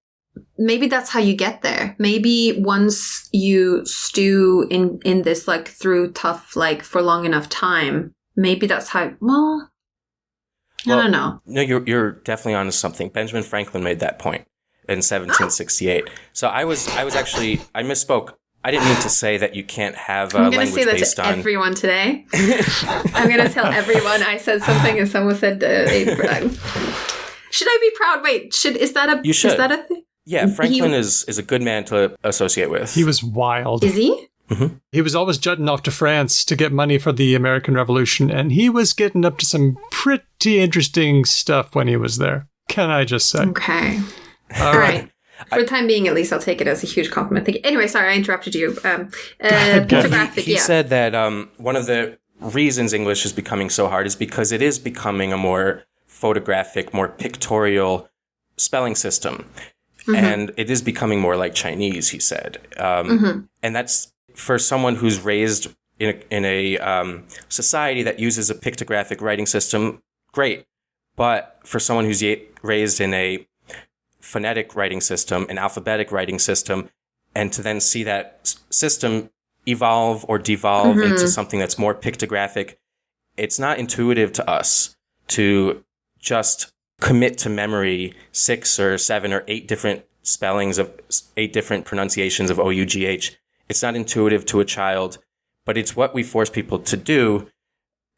Speaker 8: maybe that's how you get there. Maybe once you stew in this like through tough like for long enough time, maybe that's how. Well, I don't know.
Speaker 7: No, you're definitely onto something. Benjamin Franklin made that point in 1768. So I misspoke. I didn't mean to say that you can't have a
Speaker 8: I'm going
Speaker 7: language
Speaker 8: to say that
Speaker 7: based
Speaker 8: to
Speaker 7: on
Speaker 8: everyone today. I'm going to tell everyone I said something and someone said should I be proud? Wait, is that a
Speaker 7: You should.
Speaker 8: Is that a thing?
Speaker 7: Yeah, Franklin is a good man to associate with.
Speaker 5: He was wild.
Speaker 8: Is he?
Speaker 7: Mm-hmm.
Speaker 5: He was always jutting off to France to get money for the American Revolution, and he was getting up to some pretty interesting stuff when he was there. Can I just say?
Speaker 8: Okay. All right. For the time being, at least, I'll take it as a huge compliment. Thank you. Anyway, sorry, I interrupted you. Photographic,
Speaker 7: He said that one of the reasons English is becoming so hard is because it is becoming a more photographic, more pictorial spelling system. Mm-hmm. And it is becoming more like Chinese, he said. And that's for someone who's raised in a society that uses a pictographic writing system, great. But for someone who's raised in a phonetic writing system, an alphabetic writing system, and to then see that system evolve or devolve into something that's more pictographic, it's not intuitive to us to just commit to memory 6 or 7 or 8 different spellings of 8 different pronunciations of O-U-G-H. It's not intuitive to a child, but it's what we force people to do.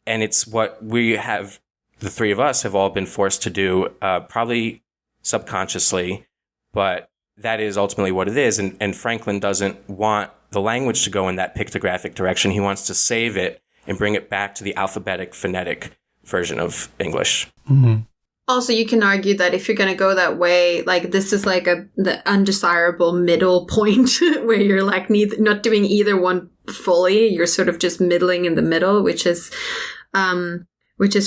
Speaker 7: And it's what we have, the 3 of us have all been forced to do, probably subconsciously, but that is ultimately what it is. And Franklin doesn't want the language to go in that pictographic direction. He wants to save it and bring it back to the alphabetic, phonetic version of English.
Speaker 5: Mm-hmm.
Speaker 8: Also, you can argue that if you're going to go that way, like this is like the undesirable middle point where you're like not doing either one fully. You're sort of just middling in the middle, which is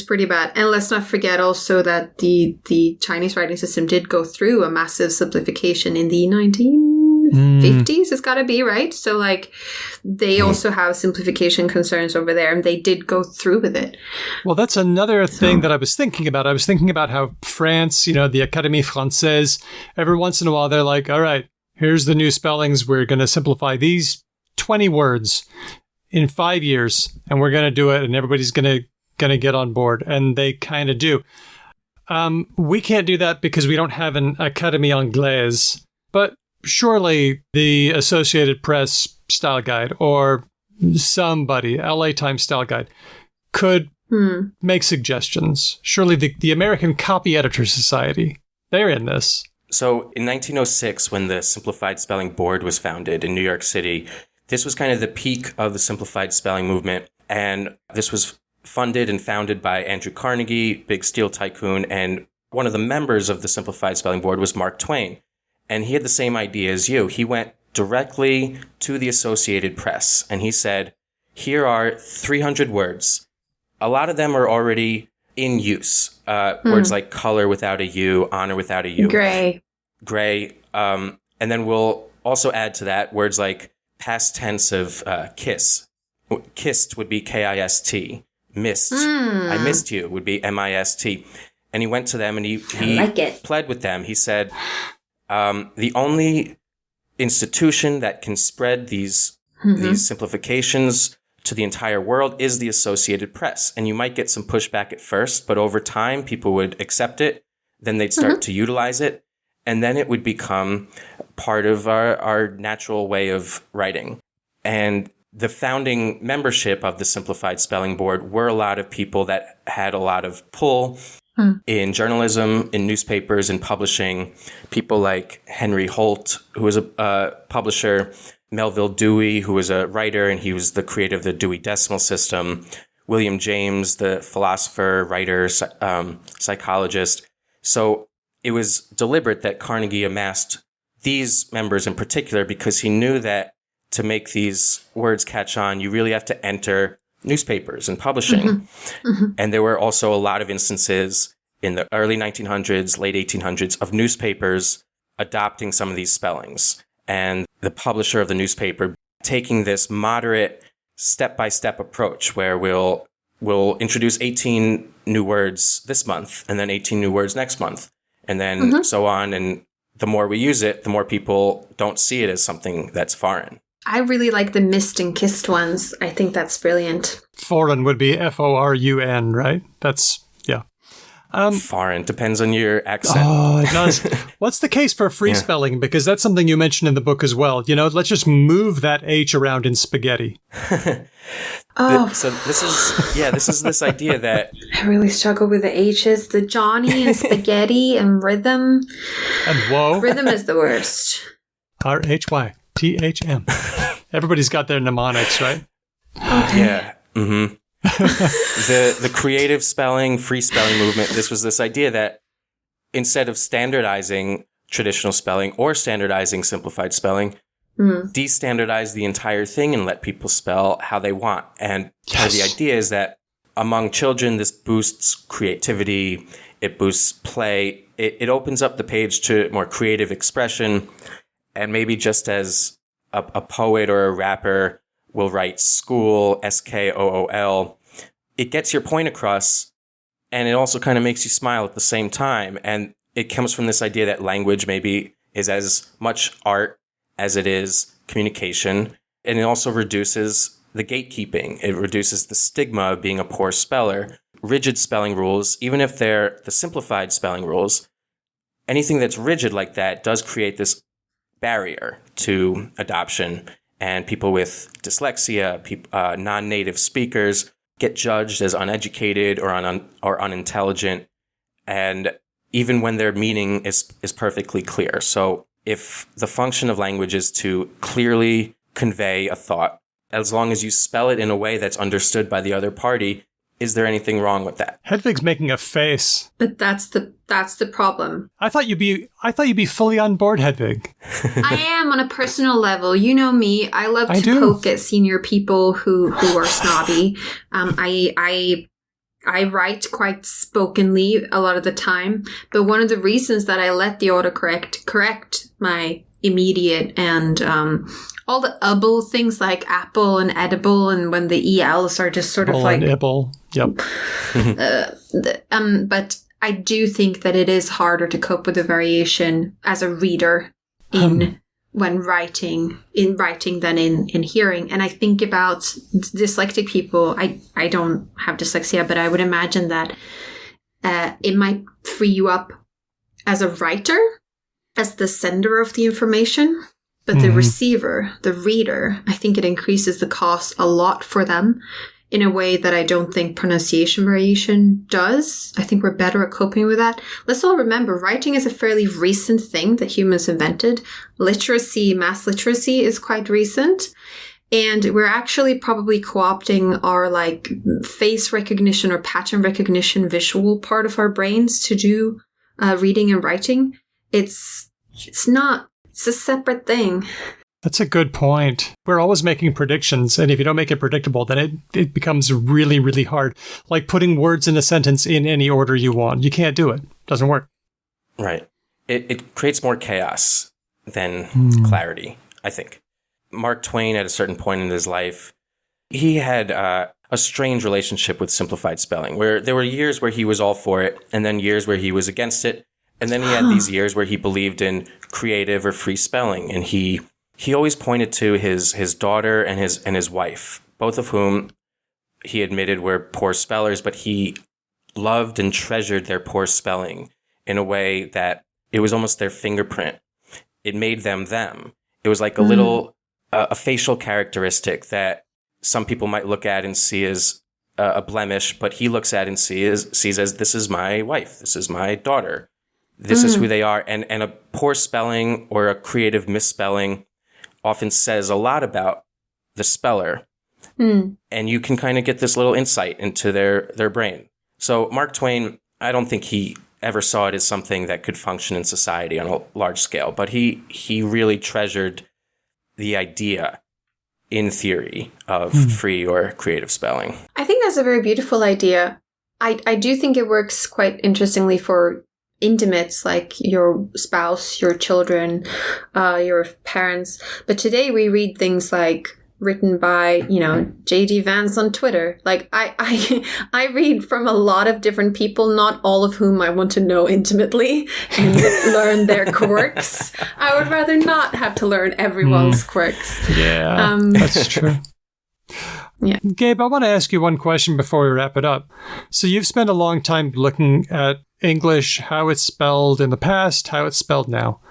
Speaker 8: pretty bad. And let's not forget also that the Chinese writing system did go through a massive simplification in the 1950s. It's got to be, right? So like they also have simplification concerns over there, and they did go through with it.
Speaker 5: Well, that's another thing that I was thinking about. I was thinking about how France, the Académie Française, every once in a while they're like, all right, here's the new spellings. We're going to simplify these 20 words in 5 years, and we're going to do it, and everybody's going to get on board, and they kind of do. We can't do that because we don't have an Académie Anglaise, but surely the Associated Press style guide or somebody, LA Times style guide, could make suggestions. Surely the American Copy Editor Society, they're in this.
Speaker 7: So in 1906, when the Simplified Spelling Board was founded in New York City, this was kind of the peak of the simplified spelling movement, and this was funded and founded by Andrew Carnegie, big steel tycoon, and one of the members of the Simplified Spelling Board was Mark Twain. And he had the same idea as you. He went directly to the Associated Press, and he said, here are 300 words. A lot of them are already in use. Words like color without a U, honor without a U.
Speaker 8: Gray.
Speaker 7: And then we'll also add to that words like past tense of kiss. Kissed would be K-I-S-T. Missed. I missed you would be M-I-S-T. And he went to them and he pled with them. He said, the only institution that can spread these simplifications to the entire world is the Associated Press. And you might get some pushback at first, but over time, people would accept it. Then they'd start to utilize it. And then it would become part of our natural way of writing. And the founding membership of the Simplified Spelling Board were a lot of people that had a lot of pull in journalism, in newspapers, in publishing. People like Henry Holt, who was a publisher, Melville Dewey, who was a writer, and he was the creator of the Dewey Decimal System, William James, the philosopher, writer, psychologist. So it was deliberate that Carnegie amassed these members in particular because he knew that to make these words catch on, you really have to enter newspapers and publishing. And there were also a lot of instances in the early 1900s, late 1800s of newspapers adopting some of these spellings. And the publisher of the newspaper taking this moderate step-by-step approach where we'll introduce 18 new words this month and then 18 new words next month and then so on. And the more we use it, the more people don't see it as something that's foreign.
Speaker 8: I really like the missed and kissed ones. I think that's brilliant.
Speaker 5: Foreign would be F-O-R-U-N, right? That's, yeah.
Speaker 7: Foreign. Depends on your accent.
Speaker 5: Oh, it does. What's the case for free spelling? Because that's something you mentioned in the book as well. You know, let's just move that H around in spaghetti.
Speaker 7: So this is this idea that...
Speaker 8: I really struggle with the H's. The Johnny and spaghetti and rhythm.
Speaker 5: And whoa.
Speaker 8: Rhythm is the worst.
Speaker 5: R-H-Y-T-H-M. Everybody's got their mnemonics, right?
Speaker 8: Okay.
Speaker 7: Yeah. Mm-hmm. The creative spelling, free spelling movement, this was this idea that instead of standardizing traditional spelling or standardizing simplified spelling, destandardize the entire thing and let people spell how they want. And part of the idea is that among children, this boosts creativity, it boosts play, it opens up the page to more creative expression. And maybe just as a poet or a rapper will write school, S-K-O-O-L, it gets your point across, and it also kind of makes you smile at the same time. And it comes from this idea that language maybe is as much art as it is communication. And it also reduces the gatekeeping. It reduces the stigma of being a poor speller. Rigid spelling rules, even if they're the simplified spelling rules, anything that's rigid like that does create this barrier to adoption. And people with dyslexia, non-native speakers get judged as uneducated or unintelligent. And even when their meaning is perfectly clear. So if the function of language is to clearly convey a thought, as long as you spell it in a way that's understood by the other party, is there anything wrong with that?
Speaker 5: Hedvig's making a face.
Speaker 8: But that's the problem.
Speaker 5: I thought you'd be fully on board, Hedvig.
Speaker 8: I am on a personal level. You know me. I love to poke at senior people who are snobby. I write quite spokenly a lot of the time. But one of the reasons that I let the autocorrect correct my immediate and all the able things like apple and edible, and when the ELs are just sort of like
Speaker 5: able. Yep.
Speaker 8: But I do think that it is harder to cope with the variation as a reader when writing than in hearing. And I think about dyslexic people. I don't have dyslexia, but I would imagine that it might free you up as a writer, as the sender of the information. But the receiver, the reader, I think it increases the cost a lot for them in a way that I don't think pronunciation variation does. I think we're better at coping with that. Let's all remember, writing is a fairly recent thing that humans invented. Literacy, mass literacy is quite recent. And we're actually probably co-opting our like face recognition or pattern recognition visual part of our brains to do reading and writing. It's a separate thing.
Speaker 5: That's a good point. We're always making predictions, and if you don't make it predictable, then it becomes really, really hard. Like putting words in a sentence in any order you want. You can't do it. Doesn't work.
Speaker 7: Right. It creates more chaos than clarity, I think. Mark Twain, at a certain point in his life, he had a strange relationship with simplified spelling, where there were years where he was all for it, and then years where he was against it, and then he had these years where he believed in creative or free spelling, and he always pointed to his daughter and his wife, both of whom he admitted were poor spellers, but he loved and treasured their poor spelling in a way that it was almost their fingerprint. It made them them. It was like a little a facial characteristic that some people might look at and see as a blemish, but he looks at and sees as, this is my wife, this is my daughter, this is who they are. And a poor spelling or a creative misspelling often says a lot about the speller. And you can kind of get this little insight into their brain. So Mark Twain, I don't think he ever saw it as something that could function in society on a large scale, but he really treasured the idea in theory of free or creative spelling.
Speaker 8: I think that's a very beautiful idea. I do think it works quite interestingly for intimates like your spouse, your children, your parents. But today we read things like written by, J.D. Vance on Twitter. Like I read from a lot of different people, not all of whom I want to know intimately and learn their quirks. I would rather not have to learn everyone's quirks.
Speaker 5: Yeah, that's true.
Speaker 8: Yeah.
Speaker 5: Gabe, I want to ask you one question before we wrap it up. So you've spent a long time looking at English, how it's spelled in the past, how it's spelled now.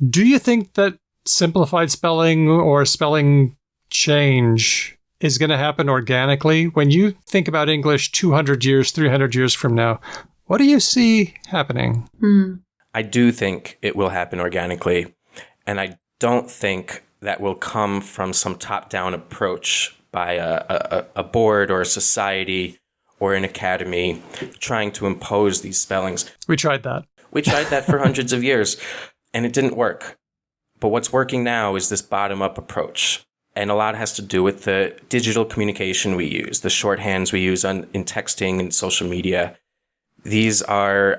Speaker 5: Do you think that simplified spelling or spelling change is going to happen organically? When you think about English 200 years, 300 years from now, what do you see happening?
Speaker 7: I do think it will happen organically, and I don't think that will come from some top-down approach by a board or a society or an academy trying to impose these spellings.
Speaker 5: We tried that.
Speaker 7: We tried that for hundreds of years, and it didn't work. But what's working now is this bottom-up approach. And a lot has to do with the digital communication we use, the shorthands we use in texting and social media. These are,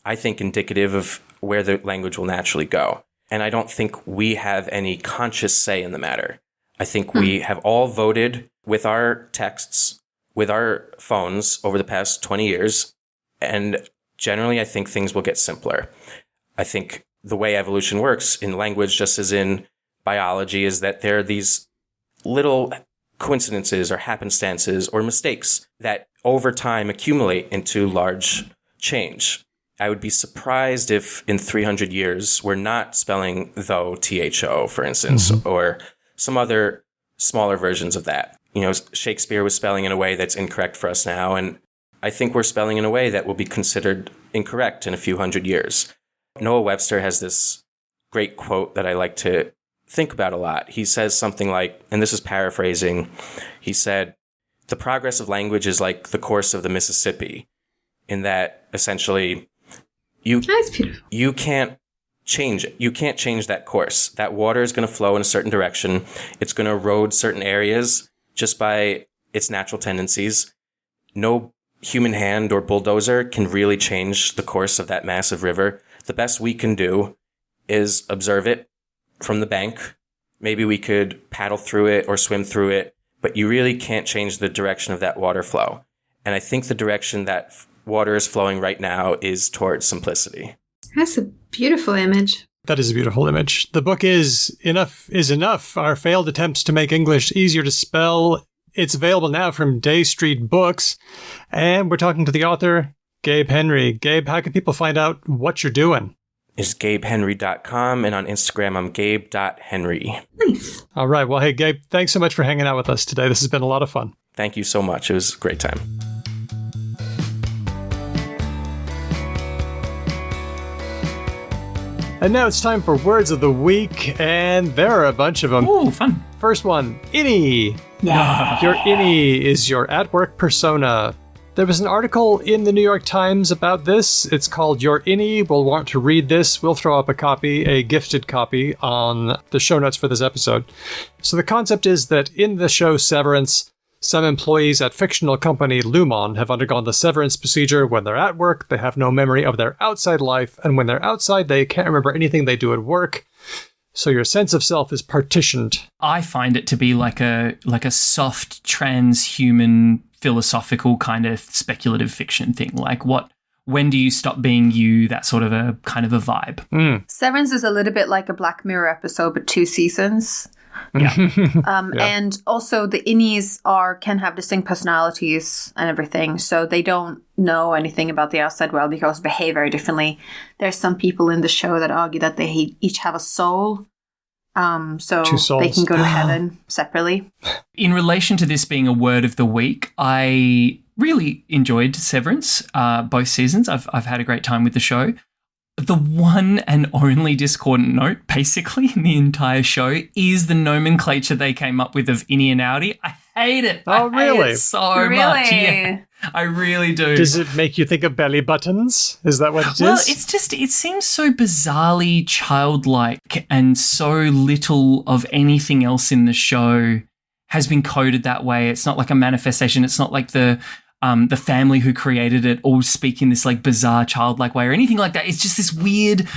Speaker 7: I think, indicative of where the language will naturally go. And I don't think we have any conscious say in the matter. I think we have all voted with our texts, with our phones over the past 20 years. And generally, I think things will get simpler. I think the way evolution works in language, just as in biology, is that there are these little coincidences or happenstances or mistakes that over time accumulate into large change. I would be surprised if in 300 years we're not spelling though, THO, for instance, or some other smaller versions of that. Shakespeare was spelling in a way that's incorrect for us now, and I think we're spelling in a way that will be considered incorrect in a few hundred years. Noah Webster has this great quote that I like to think about a lot. He says something like, and this is paraphrasing, he said, "The progress of language is like the course of the Mississippi," in that essentially you can't change it. You can't change that course. That water is going to flow in a certain direction. It's going to erode certain areas just by its natural tendencies. No human hand or bulldozer can really change the course of that massive river. The best we can do is observe it from the bank. Maybe we could paddle through it or swim through it, but you really can't change the direction of that water flow. And I think the direction that water is flowing right now is towards simplicity.
Speaker 8: That's a beautiful image.
Speaker 5: That is a beautiful image. The book is Enough Is Enuf, Our Failed Attempts to Make English Easier to Spell. It's available now from Dey Street Books. And we're talking to the author, Gabe Henry. Gabe, how can people find out what you're doing?
Speaker 7: It's gabehenry.com, and on Instagram, I'm gabe.henry.
Speaker 8: Nice.
Speaker 5: All right. Well, hey, Gabe, thanks so much for hanging out with us today. This has been a lot of fun.
Speaker 7: Thank you so much. It was a great time.
Speaker 1: And now it's time for Words of the Week, and there are a bunch of them.
Speaker 3: Ooh, fun.
Speaker 1: First one, innie. Your innie is your at-work persona.
Speaker 5: There was an article in the New York Times about this. It's called Your Innie Will Want to Read This. We'll throw up a copy, a gifted copy, on the show notes for this episode. So the concept is that in the show Severance, some employees at fictional company Lumon have undergone the severance procedure. When they're at work, they have no memory of their outside life, and when they're outside, they can't remember anything they do at work. So your sense of self is partitioned.
Speaker 3: I find it to be like a soft transhuman philosophical kind of speculative fiction thing. Like when do you stop being you? That sort of a kind of a vibe.
Speaker 4: Severance is a little bit like a Black Mirror episode, but 2 seasons.
Speaker 3: Yeah.
Speaker 4: And also the innies can have distinct personalities and everything, so they don't know anything about the outside world because they behave very differently. There's some people in the show that argue that they each have a soul, so they can go to heaven separately.
Speaker 3: In relation to this being a word of the week, I really enjoyed Severance, both seasons. I've had a great time with the show. The one and only discordant note, basically, in the entire show is the nomenclature they came up with of innie and outie. I hate it.
Speaker 5: Oh, really?
Speaker 3: I hate it so much. Yeah, I really do.
Speaker 5: Does it make you think of belly buttons? Is that what it is?
Speaker 3: Well, it's just, it seems so bizarrely childlike, and so little of anything else in the show has been coded that way. It's not like a manifestation. It's not like the family who created it all speak in this like bizarre childlike way or anything like that. It's just this weird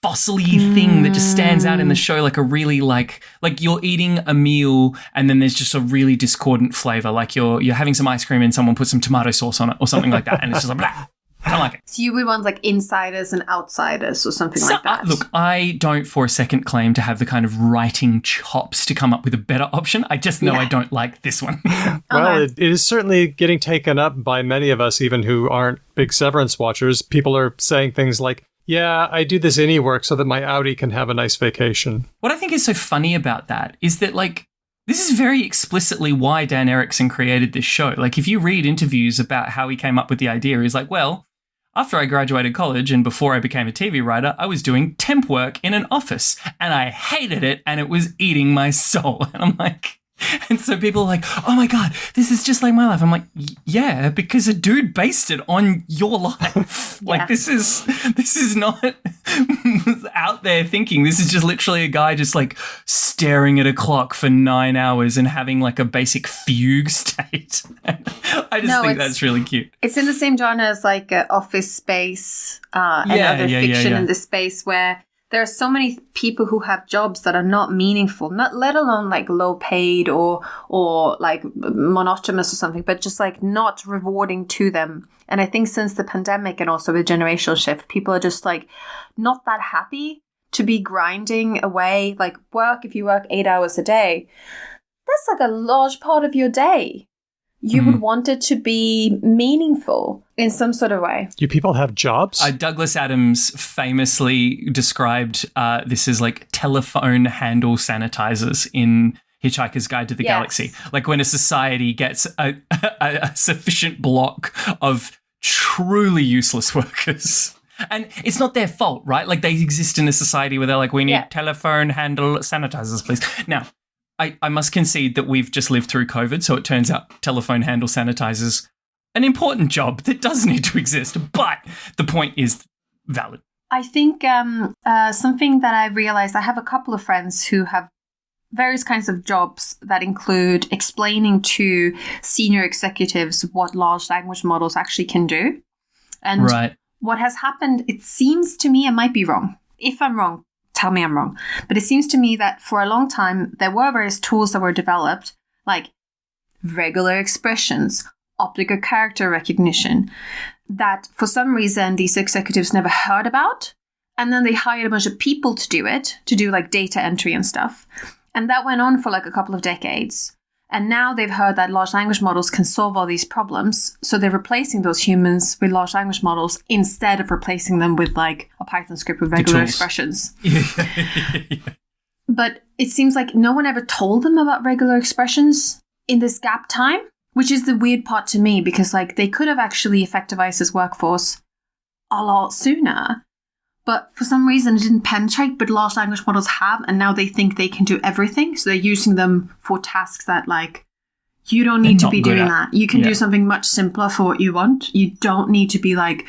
Speaker 3: fossil-y thing that just stands out in the show, like a really like you're eating a meal and then there's just a really discordant flavor, like you're having some ice cream and someone puts some tomato sauce on it or something like that, and it's just like blah. I don't like it.
Speaker 4: So you would want like insiders and outsiders or something like that?
Speaker 3: Look, I don't for a second claim to have the kind of writing chops to come up with a better option. I just know I don't like this one.
Speaker 5: Well, it is certainly getting taken up by many of us, even who aren't big Severance watchers. People are saying things like, yeah, I do this innie work so that my outie can have a nice vacation.
Speaker 3: What I think is so funny about that is that, like, this is very explicitly why Dan Erickson created this show. Like, if you read interviews about how he came up with the idea, he's like, well, after I graduated college and before I became a TV writer, I was doing temp work in an office and I hated it and it was eating my soul. And I'm like, and so people are like, oh my God, this is just like my life. I'm like, yeah, because a dude based it on your life. Like, this is not out there thinking. This is just literally a guy just like staring at a clock for 9 hours and having like a basic fugue state. I just think that's really cute.
Speaker 4: It's in the same genre as like Office Space and other fiction in this space where there are so many people who have jobs that are not meaningful, not let alone like low paid or like monotonous or something, but just like not rewarding to them. And I think since the pandemic and also the generational shift, people are just like not that happy to be grinding away. Like if you work 8 hours a day, that's like a large part of your day. You would want it to be meaningful in some sort of way.
Speaker 5: You people have jobs?
Speaker 3: Douglas Adams famously described this as like telephone handle sanitizers in Hitchhiker's Guide to the Galaxy. Like when a society gets a sufficient block of truly useless workers. And it's not their fault, right? Like they exist in a society where they're like, we need telephone handle sanitizers, please. Now, I must concede that we've just lived through COVID, so it turns out telephone handle sanitizers, an important job that does need to exist, but the point is valid.
Speaker 4: I think something that I realized, I have a couple of friends who have various kinds of jobs that include explaining to senior executives what large language models actually can do. And what has happened, it seems to me, I might be wrong. If I'm wrong, tell me I'm wrong. But it seems to me that for a long time, there were various tools that were developed, like regular expressions, optical character recognition, that for some reason these executives never heard about. And then they hired a bunch of people to do it, to do like data entry and stuff. And that went on for like a couple of decades. And now they've heard that large language models can solve all these problems. So they're replacing those humans with large language models instead of replacing them with like a Python script with regular expressions. But it seems like no one ever told them about regular expressions in this gap time, which is the weird part to me, because like they could have actually effectivized this workforce a lot sooner. But for some reason it didn't penetrate, but large language models have, and now they think they can do everything. So they're using them for tasks that like
Speaker 2: You don't need to
Speaker 3: not
Speaker 2: be
Speaker 3: good
Speaker 2: doing
Speaker 3: at.
Speaker 2: that. You can
Speaker 3: Yeah.
Speaker 2: do something much simpler for what you want. You don't need to be like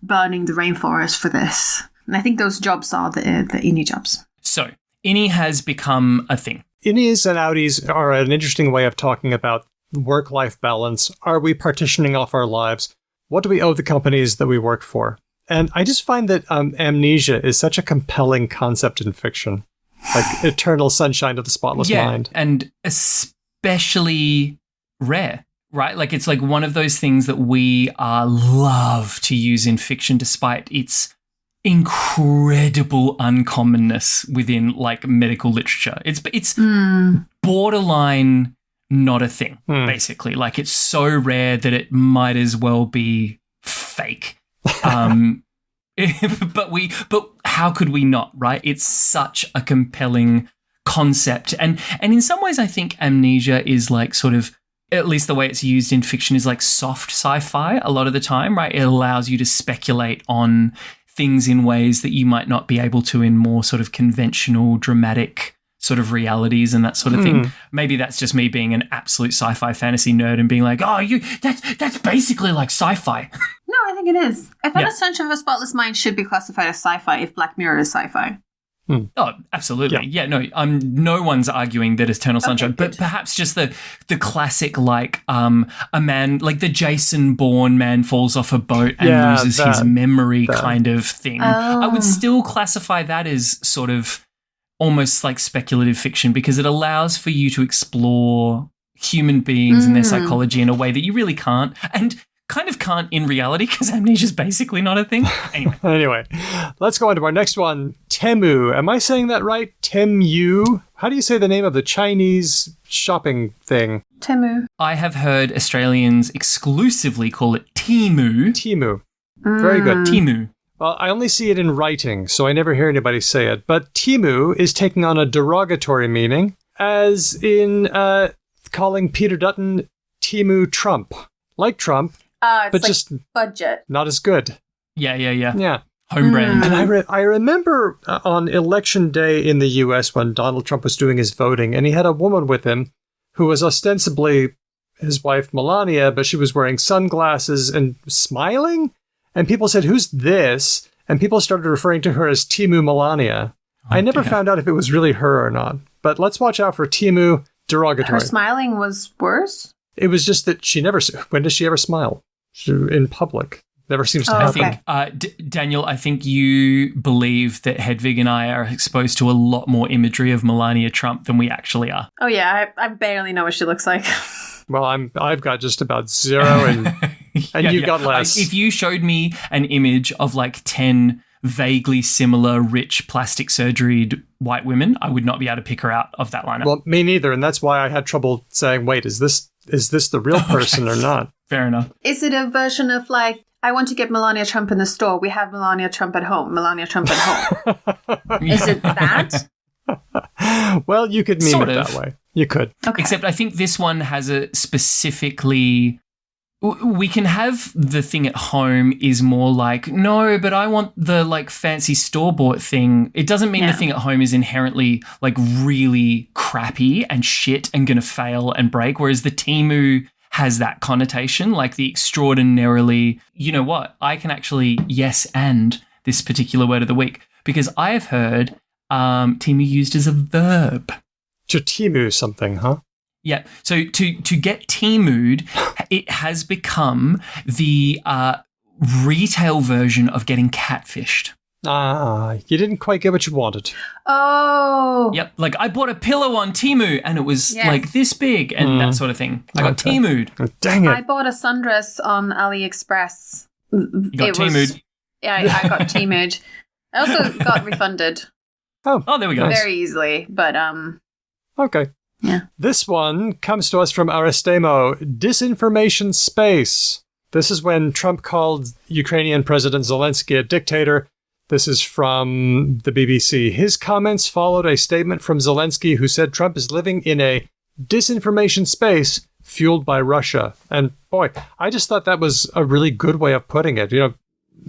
Speaker 2: burning the rainforest for this. And I think those jobs are the indie jobs.
Speaker 3: So, innie has become a thing.
Speaker 5: Innies and outies are an interesting way of talking about work-life balance. Are we partitioning off our lives? What do we owe the companies that we work for? And I just find that amnesia is such a compelling concept in fiction. Like eternal sunshine of the spotless mind.
Speaker 3: And especially rare, right? Like it's like one of those things that we love to use in fiction despite its incredible uncommonness within like medical literature. It's borderline not a thing, basically. Like it's so rare that it might as well be fake. But how could we not, right? It's such a compelling concept. And in some ways I think amnesia is like sort of, at least the way it's used in fiction, is like soft sci-fi a lot of the time, right? It allows you to speculate on things in ways that you might not be able to in more sort of conventional dramatic sort of realities and that sort of thing. Maybe that's just me being an absolute sci-fi fantasy nerd and being like, oh, that's basically like sci-fi.
Speaker 2: No, I think it is. Eternal Sunshine of a Spotless Mind should be classified as sci-fi if Black Mirror is sci-fi.
Speaker 3: Oh, absolutely. Yeah, no, no one's arguing that Eternal Sunshine, but perhaps just the classic, like, a man, like the Jason Bourne man falls off a boat and loses his memory kind of thing. I would still classify that as sort of almost like speculative fiction because it allows for you to explore human beings and their psychology in a way that you really can't. And kind of can't in reality because amnesia is basically not a thing.
Speaker 5: Anyway, let's go on to our next one. Temu. Am I saying that right? Temu? How do you say the name of the Chinese shopping thing?
Speaker 2: Temu.
Speaker 3: I have heard Australians exclusively call it Temu.
Speaker 5: Temu. Very good.
Speaker 3: Temu.
Speaker 5: Well, I only see it in writing, so I never hear anybody say it. But Temu is taking on a derogatory meaning, as in calling Peter Dutton Temu Trump. Like Trump,
Speaker 2: It's
Speaker 5: but
Speaker 2: like
Speaker 5: just
Speaker 2: budget.
Speaker 5: not as good.
Speaker 3: Yeah.
Speaker 5: Yeah.
Speaker 3: Home brand.
Speaker 5: And I remember on election day in the U.S. when Donald Trump was doing his voting, and he had a woman with him who was ostensibly his wife, Melania, but she was wearing sunglasses and smiling. And people said, who's this? And people started referring to her as Temu Melania. I never found out if it was really her or not. But let's watch out for Temu derogatory.
Speaker 2: Her smiling was worse?
Speaker 5: It was just that she never... When does she ever smile? In public. Never seems to happen.
Speaker 3: I think, Daniel, I think you believe that Hedvig and I are exposed to a lot more imagery of Melania Trump than we actually are.
Speaker 2: Oh, yeah. I barely know what she looks like.
Speaker 5: Well, I've got just about zero, and you've got less.
Speaker 3: If you showed me an image of like 10 vaguely similar, rich, plastic surgeried white women, I would not be able to pick her out of that lineup.
Speaker 5: Well, me neither, and that's why I had trouble saying, wait, is this the real person or not?
Speaker 3: Fair enough.
Speaker 2: Is it a version of like, I want to get Melania Trump in the store. We have Melania Trump at home. Melania Trump at home. Is it that?
Speaker 5: Well, you could meme
Speaker 3: Sort
Speaker 5: it
Speaker 3: of.
Speaker 5: that way. You could.
Speaker 2: Okay.
Speaker 3: Except I think this one has a specifically... We can have the thing at home is more like, no, but I want the like fancy store-bought thing. It doesn't mean the thing at home is inherently like really crappy and shit and going to fail and break, whereas the Temu has that connotation, like the extraordinarily, you know what, I can actually yes and this particular word of the week because I have heard Temu used as a verb.
Speaker 5: To Temu something, huh?
Speaker 3: Yeah. So to get Temu'd, it has become the retail version of getting catfished.
Speaker 5: Ah, you didn't quite get what you wanted.
Speaker 2: Oh.
Speaker 3: Yep. Like I bought a pillow on Temu and it was like this big and that sort of thing. I got Temu'd.
Speaker 5: Oh, dang it.
Speaker 2: I bought a sundress on AliExpress.
Speaker 3: You got Temu'd.
Speaker 2: Yeah, I got Temu'd. I also got refunded
Speaker 3: Oh, there we go.
Speaker 2: very easily, but
Speaker 5: Okay.
Speaker 2: Yeah.
Speaker 5: This one comes to us from Aristemo, disinformation space. This is when Trump called Ukrainian President Zelensky a dictator. This is from the BBC. His comments followed a statement from Zelensky who said Trump is living in a disinformation space fueled by Russia. And boy, I just thought that was a really good way of putting it. You know,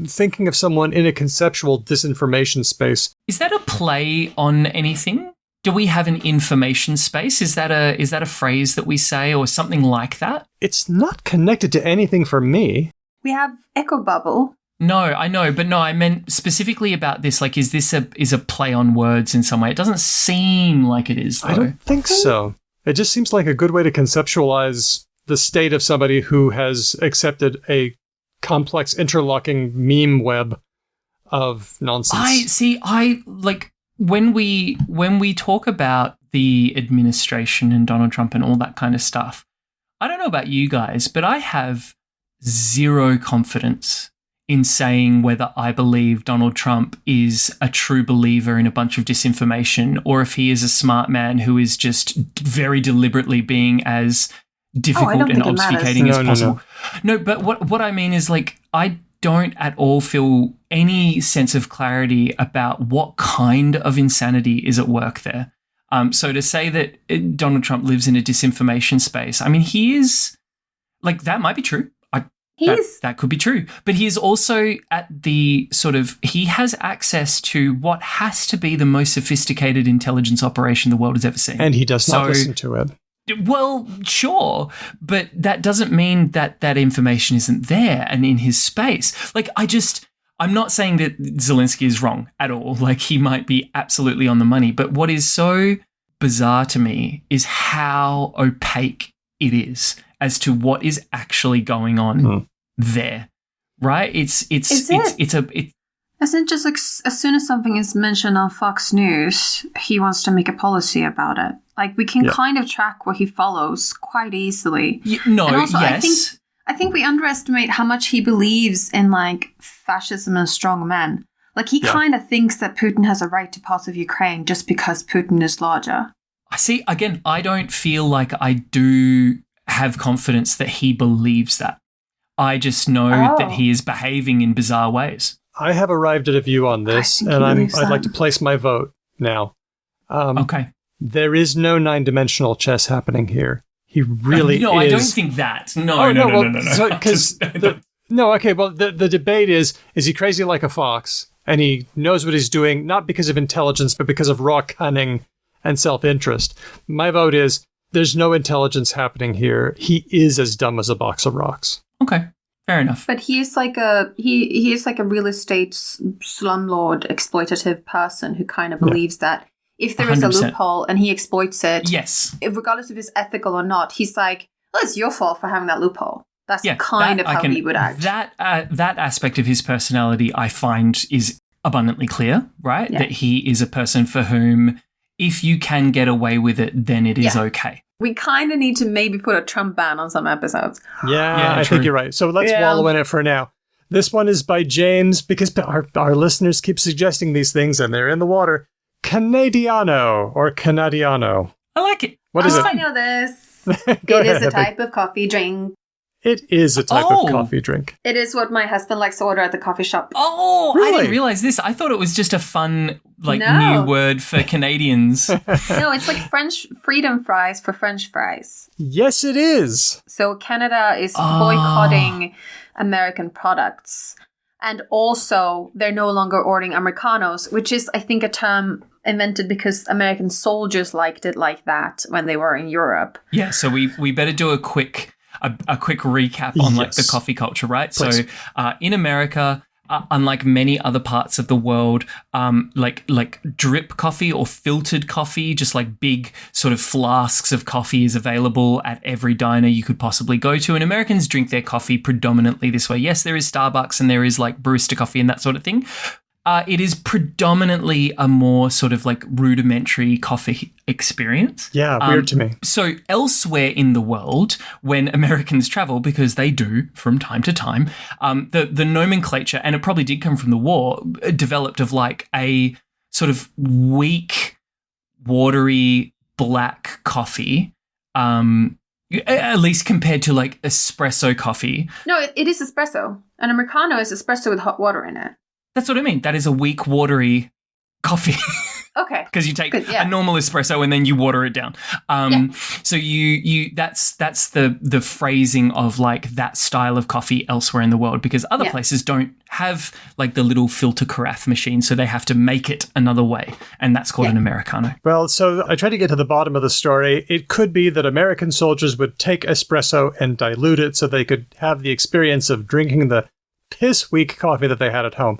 Speaker 5: thinking of someone in a conceptual disinformation space.
Speaker 3: Is that a play on anything? Do we have an information space? Is that a phrase that we say or something like that?
Speaker 5: It's not connected to anything for me.
Speaker 2: We have echo bubble.
Speaker 3: No, I know, but no, I meant specifically about this. Like, is this a play on words in some way? It doesn't seem like it is, though.
Speaker 5: I don't think so. It just seems like a good way to conceptualize the state of somebody who has accepted a complex interlocking meme web of nonsense.
Speaker 3: I like when we talk about the administration and Donald Trump and all that kind of stuff. I don't know about you guys, but I have zero confidence in saying whether I believe Donald Trump is a true believer in a bunch of disinformation or if he is a smart man who is just very deliberately being as difficult and obfuscating as possible. No, but what I mean is, like, I don't at all feel any sense of clarity about what kind of insanity is at work there. So to say that Donald Trump lives in a disinformation space, I mean, he is, like, that might be true. That could be true. But he is also at the sort of, he has access to what has to be the most sophisticated intelligence operation the world has ever seen.
Speaker 5: And he does not listen to it.
Speaker 3: Well, sure, but that doesn't mean that that information isn't there and in his space. Like, I'm not saying that Zelensky is wrong at all. Like, he might be absolutely on the money. But what is so bizarre to me is how opaque it is as to what is actually going on there, right? Isn't
Speaker 2: just like as soon as something is mentioned on Fox News, he wants to make a policy about it. Like, we can kind of track what he follows quite easily. And also,
Speaker 3: yes.
Speaker 2: I think we underestimate how much he believes in, like, fascism and strong men. Like, he kind of thinks that Putin has a right to parts of Ukraine just because Putin is larger.
Speaker 3: I see, again, I don't feel like I do have confidence that he believes that. I just know that he is behaving in bizarre ways.
Speaker 5: I have arrived at a view on this, and I'd like to place my vote now.
Speaker 3: Okay.
Speaker 5: There is no 9-dimensional chess happening here. He really
Speaker 3: no,
Speaker 5: is.
Speaker 3: I don't think that. No.
Speaker 5: The debate is he crazy like a fox, and he knows what he's doing, not because of intelligence, but because of raw cunning and self-interest. My vote is there's no intelligence happening here. He is as dumb as a box of rocks.
Speaker 3: Okay, fair enough.
Speaker 2: But he is like a real estate slumlord exploitative person who kind of believes that if there is 100%. A loophole and he exploits it, regardless if it's ethical or not, he's like, well, it's your fault for having that loophole. That's kind of how he would act.
Speaker 3: That aspect of his personality I find is abundantly clear, right? Yeah. That he is a person for whom if you can get away with it, then it is okay.
Speaker 2: We kind of need to maybe put a Trump ban on some episodes.
Speaker 5: Yeah, I think you're right. So let's wallow in it for now. This one is by James, because our listeners keep suggesting these things and they're in the water. Canadiano or Canadiano.
Speaker 3: I like it.
Speaker 5: What is it?
Speaker 2: I know this.
Speaker 5: It
Speaker 2: is a type of coffee drink.
Speaker 5: It is a type of coffee drink.
Speaker 2: It is what my husband likes to order at the coffee shop.
Speaker 3: Oh, really? I didn't realize this. I thought it was just a fun, new word for Canadians.
Speaker 2: No, it's like French freedom fries for French fries.
Speaker 5: Yes, it is.
Speaker 2: So Canada is boycotting American products. And also, they're no longer ordering Americanos, which is, I think, a term invented because American soldiers liked it like that when they were in Europe.
Speaker 3: Yeah, so we better do a quick recap on the coffee culture, right? Please. So in America, unlike many other parts of the world, like drip coffee or filtered coffee, just like big sort of flasks of coffee is available at every diner you could possibly go to. And Americans drink their coffee predominantly this way. Yes, there is Starbucks and there is like barista coffee and that sort of thing. It is predominantly a more sort of like rudimentary coffee experience.
Speaker 5: Yeah, weird to me.
Speaker 3: So elsewhere in the world, when Americans travel, because they do from time to time, the nomenclature, and it probably did come from the war, developed of like a sort of weak, watery, black coffee, at least compared to like espresso coffee.
Speaker 2: No, it is espresso. An Americano is espresso with hot water in it.
Speaker 3: That's what I mean. That is a weak, watery coffee.
Speaker 2: Okay.
Speaker 3: Because you take
Speaker 2: Good, yeah.
Speaker 3: a normal espresso and then you water it down. So you that's the phrasing of like that style of coffee elsewhere in the world, because other places don't have like the little filter carafe machine, so they have to make it another way, and that's called an Americano.
Speaker 1: Well, so I tried to get to the bottom of the story. It could be that American soldiers would take espresso and dilute it so they could have the experience of drinking the piss-weak coffee that they had at home.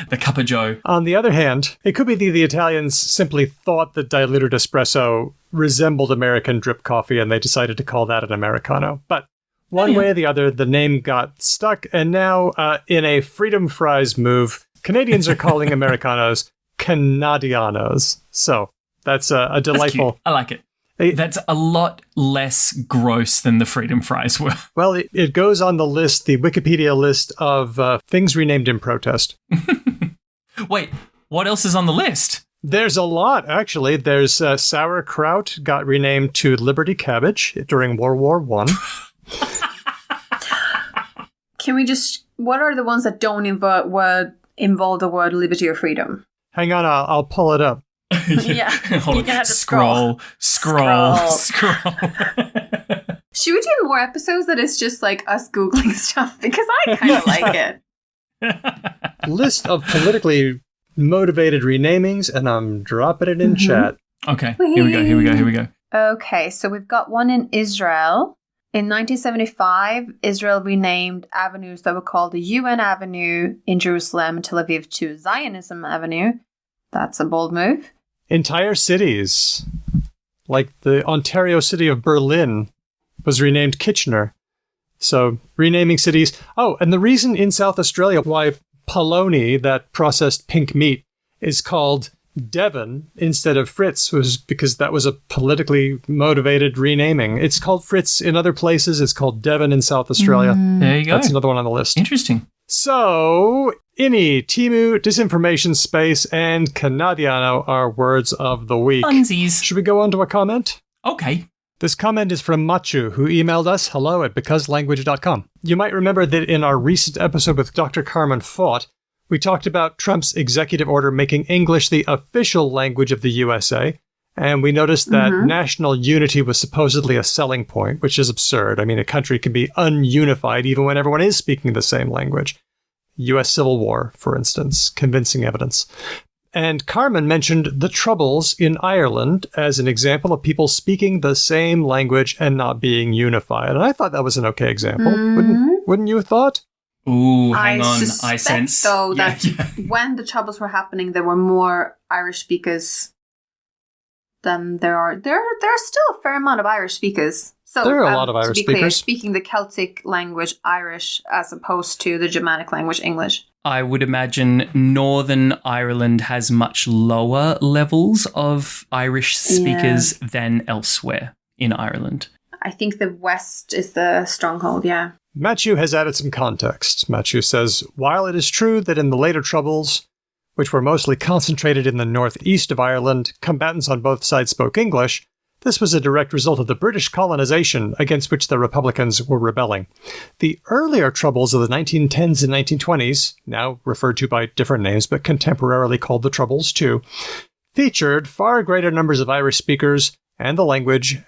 Speaker 3: The cup of joe.
Speaker 1: On the other hand, it could be the Italians simply thought that diluted espresso resembled American drip coffee and they decided to call that an Americano. But one way or the other, the name got stuck, and now in a Freedom Fries move, Canadians are calling Americanos Canadianos. So that's a delightful...
Speaker 3: I like it. That's a lot less gross than the Freedom Fries were.
Speaker 1: Well, it goes on the list, the Wikipedia list of things renamed in protest.
Speaker 3: Wait, what else is on the list?
Speaker 1: There's a lot, actually. There's sauerkraut got renamed to Liberty Cabbage during World War I.
Speaker 2: Can we just... What are the ones that don't involve the word liberty or freedom?
Speaker 1: Hang on, I'll pull it up.
Speaker 2: Yeah.
Speaker 3: Hold
Speaker 2: You
Speaker 3: on.
Speaker 2: have to
Speaker 3: Scroll.
Speaker 2: Should we do more episodes that is just like us Googling stuff? Because I kind of like it.
Speaker 1: List of politically motivated renamings, and I'm dropping it in chat.
Speaker 3: Okay, here we go.
Speaker 2: Okay, so we've got one in Israel. In 1975, Israel renamed avenues that were called the UN Avenue in Jerusalem and Tel Aviv to Zionism Avenue. That's a bold move.
Speaker 1: Entire cities, like the Ontario city of Berlin, was renamed Kitchener. So, renaming cities. Oh, and the reason in South Australia why polony, that processed pink meat, is called Devon instead of Fritz was because that was a politically motivated renaming. It's called Fritz in other places. It's called Devon in South Australia.
Speaker 3: There you go.
Speaker 1: That's another one on the list.
Speaker 3: Interesting.
Speaker 1: So, Ini, Timu, Disinformation Space, and Canadiano are words of the week.
Speaker 3: Funsies.
Speaker 1: Should we go on to a comment?
Speaker 3: Okay.
Speaker 1: This comment is from Machu, who emailed us hello@becauselanguage.com. You might remember that in our recent episode with Dr. Carmen Fott, we talked about Trump's executive order making English the official language of the USA, and we noticed that national unity was supposedly a selling point, which is absurd. I mean, a country can be ununified even when everyone is speaking the same language. U.S. Civil War, for instance, convincing evidence. And Carmen mentioned the Troubles in Ireland as an example of people speaking the same language and not being unified. And I thought that was an okay example. Wouldn't you have thought?
Speaker 3: Ooh, hang on.
Speaker 2: I
Speaker 3: sense.
Speaker 2: Though, that when the Troubles were happening, there were more Irish speakers than there are. There are still a fair amount of Irish speakers. So,
Speaker 1: there are a lot of Irish
Speaker 2: to be clear,
Speaker 1: speakers.
Speaker 2: speaking the Celtic language Irish as opposed to the Germanic language English.
Speaker 3: I would imagine Northern Ireland has much lower levels of Irish speakers than elsewhere in Ireland.
Speaker 2: I think the West is the stronghold, yeah.
Speaker 1: Matthew has added some context. Matthew says, while it is true that in the later Troubles, which were mostly concentrated in the northeast of Ireland, combatants on both sides spoke English, this was a direct result of the British colonization against which the Republicans were rebelling. The earlier Troubles of the 1910s and 1920s, now referred to by different names but contemporarily called the Troubles too, featured far greater numbers of Irish speakers, and the language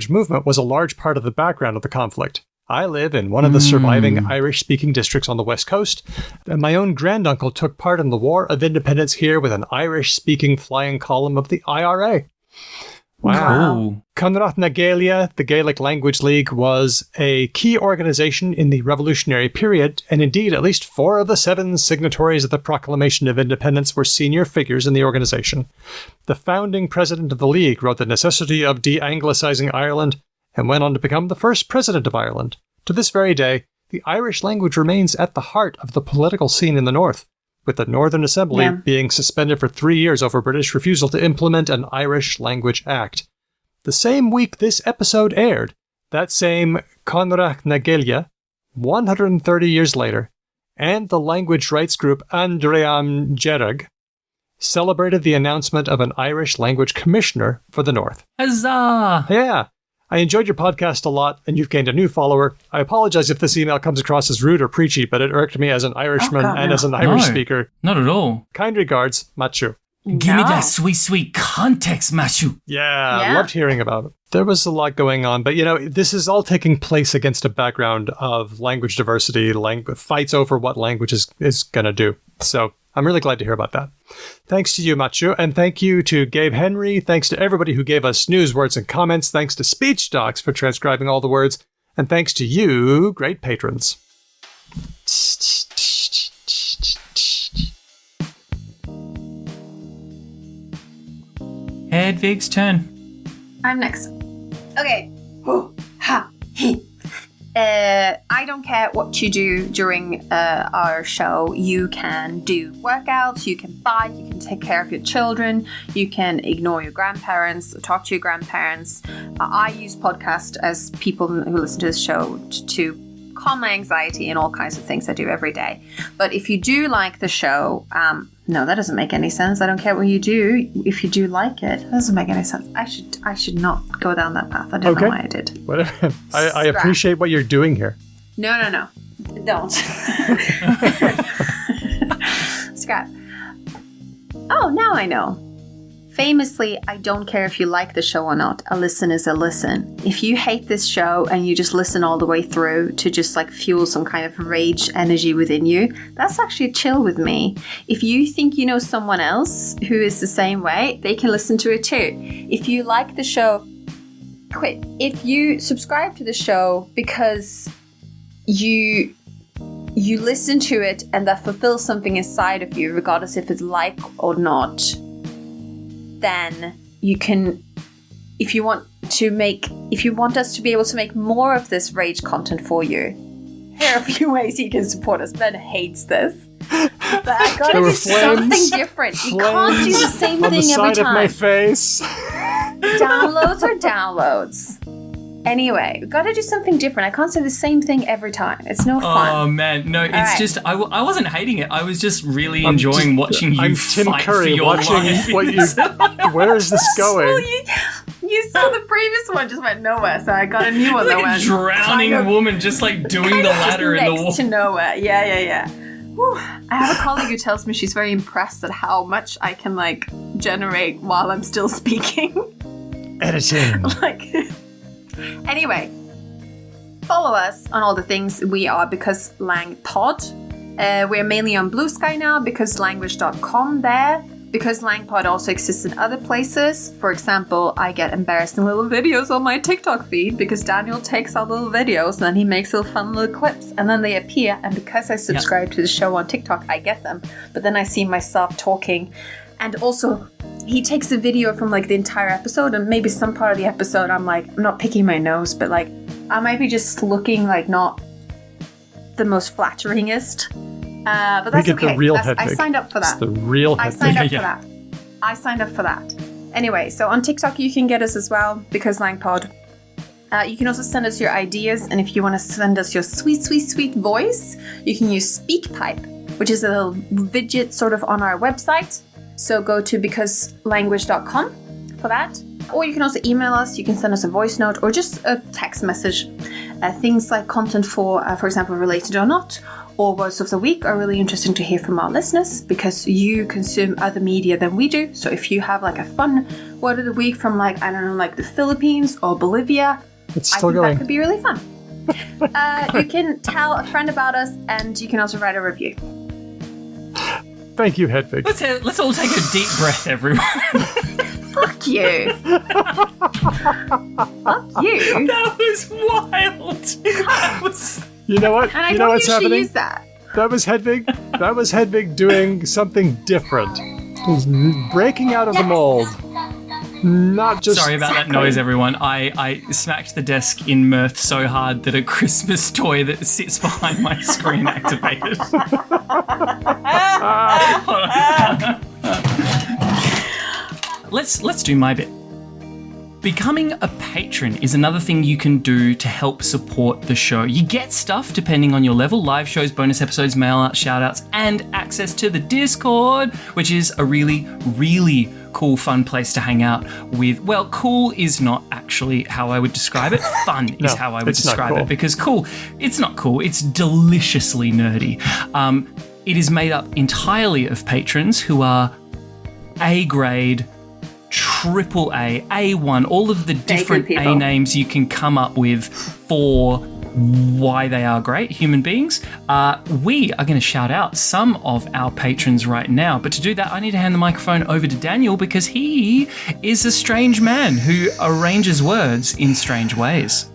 Speaker 1: movement was a large part of the background of the conflict. I live in one of the surviving Irish-speaking districts on the West Coast, and my own granduncle took part in the War of Independence here with an Irish-speaking flying column of the IRA. Wow.
Speaker 3: Cool.
Speaker 1: Conrath na Gaelia, the Gaelic Language League, was a key organization in the revolutionary period, and indeed at least 4 of the 7 signatories of the Proclamation of Independence were senior figures in the organization. The founding president of the League wrote the necessity of de-Anglicizing Ireland and went on to become the first president of Ireland. To this very day, the Irish language remains at the heart of the political scene in the North, with the Northern Assembly being suspended for 3 years over British refusal to implement an Irish Language Act. The same week this episode aired, that same Conrath na Gaelia, 130 years later, and the language rights group Andream Gerag celebrated the announcement of an Irish language commissioner for the North.
Speaker 3: Huzzah!
Speaker 1: Yeah. I enjoyed your podcast a lot, and you've gained a new follower. I apologize if this email comes across as rude or preachy, but it irked me as an Irishman and as an Irish speaker.
Speaker 3: Not at all.
Speaker 1: Kind regards, Machu.
Speaker 3: Give me
Speaker 2: No.
Speaker 3: that sweet, sweet context, Mashu.
Speaker 5: Yeah, loved hearing about it. There was a lot going on, but this is all taking place against a background of language diversity, fights over what language is going to do. So I'm really glad to hear about that. Thanks to you, Machu, and thank you to Gabe Henry. Thanks to everybody who gave us news, words, and comments. Thanks to Speech Docs for transcribing all the words. And thanks to you, great patrons.
Speaker 3: Hedvig's turn.
Speaker 2: I'm next. Okay. I don't care what you do during our show. You can do workouts, you can bike, you can take care of your children, you can ignore your grandparents, talk to your grandparents. I use podcasts as people who listen to this show to calm my anxiety and all kinds of things I do every day. But if you do like the show, no, that doesn't make any sense. I don't care what you do. If you do like it, that doesn't make any sense. I should not go down that path. I don't know why I did.
Speaker 5: Whatever. I appreciate what you're doing here.
Speaker 2: No. Don't. Scrap. Oh, now I know. Famously, I don't care if you like the show or not. A listen is a listen. If you hate this show and you just listen all the way through to just like fuel some kind of rage energy within you, that's actually chill with me. If you think you know someone else who is the same way, they can listen to it too. If you like the show, quit. If you subscribe to the show because you listen to it and that fulfills something inside of you, regardless if it's like or not, then you can, if you want us to be able to make more of this rage content for you, here are a few ways you can support us. Ben hates this. But I gotta do something different. You can't do the same thing every time.
Speaker 5: On the side of my face.
Speaker 2: Downloads are downloads. Anyway, we've got to do something different. I can't say the same thing every time. It's no fun.
Speaker 3: Oh, man. No, it's just, I wasn't hating it. I was just really enjoying watching you
Speaker 5: Tim
Speaker 3: fight
Speaker 5: Curry
Speaker 3: for your
Speaker 5: watching
Speaker 3: life.
Speaker 5: where is this going?
Speaker 2: Well, you saw the previous one just went nowhere, so I got a new one that
Speaker 3: Like a
Speaker 2: went
Speaker 3: drowning woman just like doing the ladder in the wall.
Speaker 2: next to nowhere. Yeah. Whew. I have a colleague who tells me she's very impressed at how much I can like generate while I'm still speaking.
Speaker 5: Editing.
Speaker 2: Anyway, follow us on all the things. We are Because Lang Pod. We're mainly on Blue Sky now, becauselanguage.com there. Because Lang Pod also exists in other places. For example, I get embarrassing little videos on my TikTok feed because Daniel takes our little videos and then he makes little fun little clips and then they appear. And because I subscribe to the show on TikTok, I get them. But then I see myself talking. And also, he takes the video from like the entire episode and maybe some part of the episode I'm like, I'm not picking my nose, but like I might be just looking like not the most flatteringest. But that's okay.
Speaker 5: The real
Speaker 2: I signed up for that.
Speaker 5: It's the real
Speaker 2: I signed up for that. Anyway, so on TikTok you can get us as well, Because Lang Pod. You can also send us your ideas, and if you want to send us your sweet, sweet, sweet voice, you can use SpeakPipe, which is a little widget sort of on our website. So go to becauselanguage.com for that. Or you can also email us, you can send us a voice note or just a text message. Things like content for example, Related or Not, or Words of the Week are really interesting to hear from our listeners because you consume other media than we do. So if you have like a fun Word of the Week from like, I don't know, like the Philippines or Bolivia,
Speaker 5: it's still going.
Speaker 2: That could be really fun. You can tell a friend about us and you can also write a review.
Speaker 5: Thank you, Hedvig.
Speaker 3: Let's all take a deep breath, everyone.
Speaker 2: Fuck you. Fuck you.
Speaker 3: That was wild.
Speaker 5: You know what?
Speaker 2: And I
Speaker 5: you know
Speaker 2: don't
Speaker 5: what's
Speaker 2: usually
Speaker 5: happening?
Speaker 2: use that.
Speaker 5: That was Hedvig doing something different. Breaking out of the mold. Not just.
Speaker 3: Sorry about that noise, everyone. I smacked the desk in mirth so hard that a Christmas toy that sits behind my screen activated. Let's do my bit. Becoming a patron is another thing you can do to help support the show. You get stuff depending on your level, live shows, bonus episodes, mail outs, shout outs, and access to the Discord, which is a really, really cool, fun place to hang out with. Well, cool is not actually how I would describe it. Fun is how I would describe it, because cool, it's not cool. It's deliciously nerdy. It is made up entirely of patrons who are A grade, triple A, A1, all of the different
Speaker 2: good people.
Speaker 3: A names you can come up with for why they are great human beings. We are going to shout out some of our patrons right now. But to do that, I need to hand the microphone over to Daniel because he is a strange man who arranges words in strange ways.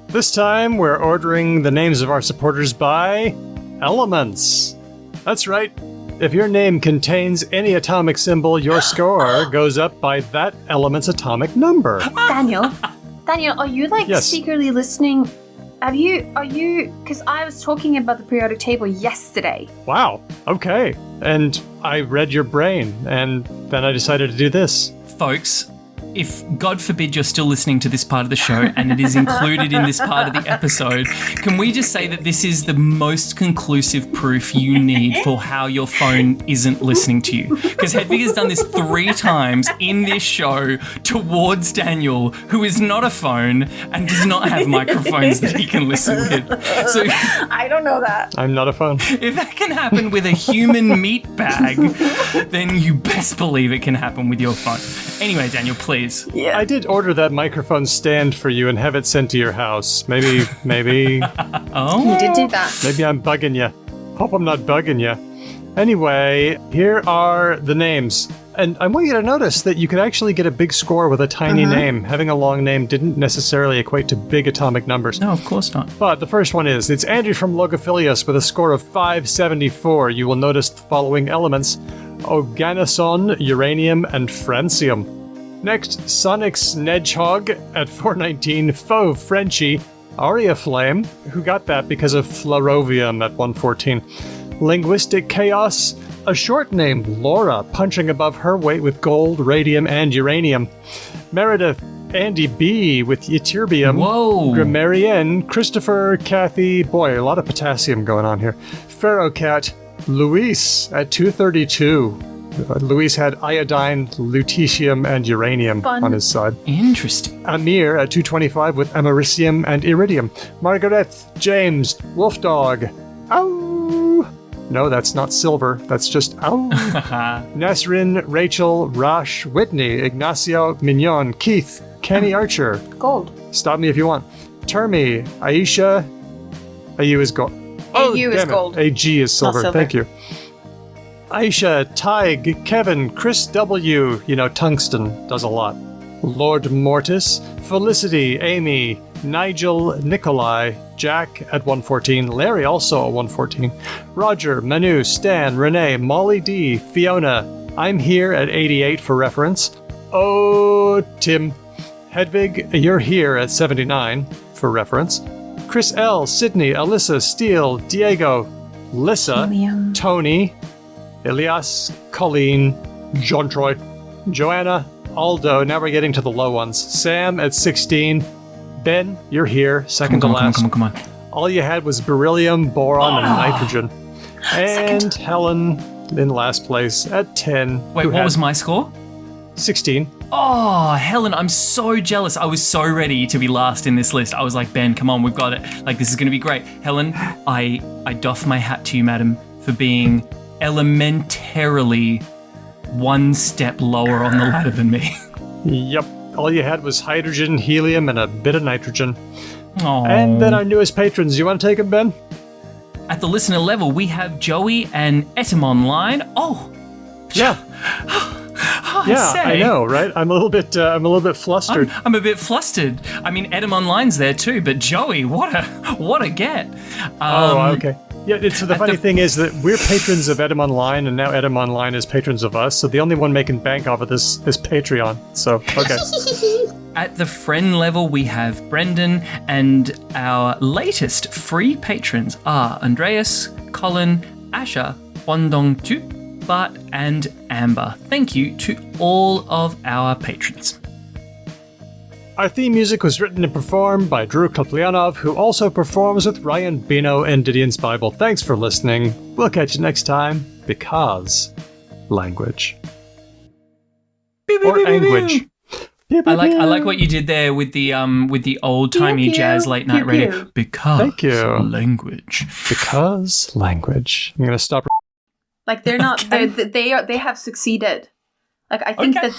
Speaker 1: This time, we're ordering the names of our supporters by elements. That's right. If your name contains any atomic symbol, your score goes up by that element's atomic number.
Speaker 4: Daniel, are you like
Speaker 1: Yes.
Speaker 4: secretly listening? Are you? Because I was talking about the periodic table yesterday.
Speaker 1: Wow. Okay. And I read your brain, and then I decided to do this.
Speaker 3: Folks, if God forbid you're still listening to this part of the show and it is included in this part of the episode, can we just say that this is the most conclusive proof you need for how your phone isn't listening to you? Because Hedvig has done this 3 times in this show towards Daniel, who is not a phone and does not have microphones that he can listen with. So
Speaker 4: I don't know that.
Speaker 1: I'm not a phone.
Speaker 3: if that can happen with a human meat bag, then you best believe it can happen with your phone. Anyway, Daniel, please.
Speaker 4: Yeah.
Speaker 1: I did order that microphone stand for you and have it sent to your house. Maybe
Speaker 3: Oh?
Speaker 4: You did do that.
Speaker 1: maybe I'm bugging you. Hope I'm not bugging you. Anyway, here are the names. And I want you to notice that you could actually get a big score with a tiny name. Having a long name didn't necessarily equate to big atomic numbers.
Speaker 3: No, of course not.
Speaker 1: But the first one it's Andrew from Logophilius with a score of 574. You will notice the following elements: organoson, uranium, and francium. Next, Sonic's Nedgehog at 419, Faux Frenchie, Ariaflame, who got that because of Flarovium at 114. Linguistic Chaos, a short name, Laura, punching above her weight with gold, radium, and uranium. Meredith, Andy B with ytterbium.
Speaker 3: Whoa.
Speaker 1: Grammarian, Christopher, Kathy, boy, a lot of potassium going on here. Pharaohcat, Luis at 232. Luis had iodine, lutetium, and uranium on his side.
Speaker 3: Interesting.
Speaker 1: Amir at 225 with americium and iridium. Margaret, James, Wolfdog. Ow! No, that's not silver. That's just ow. Nasrin, Rachel, Rash, Whitney, Ignacio, Mignon, Keith, Kenny Archer.
Speaker 4: Gold.
Speaker 1: Stop me if you want. Termi, Aisha. AU is gold.
Speaker 4: AU is
Speaker 1: damn it.
Speaker 4: gold.
Speaker 1: AG is silver.
Speaker 4: silver.
Speaker 1: Thank you. Aisha, Tig, Kevin, Chris W. Tungsten does a lot. Lord Mortis, Felicity, Amy, Nigel, Nikolai, Jack at 114, Larry also at 114, Roger, Manu, Stan, Renee, Molly D, Fiona, I'm here at 88 for reference. Oh, Tim. Hedvig, you're here at 79 for reference. Chris L, Sydney, Alyssa, Steele, Diego, Lissa,
Speaker 4: Helium.
Speaker 1: Tony, Elias, Colleen, John Troy, Joanna, Aldo, now we're getting to the low ones. Sam at 16. Ben, you're here, second to last.
Speaker 3: Come on.
Speaker 1: All you had was beryllium, boron, and nitrogen. And Helen in last place at 10.
Speaker 3: Wait,
Speaker 1: who
Speaker 3: what
Speaker 1: had
Speaker 3: was my score?
Speaker 1: 16.
Speaker 3: Oh, Helen, I'm so jealous. I was so ready to be last in this list. I was like, Ben, come on, we've got it. Like, this is going to be great. Helen, I doff my hat to you, madam, for being elementarily one step lower on the ladder than me.
Speaker 1: Yep. All you had was hydrogen, helium, and a bit of nitrogen.
Speaker 3: Aww.
Speaker 1: And then our newest patrons. You want to take them, Ben?
Speaker 3: At the listener level, we have Joey and Etymon Oh,
Speaker 1: Yeah. Yeah,
Speaker 3: say.
Speaker 1: I know, right? I'm a little bit flustered.
Speaker 3: I'm a bit flustered. I mean, Etymon's there too, but Joey, what a get.
Speaker 1: Okay. Yeah, so the funny thing is that we're patrons of Edom Online, and now Edom Online is patrons of us, so the only one making bank off of this is Patreon. So, okay.
Speaker 3: At the friend level, we have Brendan, and our latest free patrons are Andreas, Colin, Asha, Huandong Tu, Bart, and Amber. Thank you to all of our patrons.
Speaker 1: Our theme music was written and performed by Drew Koplianov, who also performs with Ryan Bino and Didion's Bible. Thanks for listening. We'll catch you next time, because language. Or language.
Speaker 3: I like what you did there with the old timey jazz late night radio. Because
Speaker 1: Thank you.
Speaker 3: language.
Speaker 1: Because language. I'm gonna stop.
Speaker 4: Like they're not. They have succeeded.
Speaker 2: Like, I think that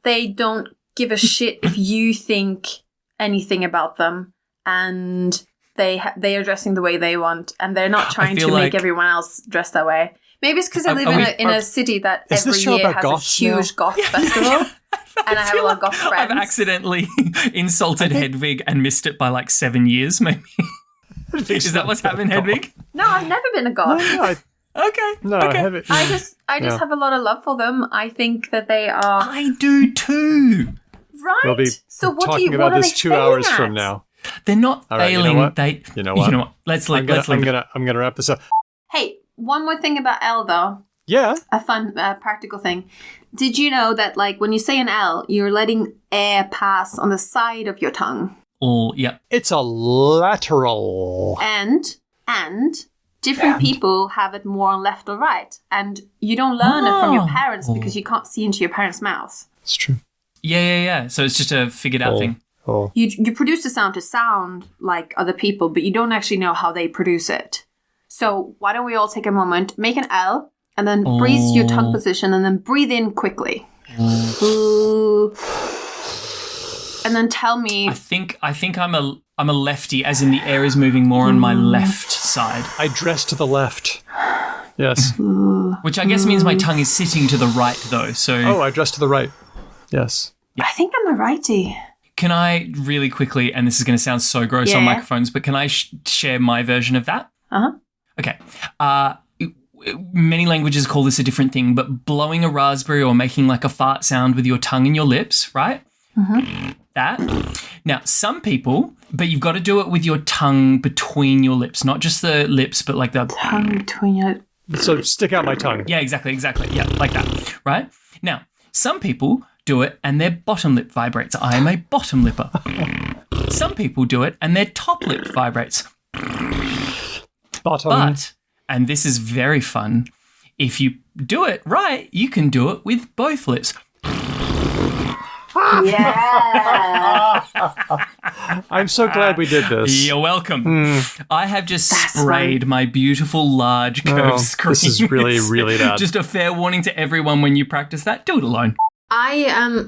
Speaker 2: they don't give a shit if you think anything about them, and they are dressing the way they want, and they're not trying to make everyone else dress that way. Maybe it's because I live in a city that every year has a huge goth festival, and I have a lot of goth friends.
Speaker 3: I've accidentally insulted Hedwig and missed it by like 7 years, maybe. Is that what's happened, Hedwig?
Speaker 2: No, I've never been a goth.
Speaker 3: Okay.
Speaker 1: No,
Speaker 3: okay.
Speaker 2: I just have a lot of love for them. I think that they are.
Speaker 3: I do too.
Speaker 2: Right.
Speaker 1: We'll be
Speaker 2: so what
Speaker 1: talking about this 2 hours from now.
Speaker 3: They're not failing.
Speaker 1: You know what?
Speaker 3: Let's
Speaker 1: I'm gonna wrap this up.
Speaker 2: Hey, one more thing about L though.
Speaker 1: Yeah.
Speaker 2: A fun practical thing. Did you know that like when you say an L, you're letting air pass on the side of your tongue?
Speaker 3: Oh, yeah.
Speaker 1: It's a lateral.
Speaker 2: And different people have it more on left or right. And you don't learn it from your parents because you can't see into your parents' mouth.
Speaker 1: It's true.
Speaker 3: Yeah. So it's just a figured out thing.
Speaker 1: Oh.
Speaker 2: You produce the sound to sound like other people, but you don't actually know how they produce it. So why don't we all take a moment, make an L, and then freeze your tongue position, and then breathe in quickly. Ooh. And then tell me.
Speaker 3: I think I'm a lefty, as in the air is moving more on my left side.
Speaker 1: I dress to the left. Yes.
Speaker 3: Which I guess means my tongue is sitting to the right, though. So.
Speaker 1: Oh, I dress to the right. Yes.
Speaker 2: I think I'm a righty.
Speaker 3: Can I really quickly, and this is going to sound so gross on microphones, but can I share my version of that?
Speaker 2: Uh-huh.
Speaker 3: Okay. Many languages call this a different thing, but blowing a raspberry or making like a fart sound with your tongue in your lips, right? Mm-hmm. That. Now, some people, but you've got to do it with your tongue between your lips, not just the lips, but like the
Speaker 2: tongue between your.
Speaker 1: So stick out my tongue.
Speaker 3: Yeah, exactly. Yeah, like that, right? Now, some people do it and their bottom lip vibrates. I am a bottom lipper. Some people do it and their top lip vibrates.
Speaker 1: Bottom.
Speaker 3: But, and this is very fun, if you do it right, you can do it with both lips.
Speaker 2: Yeah.
Speaker 1: I'm so glad we did this.
Speaker 3: You're welcome. I have just sprayed my beautiful large curved screen.
Speaker 1: This is really, really bad.
Speaker 3: Just a fair warning to everyone when you practice that, do it alone.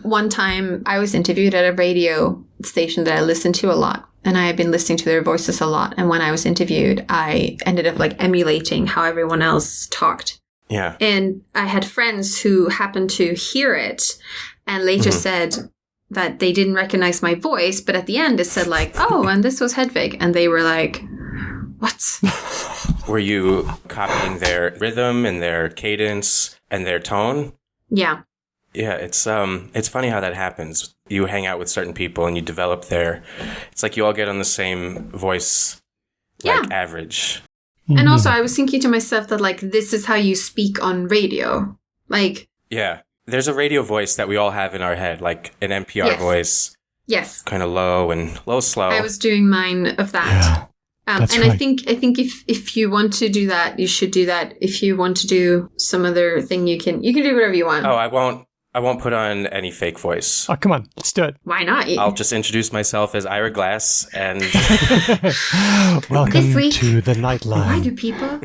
Speaker 8: One time I was interviewed at a radio station that I listened to a lot, and I had been listening to their voices a lot. And when I was interviewed, I ended up like emulating how everyone else talked.
Speaker 7: Yeah.
Speaker 8: And I had friends who happened to hear it and later said that they didn't recognize my voice, but at the end it said like, oh, and this was Hedwig. And they were like, what?
Speaker 7: Were you copying their rhythm and their cadence and their tone?
Speaker 8: Yeah.
Speaker 7: Yeah, it's funny how that happens. You hang out with certain people and you develop it's like you all get on the same voice, like average.
Speaker 8: And also I was thinking to myself that like, this is how you speak on radio. Like. Yeah.
Speaker 7: There's a radio voice that we all have in our head, like an NPR voice.
Speaker 8: Yes.
Speaker 7: Kind of low and slow.
Speaker 8: I was doing mine of that.
Speaker 1: Yeah,
Speaker 8: and right. I think if you want to do that, you should do that. If you want to do some other thing, you can do whatever you want.
Speaker 7: Oh, I won't put on any fake voice.
Speaker 1: Oh, come on. Let's do it.
Speaker 8: Why not?
Speaker 7: I'll just introduce myself as Ira Glass and
Speaker 1: welcome to the Nightline.
Speaker 8: Why do people